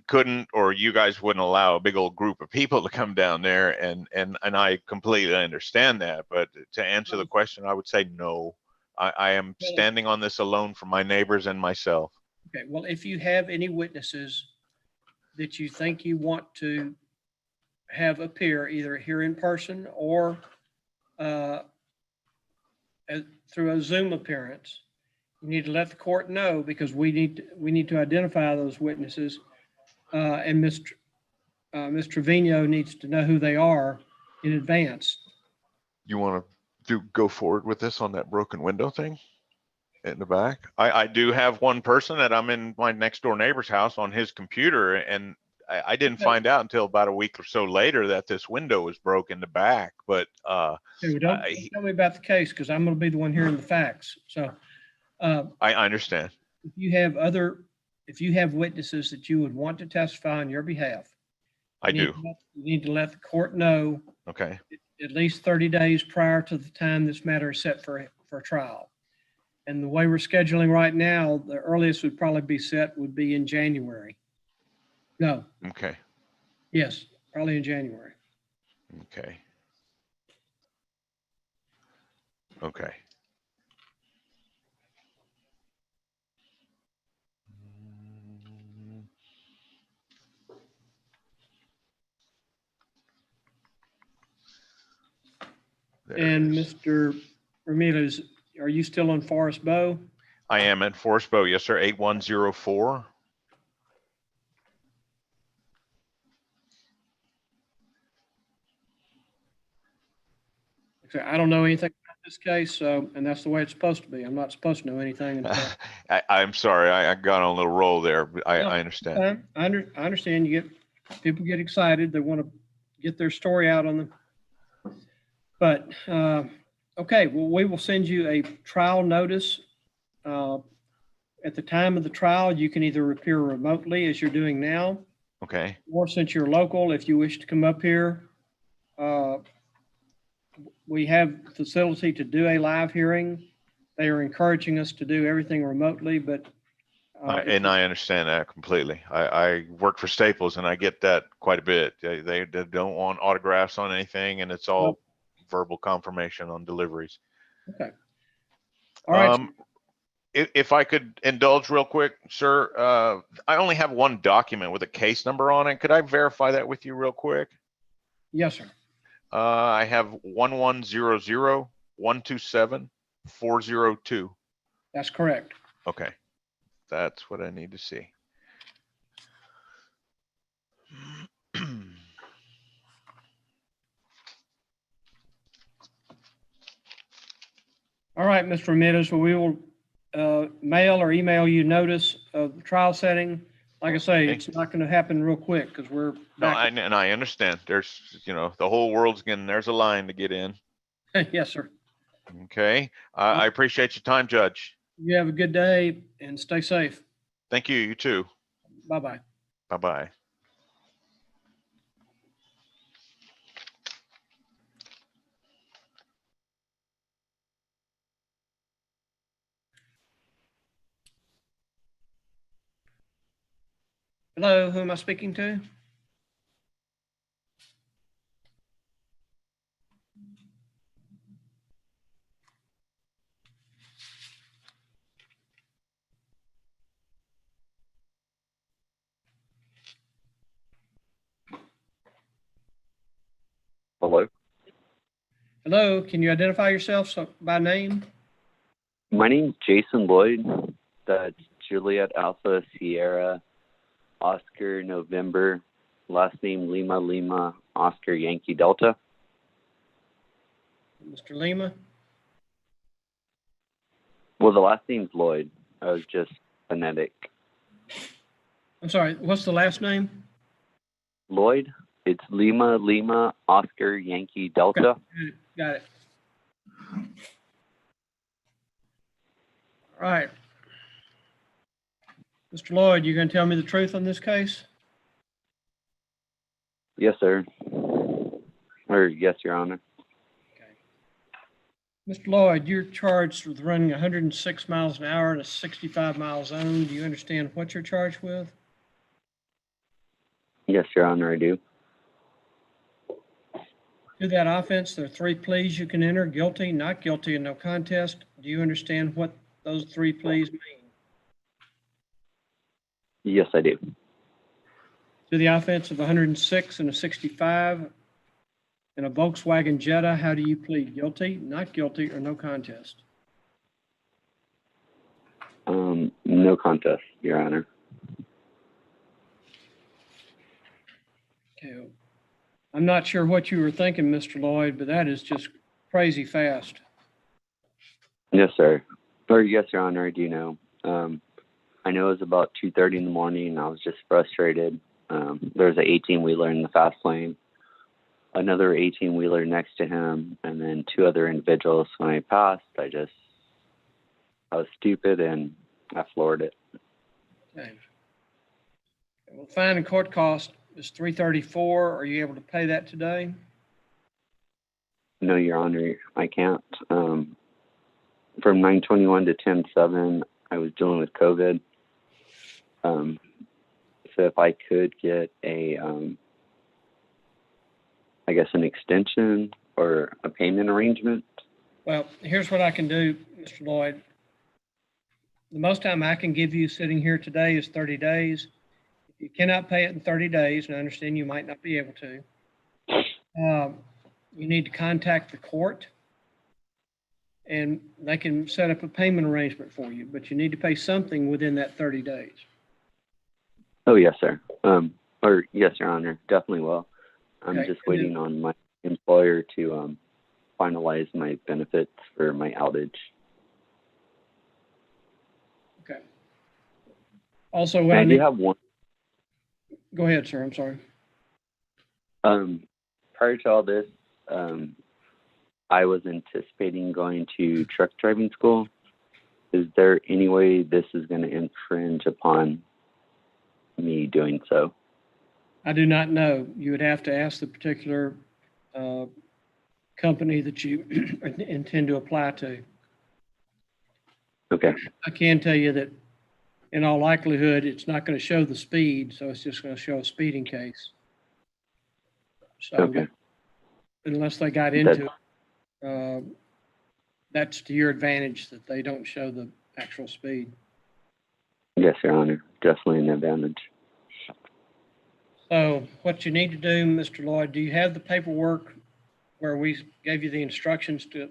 couldn't, or you guys wouldn't allow a big old group of people to come down there, and I completely understand that. But to answer the question, I would say no. I am standing on this alone for my neighbors and myself. Okay, well, if you have any witnesses that you think you want to have appear either here in person or through a Zoom appearance, you need to let the court know, because we need to identify those witnesses, and Ms. Trevino needs to know who they are in advance. You want to go forward with this on that broken window thing in the back? I do have one person that I'm in my next door neighbor's house on his computer, and I didn't find out until about a week or so later that this window was broken in the back. But Okay, well, don't tell me about the case, because I'm going to be the one hearing the facts. So I understand. if you have witnesses that you would want to testify on your behalf, I do. You need to let the court know Okay. at least 30 days prior to the time this matter is set for trial. And the way we're scheduling right now, the earliest would probably be set would be in January. No, Okay. yes, probably in January. Okay. Okay. And Mr. Ramirez, are you still on Forest Bow? I am at Forest Bow. Yes, sir. 8104. Okay, I don't know anything about this case, so, and that's the way it's supposed to be. I'm not supposed to know anything until. I'm sorry. I got on a little roll there. But I understand. I understand. People get excited. They want to get their story out on them. But, okay, well, we will send you a trial notice. At the time of the trial, you can either appear remotely as you're doing now. Okay. Or since you're local, if you wish to come up here, we have facility to do a live hearing. They are encouraging us to do everything remotely, but. And I understand that completely. I work for Staples and I get that quite a bit. They don't want autographs on anything, and it's all verbal confirmation on deliveries. Okay. All right. If I could indulge real quick, sir, I only have one document with a case number on it. Could I verify that with you real quick? Yes, sir. I have 1100-127-402. That's correct. Okay. That's what I need to see. All right, Mr. Ramirez, well, we will mail or email you notice of the trial setting. Like I say, it's not going to happen real quick because we're back. No, and I understand. There's, the whole world's getting, there's a line to get in. Yes, sir. Okay. I appreciate your time, Judge. You have a good day and stay safe. Thank you. You too. Bye-bye. Bye-bye. Hello, who am I speaking to? Hello. Hello, can you identify yourself by name? My name's Jason Lloyd. That's Juliet Alpha Sierra Oscar November, last name Lima Lima Oscar Yankee Delta. Mr. Lima? Well, the last name's Lloyd. I was just phonetic. I'm sorry, what's the last name? Lloyd. It's Lima Lima Oscar Yankee Delta. Okay. Got it. All right. Mr. Lloyd, you gonna tell me the truth on this case? Yes, sir. Or yes, Your Honor. Mr. Lloyd, you're charged with running 106 miles an hour in a 65-mile zone. Do you understand what you're charged with? Yes, Your Honor, I do. To that offense, there are 3 pleas you can enter: guilty, not guilty, and no contest. Do you understand what those 3 pleas mean? Yes, I do. To the offense of 106 and a 65 in a Volkswagen Jetta, how do you plead? Guilty, not guilty, or no contest? No contest, Your Honor. Okay. I'm not sure what you were thinking, Mr. Lloyd, but that is just crazy fast. Yes, sir. Or yes, Your Honor, I do know. I know it was about 2:30 in the morning, and I was just frustrated. There was an 18-wheeler in the fast lane, another 18-wheeler next to him, and then 2 other individuals. When I passed, I was stupid, and I floored it. Okay. Well, fine and court cost is $334. Are you able to pay that today? No, Your Honor, I can't. From 9/21 to 10/7, I was dealing with COVID. So if I could get an extension or a payment arrangement. Well, here's what I can do, Mr. Lloyd. The most time I can give you sitting here today is 30 days. If you cannot pay it in 30 days, and I understand you might not be able to, you need to contact the court, and they can set up a payment arrangement for you, but you need to pay something within that 30 days. Oh, yes, sir. Or yes, Your Honor, definitely will. I'm Okay, just and then- waiting on my employer to finalize my benefits for my outage. Okay. Also, And what I do have one. Go ahead, sir. I'm sorry. Prior to all this, I was anticipating going to truck driving school. Is there any way this is going to infringe upon me doing so? I do not know. You would have to ask the particular company that you intend to apply to. Okay. I can tell you that in all likelihood, it's not going to show the speed, so it's just going to show a speeding case. So Okay. unless they got into it, that's to your advantage that they don't show the actual speed. Yes, Your Honor. Definitely an advantage. So what you need to do, Mr. Lloyd, do you have the paperwork where we gave you the instructions to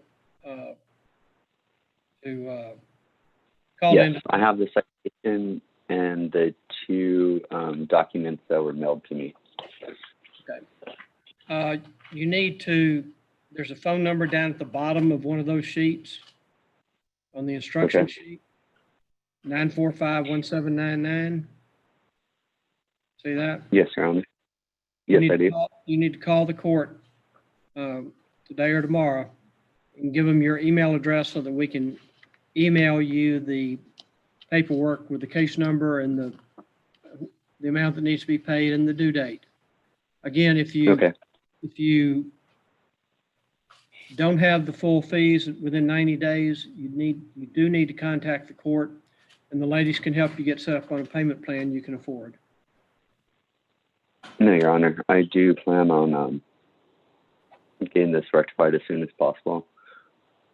call Yes, in? I have the citation and the 2 documents that were mailed to me. Okay. You need to, there's a phone number down at the bottom of one of those sheets on the instruction Okay. sheet, 945-1799. See that? Yes, Your Honor. You Yes, need I to do. you need to call the court today or tomorrow and give them your email address so that we can email you the paperwork with the case number and the amount that needs to be paid and the due date. Again, if you don't have the full fees within 90 days, you do need to contact the court, and the ladies can help you get set up on a payment plan you can afford. No, Your Honor. I do plan on getting this rectified as soon as possible.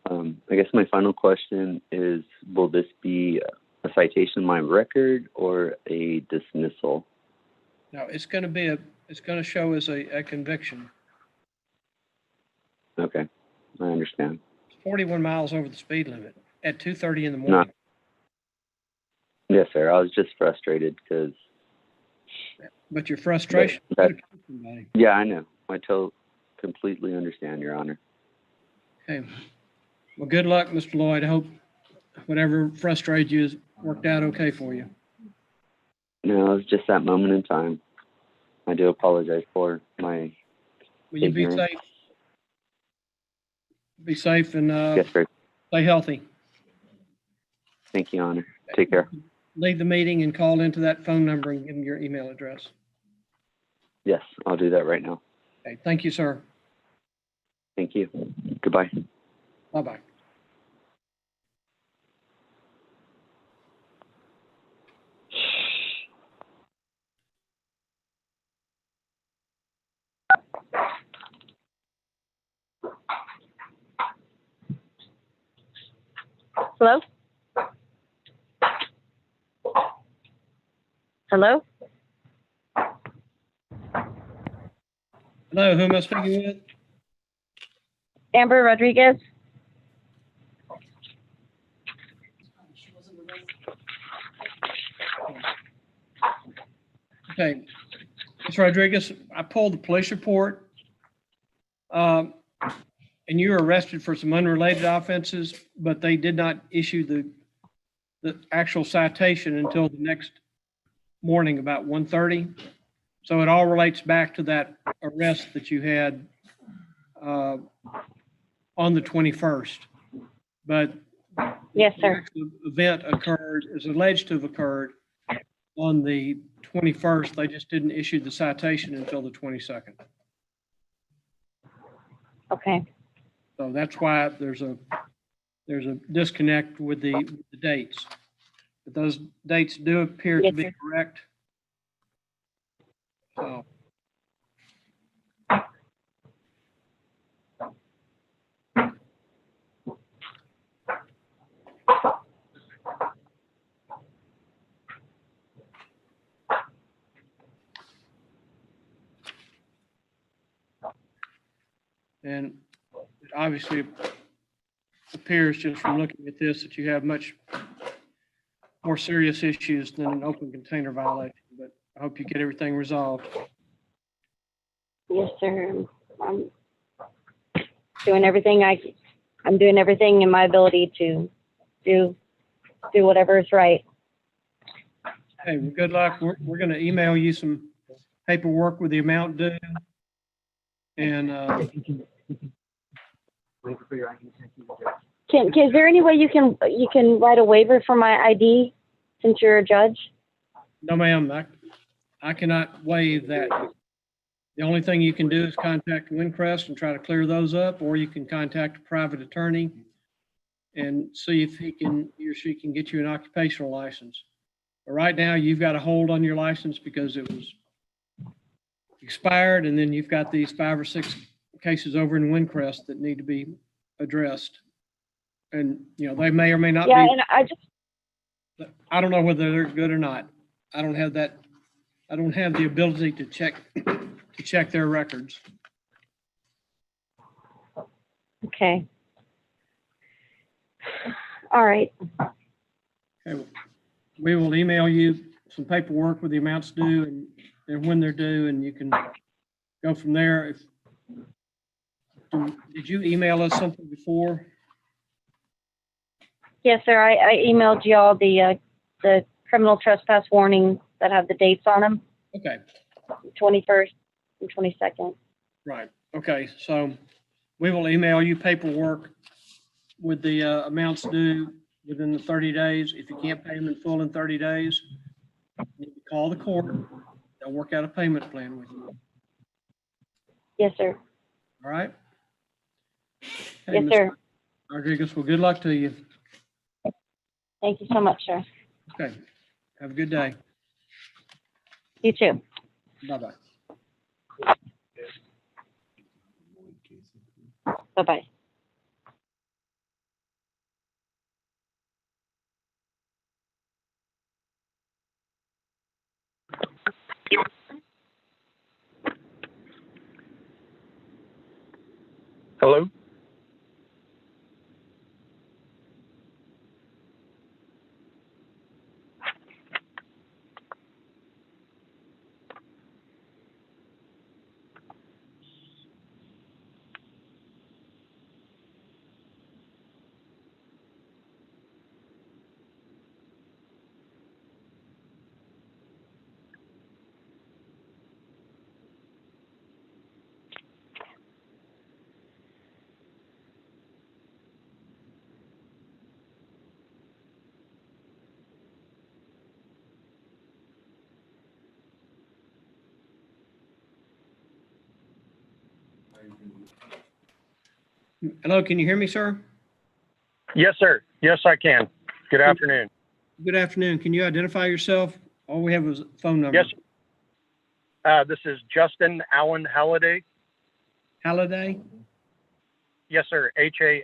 I guess my final question is, will this be a citation on my record or a dismissal? No, it's going to show as a conviction. Okay, I understand. It's 41 miles over the speed limit at 2:30 in the morning. Yes, sir. I was just frustrated because. But your frustration. Yeah, I know. I completely understand, Your Honor. Okay. Well, good luck, Mr. Lloyd. I hope whatever frustrated you has worked out okay for you. No, it was just that moment in time. I do apologize for my Will you be ignorance. safe? Be safe and Yes, sir. stay healthy. Thank you, Your Honor. Take care. leave the meeting and call into that phone number and give them your email address. Yes, I'll do that right now. Okay, thank you, sir. Thank you. Goodbye. Bye-bye. Hello? Hello? Hello, who am I speaking with? Amber Rodriguez? Okay, Ms. Rodriguez, I pulled the police report. And you were arrested for some unrelated offenses, but they did not issue the actual citation until the next morning about 1:30. So it all relates back to that arrest that you had on the 21st. But Yes, the sir. actual event occurred, is alleged to have occurred on the 21st. They just didn't issue the citation until the 22nd. Okay. So that's why there's a disconnect with the dates. But those dates do appear to Yes, be sir. correct. So. And it obviously appears just from looking at this that you have much more serious issues than an open container violation, but I hope you get everything resolved. Yes, sir. I'm doing everything I'm doing everything in my ability to do whatever is right. Hey, well, good luck. We're going to email you some paperwork with the amount due. And Is there any way you can write a waiver for my ID since you're a judge? no, ma'am, I cannot waive that. The only thing you can do is contact Windcrest and try to clear those up, or you can contact a private attorney and see if he or she can get you an occupational license. But right now, you've got a hold on your license because it was expired, and then you've got these 5 or 6 cases over in Windcrest that need to be addressed. And, they may or may not be. Yeah, and I don't know whether they're good or not. I don't have that. I don't have the ability to check their records. Okay. All right. Okay. We will email you some paperwork with the amounts due and when they're due, and you can go from there. Did you email us something before? Yes, sir. I emailed you all the criminal trespass warnings that have the dates on them. Okay. 21st and 22nd. Right. Okay. So we will email you paperwork with the amounts due within the 30 days. If you can't pay them in full in 30 days, you need to call the court. They'll work out a payment plan with you. Yes, sir. All right. Okay, Yes, Ms. sir. Rodriguez, well, good luck to you. Thank you so much, sir. Okay. Have a good day. You too. Bye-bye. Bye-bye. Hello? Hello, can you hear me, sir? Yes, sir. Yes, I can. Good afternoon. Good afternoon. Can you identify yourself? All we have is a phone number. Yes. This is Justin Allen Halliday. Halliday? Yes, sir. Halliday.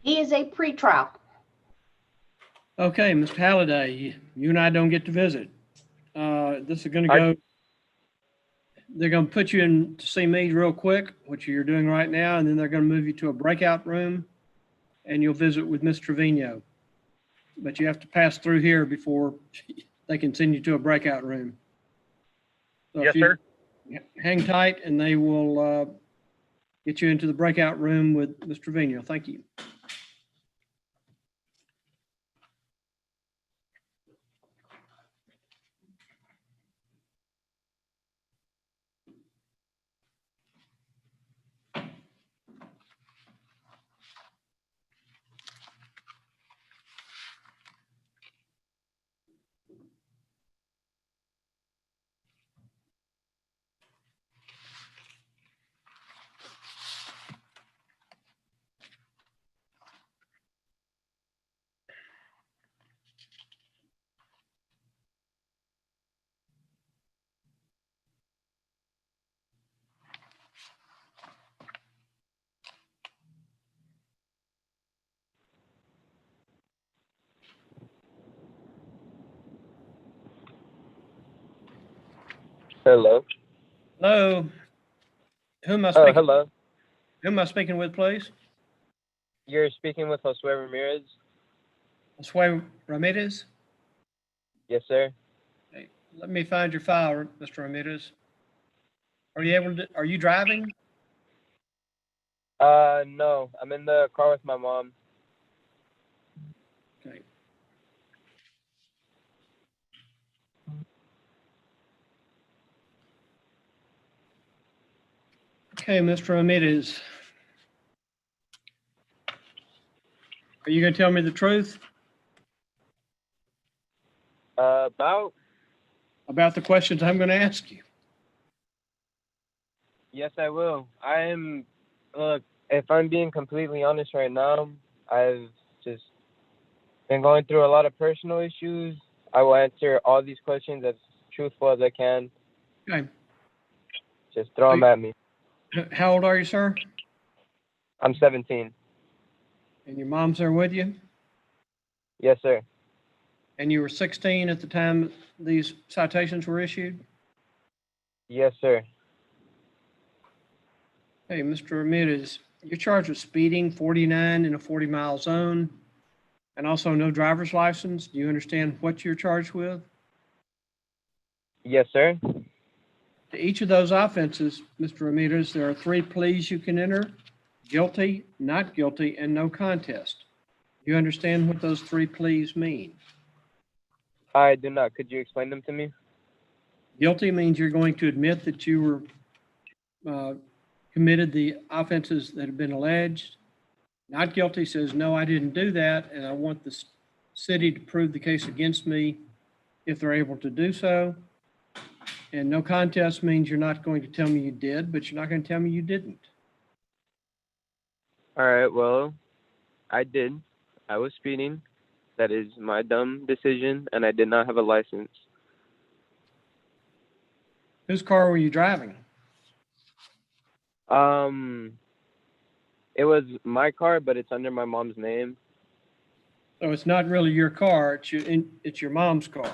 He is a pretrial. Okay, Mr. Halliday, you and I don't get to visit. This is gonna go, they're gonna put you in to see me real quick, which you're doing right now, and then they're gonna move you to a breakout room and you'll visit with Ms. Trevino. But you have to pass through here before they can send you to a breakout room. So if Yes, you sir. hang tight and they will get you into the breakout room with Ms. Trevino. Thank you. Hello. Hello. Who am I Oh, speaking? hello. Who am I speaking with, please? You're speaking with Josue Ramirez? Josue Ramirez? Yes, sir. Okay, let me find your file, Mr. Ramirez. Are you able to, are you driving? No. I'm in the car with my mom. Okay. Okay, Mr. Ramirez. Are you going to tell me the truth About? about the questions I'm going to ask you? Yes, I will. Look, if I'm being completely honest right now, I've just been going through a lot of personal issues. I will answer all these questions as truthful as I can. Okay. Just throw them at me. How old are you, sir? I'm 17. And your mom's there with you? Yes, sir. And you were 16 at the time these citations were issued? Yes, sir. Hey, Mr. Ramirez, you're charged with speeding 49 in a 40-mile zone and also no driver's license. Do you understand what you're charged with? Yes, sir. To each of those offenses, Mr. Ramirez, there are 3 pleas you can enter: guilty, not guilty, and no contest. Do you understand what those 3 pleas mean? I do not. Could you explain them to me? Guilty means you're going to admit that you were committed the offenses that have been alleged. Not guilty says, no, I didn't do that, and I want the city to prove the case against me if they're able to do so. And no contest means you're not going to tell me you did, but you're not going to tell me you didn't. All right, well, I did. I was speeding. That is my dumb decision, and I did not have a license. Whose car were you driving? It was my car, but it's under my mom's name. So it's not really your car, it's your mom's car.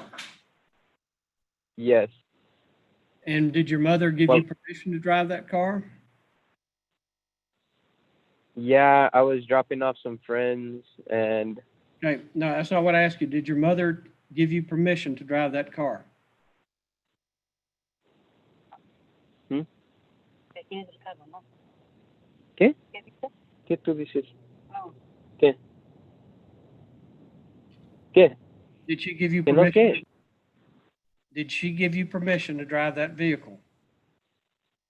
Yes. And did your mother give you permission to drive that car? Yeah, I was dropping off some friends and... Okay, no, that's not what I asked you. Did your mother give you permission to drive that car? ¿Qué? ¿Qué tú dices? ¿Qué? ¿Qué? Did she give you ¿Que no permission? qué? Did she give you permission to drive that vehicle?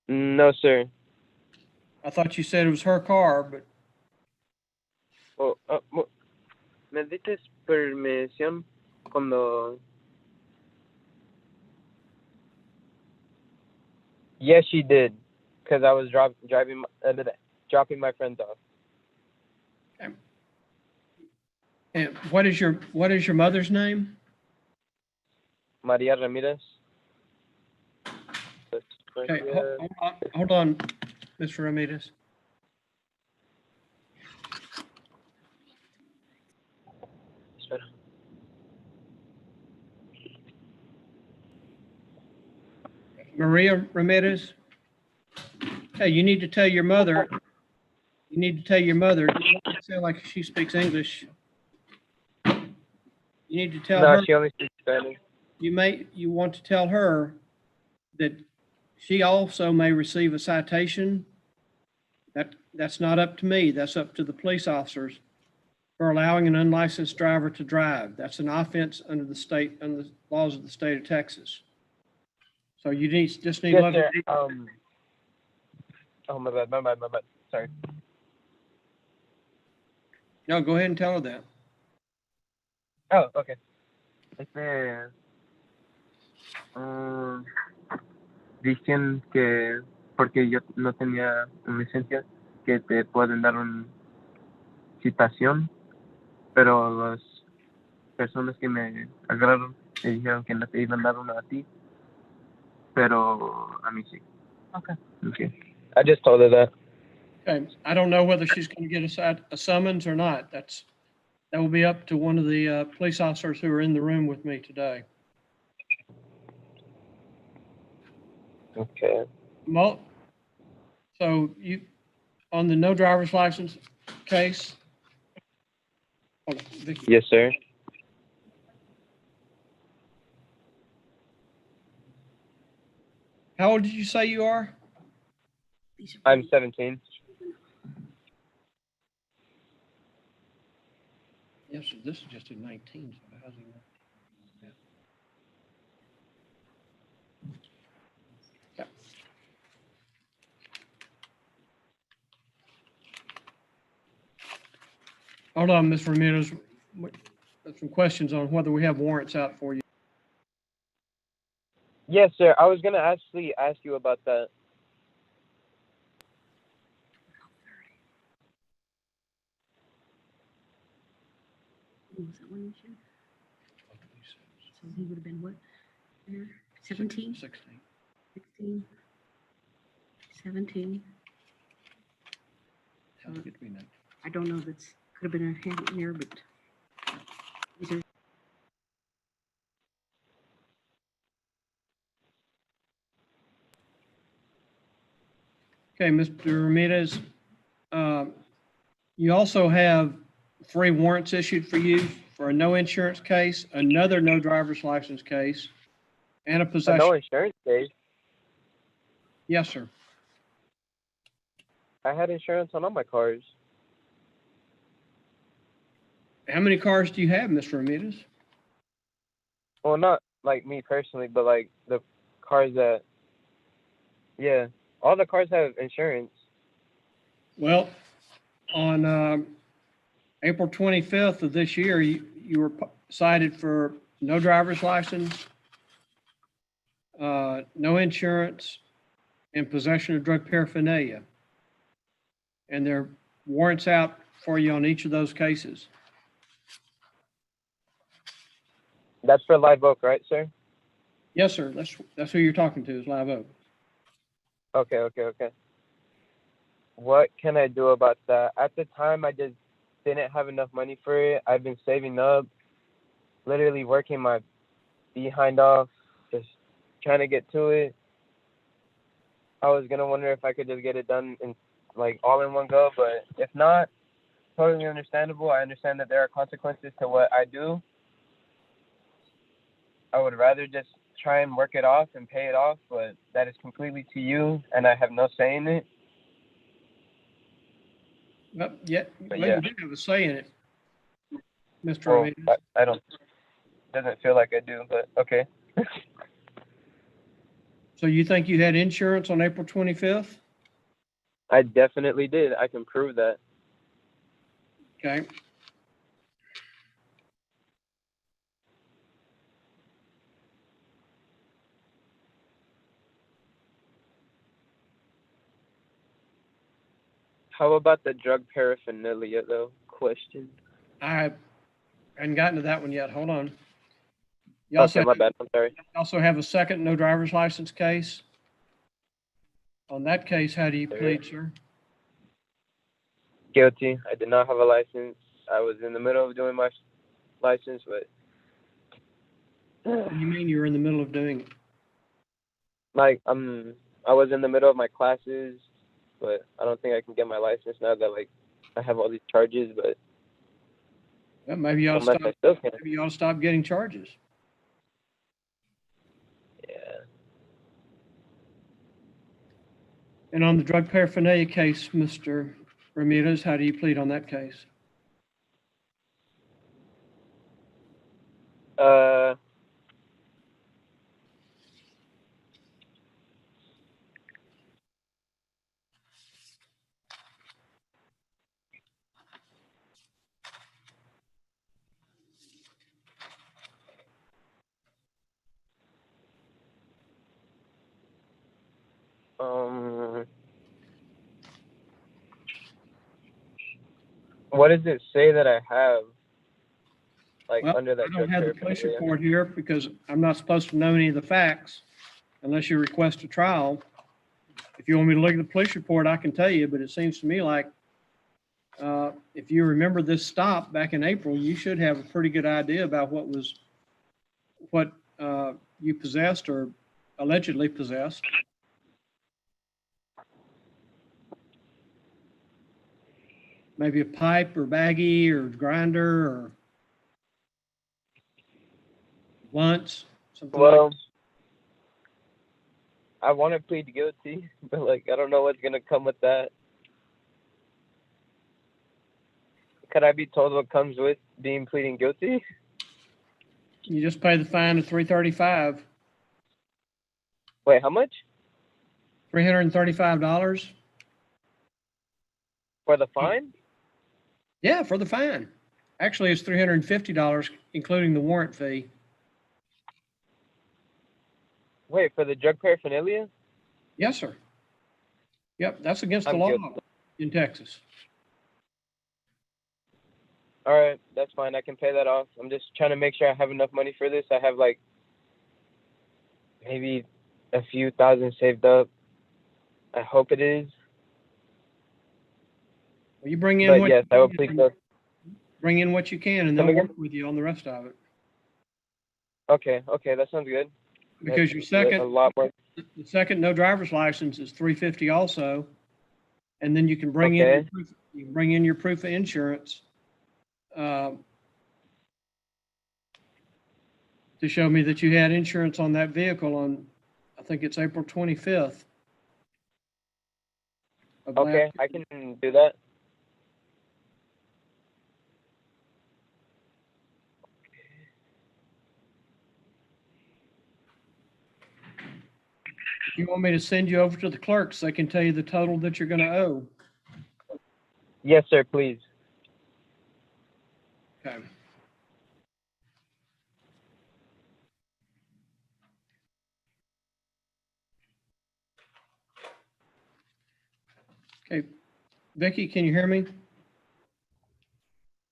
No, sir. I thought you said it was her car, but ¿Me diste permisión cuando... Yes, she did. because I was dropping my friends off. And what is your mother's name? Maria Ramirez. Okay, hold on, Mr. Ramirez. Maria Ramirez. Hey, you need to tell your mother. You need to tell your mother. You don't sound like she speaks English. You need to tell No, her. she only speaks Spanish. You want to tell her that she also may receive a citation. That's not up to me. That's up to the police officers for allowing an unlicensed driver to drive. That's an offense under the laws of the state of Texas. So you just need to Yes, let sir. Oh, my bad. Sorry. No, go ahead and tell her that. Oh, okay. Dicen que porque yo no tenía una licencia que te pueden dar una citación, pero las personas que me agarraron me dijeron que no te iban a dar una a ti, pero a mí sí. Okay. I just told her that. Okay, I don't know whether she's going to get a summons or not. That will be up to one of the police officers who are in the room with me today. Okay. So you, on the no driver's license case? Hold on, Vicky. Yes, sir. How old did you say you are? I'm 17. Yes, sir, this is just a 19, so how's he know? Yeah. Hold on, Ms. Ramirez. Some questions on whether we have warrants out for you. Yes, sir. I was gonna actually ask you about that. Was that one issue? So he would have been what? 17? 16. 16? 17? How did we know? I don't know, that's, could have been a hand in there, but these are Okay, Mr. Ramirez, you also have 3 warrants issued for you for a no insurance case, another no driver's license case, and a possession. No insurance case. Yes, sir. I had insurance on all my cars. How many cars do you have, Mr. Ramirez? Well, not like me personally, but like the cars that, yeah, all the cars have insurance. Well, on April 25th of this year, you were cited for no driver's license, no insurance, and possession of drug paraphernalia. And there are warrants out for you on each of those cases. That's for Live Oak, right, sir? Yes, sir. That's who you're talking to is Live Oak. Okay. What can I do about that? At the time, I just didn't have enough money for it. I've been saving up, literally working my behind off, just trying to get to it. I was gonna wonder if I could just get it done in like all in one go, but if not, totally understandable. I understand that there are consequences to what I do. I would rather just try and work it off and pay it off, but that is completely to you, and I have no say in it. Well, yeah, But well, yeah. you do have a say in it, Mr. Well, Ramirez. I don't. Doesn't feel like I do, but okay. So you think you had insurance on April 25th? I definitely did. I can prove that. Okay. How about the drug paraphernalia though? Question. I hadn't gotten to that one yet. Hold on. You Okay, my bad. I'm sorry. also have a second no driver's license case. On that case, how do you plead, sir? Guilty. I did not have a license. I was in the middle of doing my license, but What do you mean you were in the middle of doing it? like I was in the middle of my classes, but I don't think I can get my license now that like I have all these charges. But Well, maybe you ought to unless I stop. still can. Maybe you ought to stop getting charges. Yeah. And on the drug paraphernalia case, Mr. Ramirez, how do you plead on that case? What does it say that I have? Like Well, under that I don't have the police paraphernalia? report here because I'm not supposed to know any of the facts unless you request a trial. If you want me to look at the police report, I can tell you, but it seems to me like if you remember this stop back in April, you should have a pretty good idea about what you possessed or allegedly possessed. Maybe a pipe or baggie or grinder or blunts, something like Well, I want to plead guilty, but like I don't know what's gonna come with that. Could I be told what comes with being pleading guilty? you just pay the fine of $335. Wait, how much? $335. For the fine? Yeah, for the fine. Actually, it's $350, including the warrant fee. Wait, for the drug paraphernalia? Yes, sir. Yep, that's against the I'm law guilty. in Texas. All right, that's fine. I can pay that off. I'm just trying to make sure I have enough money for this. I have like maybe a few thousand saved up. I hope it is. Well, you bring in But what yes, you I will can, plead guilty. bring in what you can, and Come they'll again? work with you on the rest of it. Okay, that sounds good. Because That's your a lot more. the second no driver's license is $350 also, and then you can bring in Okay. your proof of insurance to show me that you had insurance on that vehicle on, I think it's April 25th. of last Okay, I can do that. If you want me to send you over to the clerks, they can tell you the total that you're going to owe. Yes, sir, please. Okay. Okay. Vicky, can you hear me?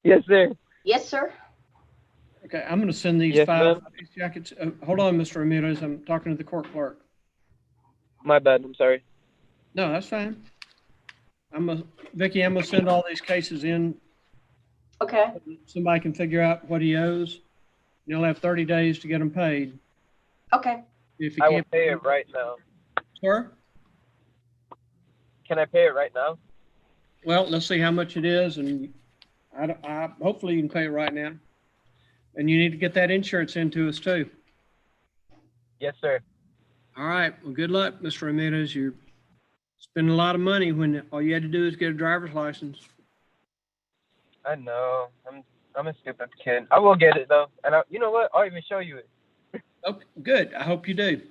Yes, sir. Yes, sir. Okay, I'm going to send these Yes, five ma'am. police jackets. Hold on, Mr. Ramirez. I'm talking to the court clerk. My bad. I'm sorry. No, that's fine. Vicky, I'm going to send all these cases in. Okay. Somebody can figure out what he owes. You'll have 30 days to get them paid. Okay. If you I will can't pay it right now. Sir? Can I pay it right now? Well, let's see how much it is, and hopefully you can pay it right now. And you need to get that insurance into us too. Yes, sir. All right. Well, good luck, Mr. Ramirez. You're spending a lot of money when all you had to do is get a driver's license. I know. I'm a stupid kid. I will get it though, and you know what? I'll even show you it. Okay, good. I hope you do.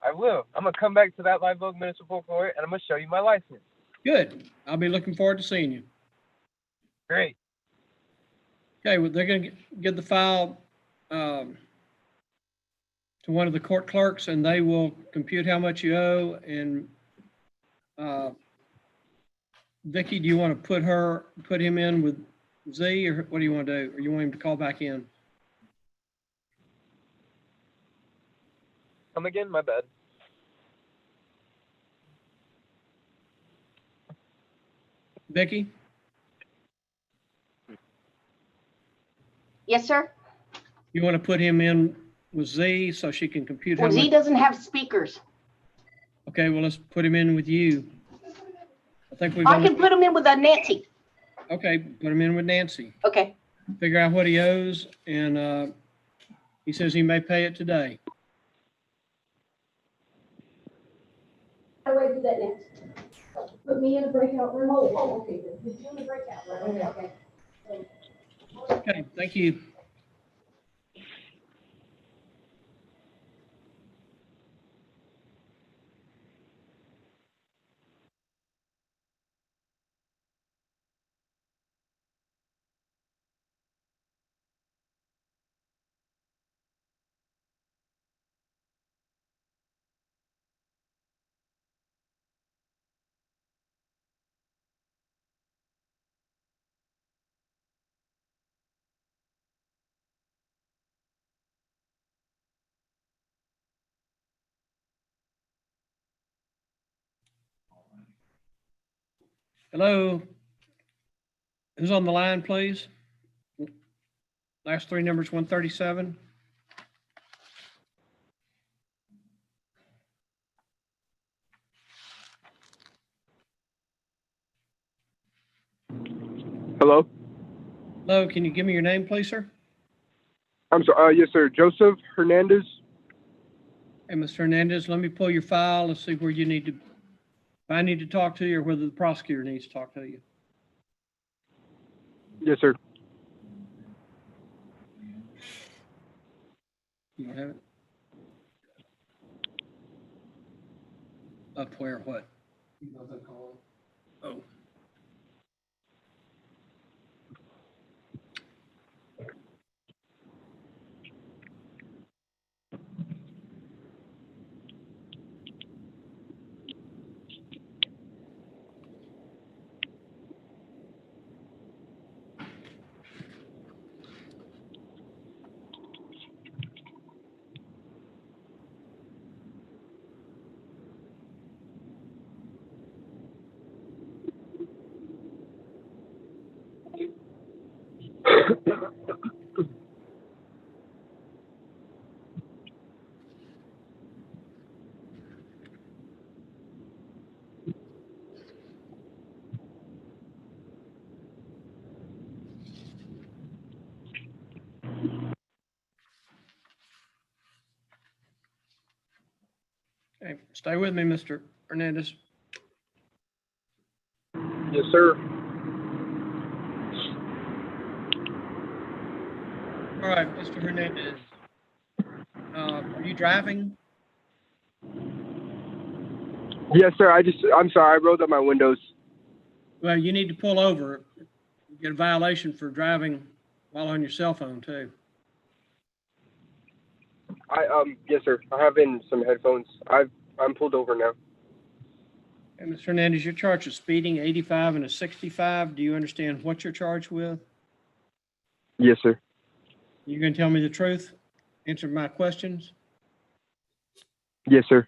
I will. I'm gonna come back to that Live Oak Municipal Court, and I'm gonna show you my license. Good. I'll be looking forward to seeing you. Great. Okay, well, they're going to get the file to one of the court clerks, and they will compute how much you owe and Vicky, do you want to put him in with Z, or what do you want to do? Or you want him to call back in? Come again? My bad. Vicky? Yes, sir? You want to put him in with Z so she can compute how Well, Z much? doesn't have speakers. Okay, well, let's put him in with you. I think we've I only, can put him in with Nancy. okay, put him in with Nancy. Okay. Figure out what he owes, and he says he may pay it today. How do I do that next? Put me in a breakout room. Oh, okay. Put you in a breakout room. Okay. Okay, thank you. Hello? Who's on the line, please? Last three numbers, 137. Hello? Hello, can you give me your name, please, sir? I'm sorry. Yes, sir. Joseph Hernandez. Hey, Mr. Hernandez, let me pull your file. Let's see where you need to, if I need to talk to you or whether the prosecutor needs to talk to you. Yes, sir. You don't have it? Up where, what? Oh. Okay, stay with me, Mr. Hernandez. Yes, sir. All right, Mr. Hernandez. Are you driving? Yes, sir. I'm sorry. I rolled up my windows. Well, you need to pull over. You get a violation for driving while on your cell phone, too. Yes, sir. I have in some headphones. I'm pulled over now. Okay, Mr. Hernandez, you're charged with speeding, 85 and a 65. Do you understand what you're charged with? Yes, sir. You gonna tell me the truth? Answer my questions? Yes, sir.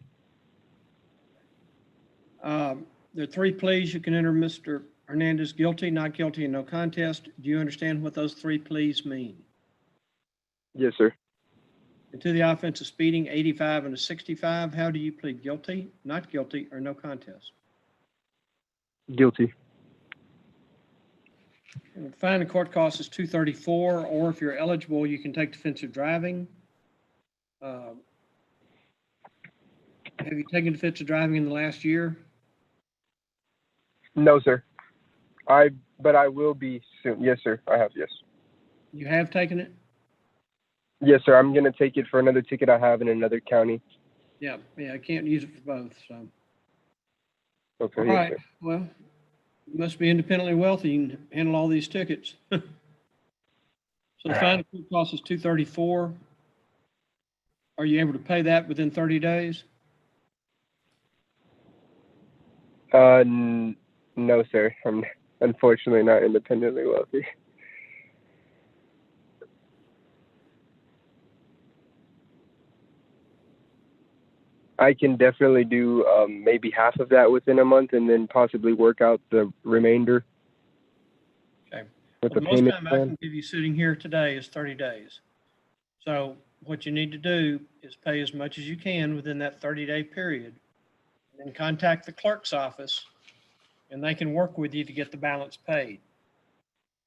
There are three pleas you can enter, Mr. Hernandez: guilty, not guilty, and no contest. Do you understand what those three pleas mean? Yes, sir. And to the offense of speeding, 85 and a 65, how do you plead? Guilty, not guilty, or no contest? Guilty. And the fine and court cost is $234, or if you're eligible, you can take defensive driving. Have you taken defensive driving in the last year? No, sir. But I will be soon. Yes, sir. I have. Yes. You have taken it? Yes, sir. I'm gonna take it for another ticket I have in another county. Yeah, I can't use it for both, so. Okay. All Yes, right, sir. well, you must be independently wealthy and handle all these tickets. So the fine and court cost is $234. Are you able to pay that within 30 days? No, sir. I'm unfortunately not independently wealthy. I can definitely do maybe half of that within a month, and then possibly work out the remainder. Okay. With Well, the the most payment time I plan. can give you sitting here today is 30 days. So what you need to do is pay as much as you can within that 30-day period. And then contact the clerk's office and they can work with you to get the balance paid.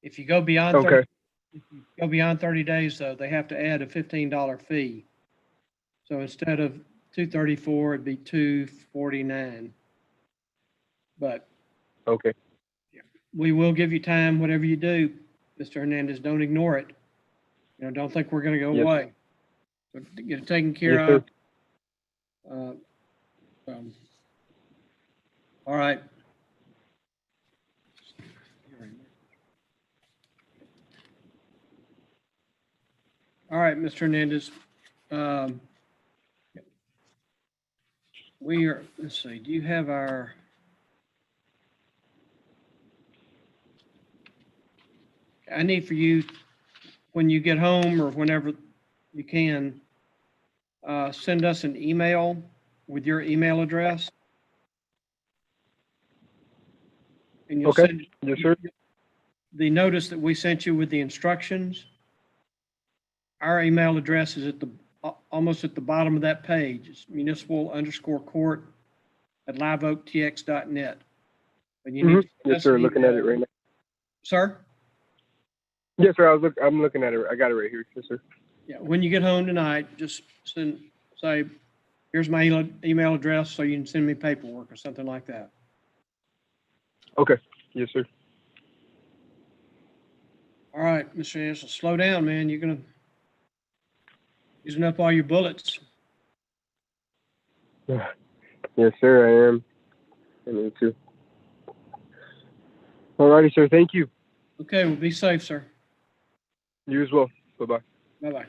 If you go beyond 30, Okay. if you go beyond 30 days though, they have to add a $15 fee. So instead of $234, it'd be $249. But Okay. we will give you time, whatever you do, Mr. Hernandez, don't ignore it. You know, don't think we're gonna go Yes, away. So get it taken care Yes, sir. of. All right. All right, Mr. Hernandez. We are, let's see, do you have our? I need for you, when you get home or whenever you can, send us an email with your email address. And you'll Okay. send Yes, sir. the notice that we sent you with the instructions. Our email address is at the, almost at the bottom of that page. It's municipal_court@liveoaktx.net. But you need to send Yes, us sir. an Looking at it email. right now. Sir? Yes, sir. I'm looking at it. I got it right here. Yes, sir. Yeah, when you get home tonight, just say, here's my email address so you can send me paperwork or something like that. Okay. Yes, sir. All right, Mr. Anderson, slow down, man. You're gonna using up all your bullets. Yes, sir. I am. I need to. All righty, sir. Thank you. Okay, well, be safe, sir. You as well. Bye-bye. Bye-bye.